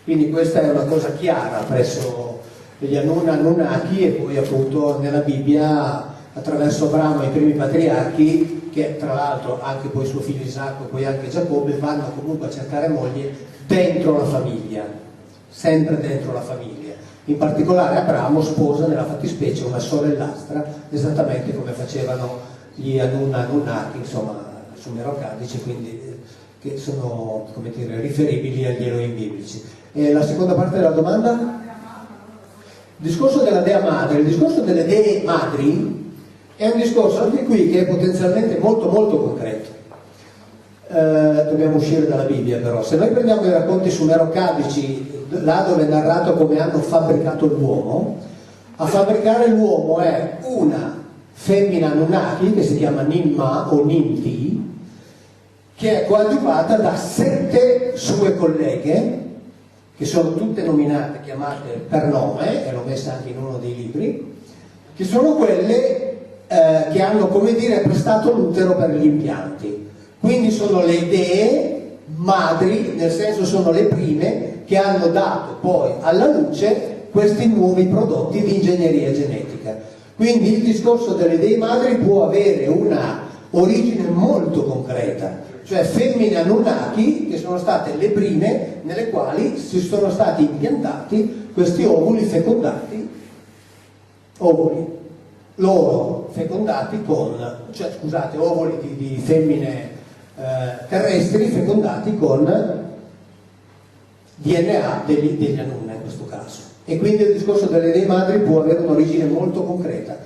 Quindi questa è una cosa chiara presso gli Anunnaki e poi appunto nella Bibbia attraverso Abramo e i primi patriarchi, che tra l'altro anche poi suo figlio Isacco e poi anche Giacobbe vanno comunque a cercare moglie dentro la famiglia, sempre dentro la famiglia. In particolare Abramo sposa nella fattispecie una sorellastra, esattamente come facevano gli Anunnaki, insomma, sumerocadici, quindi che sono, come dire, riferibili agli Elohim biblici. E la seconda parte della domanda? Il discorso della Dea Madre, il discorso delle Dee Madri è un discorso anche qui che è potenzialmente molto molto concreto. Dobbiamo uscire dalla Bibbia però. Se noi prendiamo i racconti sumerocadici, là dove è narrato come hanno fabbricato l'uomo, a fabbricare l'uomo è una femmina Anunnaki che si chiama Ninma o Ninti, che è coadiuvata da 7 sue colleghe, che sono tutte nominate, chiamate per nome, e l'ho messa anche in uno dei libri, che sono quelle che hanno, come dire, prestato l'utero per gli impianti. Quindi sono le dee madri, nel senso sono le prime che hanno dato poi alla luce questi nuovi prodotti di ingegneria genetica. Quindi il discorso delle dei madri può avere una origine molto concreta, cioè femmine Anunnaki che sono state le prime nelle quali si sono stati impiantati questi ovuli fecondati, ovuli loro fecondati con, cioè scusate, ovuli di femmine terrestri fecondati con DNA degli Anunna in questo caso. E quindi il discorso delle dei madri può avere un'origine molto concreta.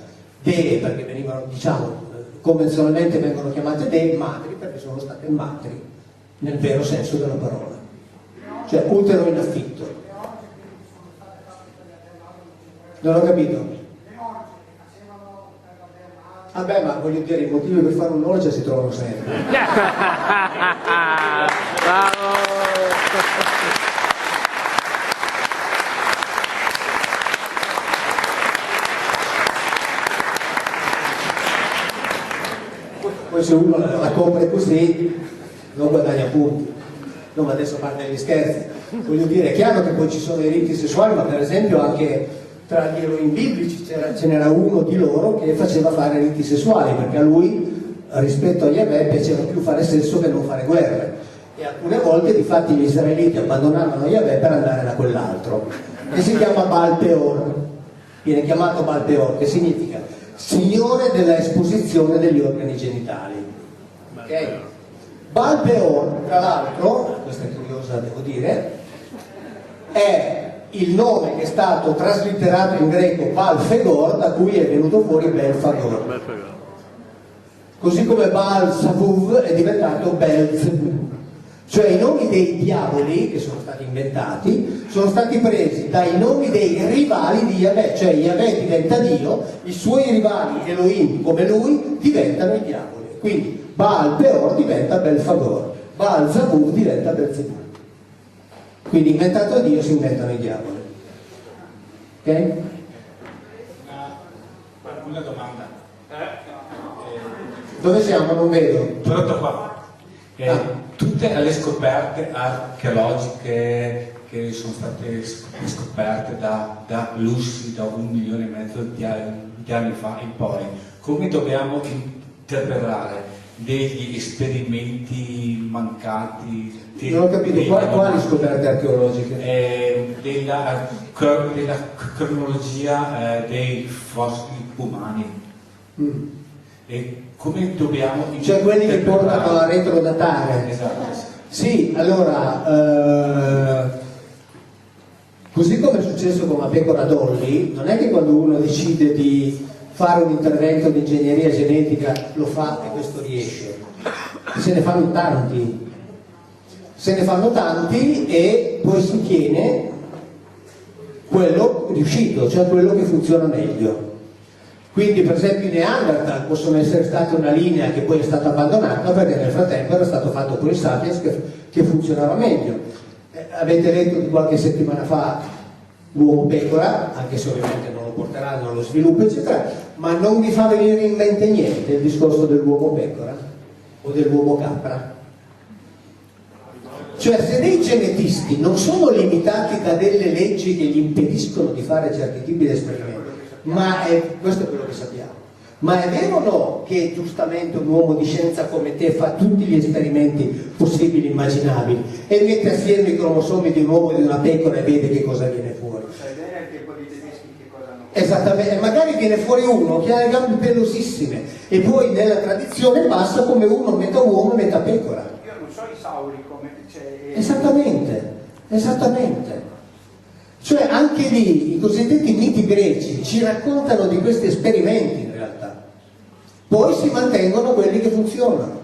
Dee, perché venivano, diciamo, convenzionalmente vengono chiamate dee, madri perché sono state madri, nel vero senso della parola. Cioè utero in affitto. Non ho capito? Vabbè, ma voglio dire, i motivi per fare un orgia si trovano sempre. Poi se uno la compra così non guadagna punti. No, ma adesso a parte gli scherzi. Voglio dire, è chiaro che poi ci sono i riti sessuali, ma per esempio anche tra gli eroi biblici ce n'era uno di loro che faceva fare riti sessuali, perché a lui, rispetto a Yahweh, piaceva più fare sesso che non fare guerre. E alcune volte, difatti, gli israeliti abbandonavano Yahweh per andare da quell'altro. E si chiama Baal Peor. Viene chiamato Baal Peor, che significa signore della esposizione degli organi genitali. Ok? Baal Peor, tra l'altro, questa è curiosa devo dire, è il nome che è stato traslitterato in greco Baal Fegor, da cui è venuto fuori Belfagor. Così come Baal Savuv è diventato Belzebub. Cioè i nomi dei diavoli che sono stati inventati sono stati presi dai nomi dei rivali di Yahweh, cioè Yahweh diventa Dio, i suoi rivali Elohim come lui diventano i diavoli. Quindi Baal Peor diventa Belfagor, Baal Zabur diventa Belzebub. Quindi inventato Dio si inventano i diavoli. Ok? Una domanda. Dove siamo? Non vedo. Pronto qua. Tutte le scoperte archeologiche che sono state scoperte da Lussi da 1,5 milioni di anni fa in poi, come dobbiamo interpretare degli esperimenti mancati? Non ho capito, quali scoperte archeologiche? Della cronologia dei fossili umani. E come dobbiamo cioè quelli che portano a retrodatare. Esatto. Sì, allora così come è successo con la pecora Dolly, non è che quando uno decide di fare un intervento di ingegneria genetica lo fa e questo riesce. Se ne fanno tanti e poi si tiene quello riuscito, cioè quello che funziona meglio. Quindi per esempio i Neanderthal possono essere stati una linea che poi è stata abbandonata perché nel frattempo era stato fatto con i Sapiens che funzionava meglio. Avete letto di qualche settimana fa l'uomo pecora, anche se ovviamente non lo porteranno allo sviluppo eccetera, ma non vi fa venire in mente niente il discorso dell'uomo pecora o dell'uomo capra. Cioè se dei genetisti non sono limitati da delle leggi che gli impediscono di fare certi tipi di esperimenti, questo è quello che sappiamo, ma è vero o no che giustamente un uomo di scienza come te fa tutti gli esperimenti possibili e immaginabili e mette assieme i cromosomi di un uomo e di una pecora e vede che cosa viene fuori? Esattamente, e magari viene fuori uno che ha le gambe pelosissime e poi nella tradizione passa come uno metà uomo e metà pecora. Io non so i sauri come... Esattamente. Cioè anche lì i cosiddetti miti greci ci raccontano di questi esperimenti in realtà. Poi si mantengono quelli che funzionano.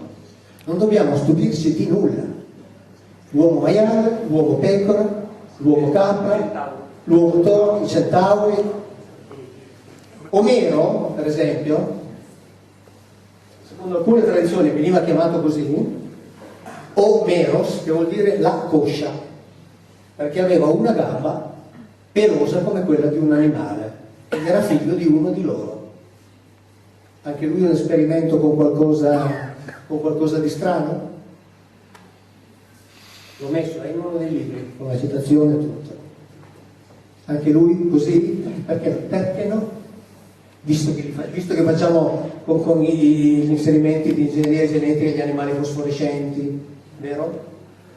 Non dobbiamo stupirci di nulla. L'uomo maiale, l'uomo pecora, l'uomo capra, l'uomo toro, i centauri. Omero, per esempio, secondo alcune tradizioni veniva chiamato così, o meros, che vuol dire la coscia, perché aveva una gamba pelosa come quella di un animale ed era figlio di uno di loro. Anche lui un esperimento con qualcosa di strano? L'ho messo in uno dei libri con la citazione e tutto. Anche lui così? Perché no? Visto che facciamo con gli inserimenti di ingegneria genetica gli animali fosforescenti, vero?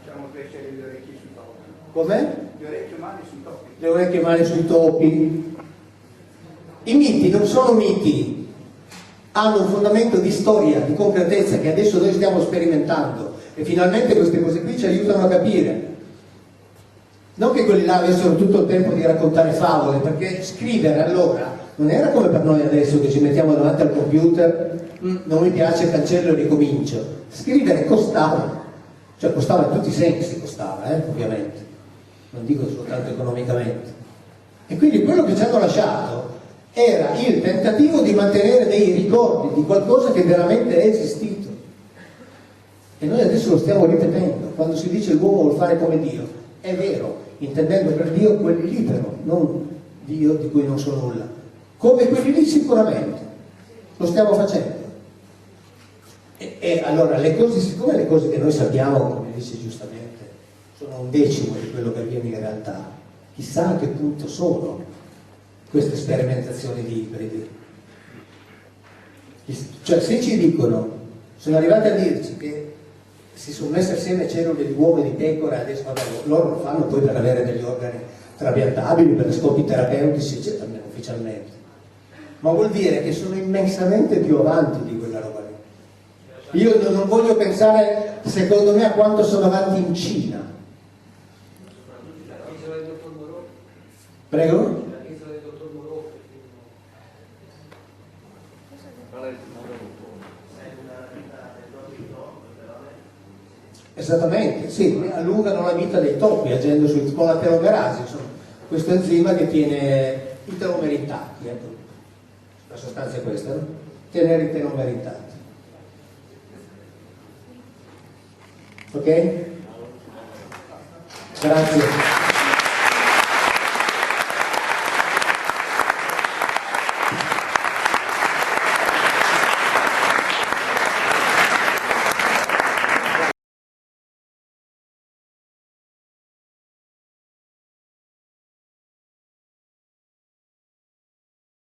Facciamo crescere le orecchie sui topi. Com'è? Le orecchie umane sui topi. Le orecchie umane sui topi. I miti non sono miti, hanno un fondamento di storia, di concretezza che adesso noi stiamo sperimentando e finalmente queste cose qui ci aiutano a capire. Non che quelli là avessero tutto il tempo di raccontare favole, perché scrivere allora non era come per noi adesso che ci mettiamo davanti al computer, non mi piace, cancello e ricomincio. Scrivere costava, cioè costava in tutti i sensi, ovviamente, non dico soltanto economicamente. E quindi quello che ci hanno lasciato era il tentativo di mantenere dei ricordi di qualcosa che veramente è esistito. E noi adesso lo stiamo ripetendo. Quando si dice l'uomo vuol fare come Dio, è vero, intendendo per Dio quelli lì però, non Dio di cui non so nulla. Come quelli lì sicuramente, lo stiamo facendo. E allora le cose, siccome le cose che noi sappiamo, come dice giustamente, sono un decimo di quello che avviene in realtà, chissà a che punto sono queste sperimentazioni di ibridi. Cioè se ci dicono, sono arrivati a dirci che si sono messe assieme cellule di uovo e di pecora, adesso vabbè, loro lo fanno poi per avere degli organi trapiantabili, per scopi terapeutici, eccetera, almeno ufficialmente. Ma vuol dire che sono immensamente più avanti di quella roba lì. Io non voglio pensare, secondo me, a quanto sono avanti in Cina. Prego? Esattamente, sì, allungano la vita dei topi agendo con la telomerasi, insomma, questo enzima che tiene i telomeri intatti, ecco. La sostanza è questa, no? Tenere i telomeri intatti. Ok? Grazie.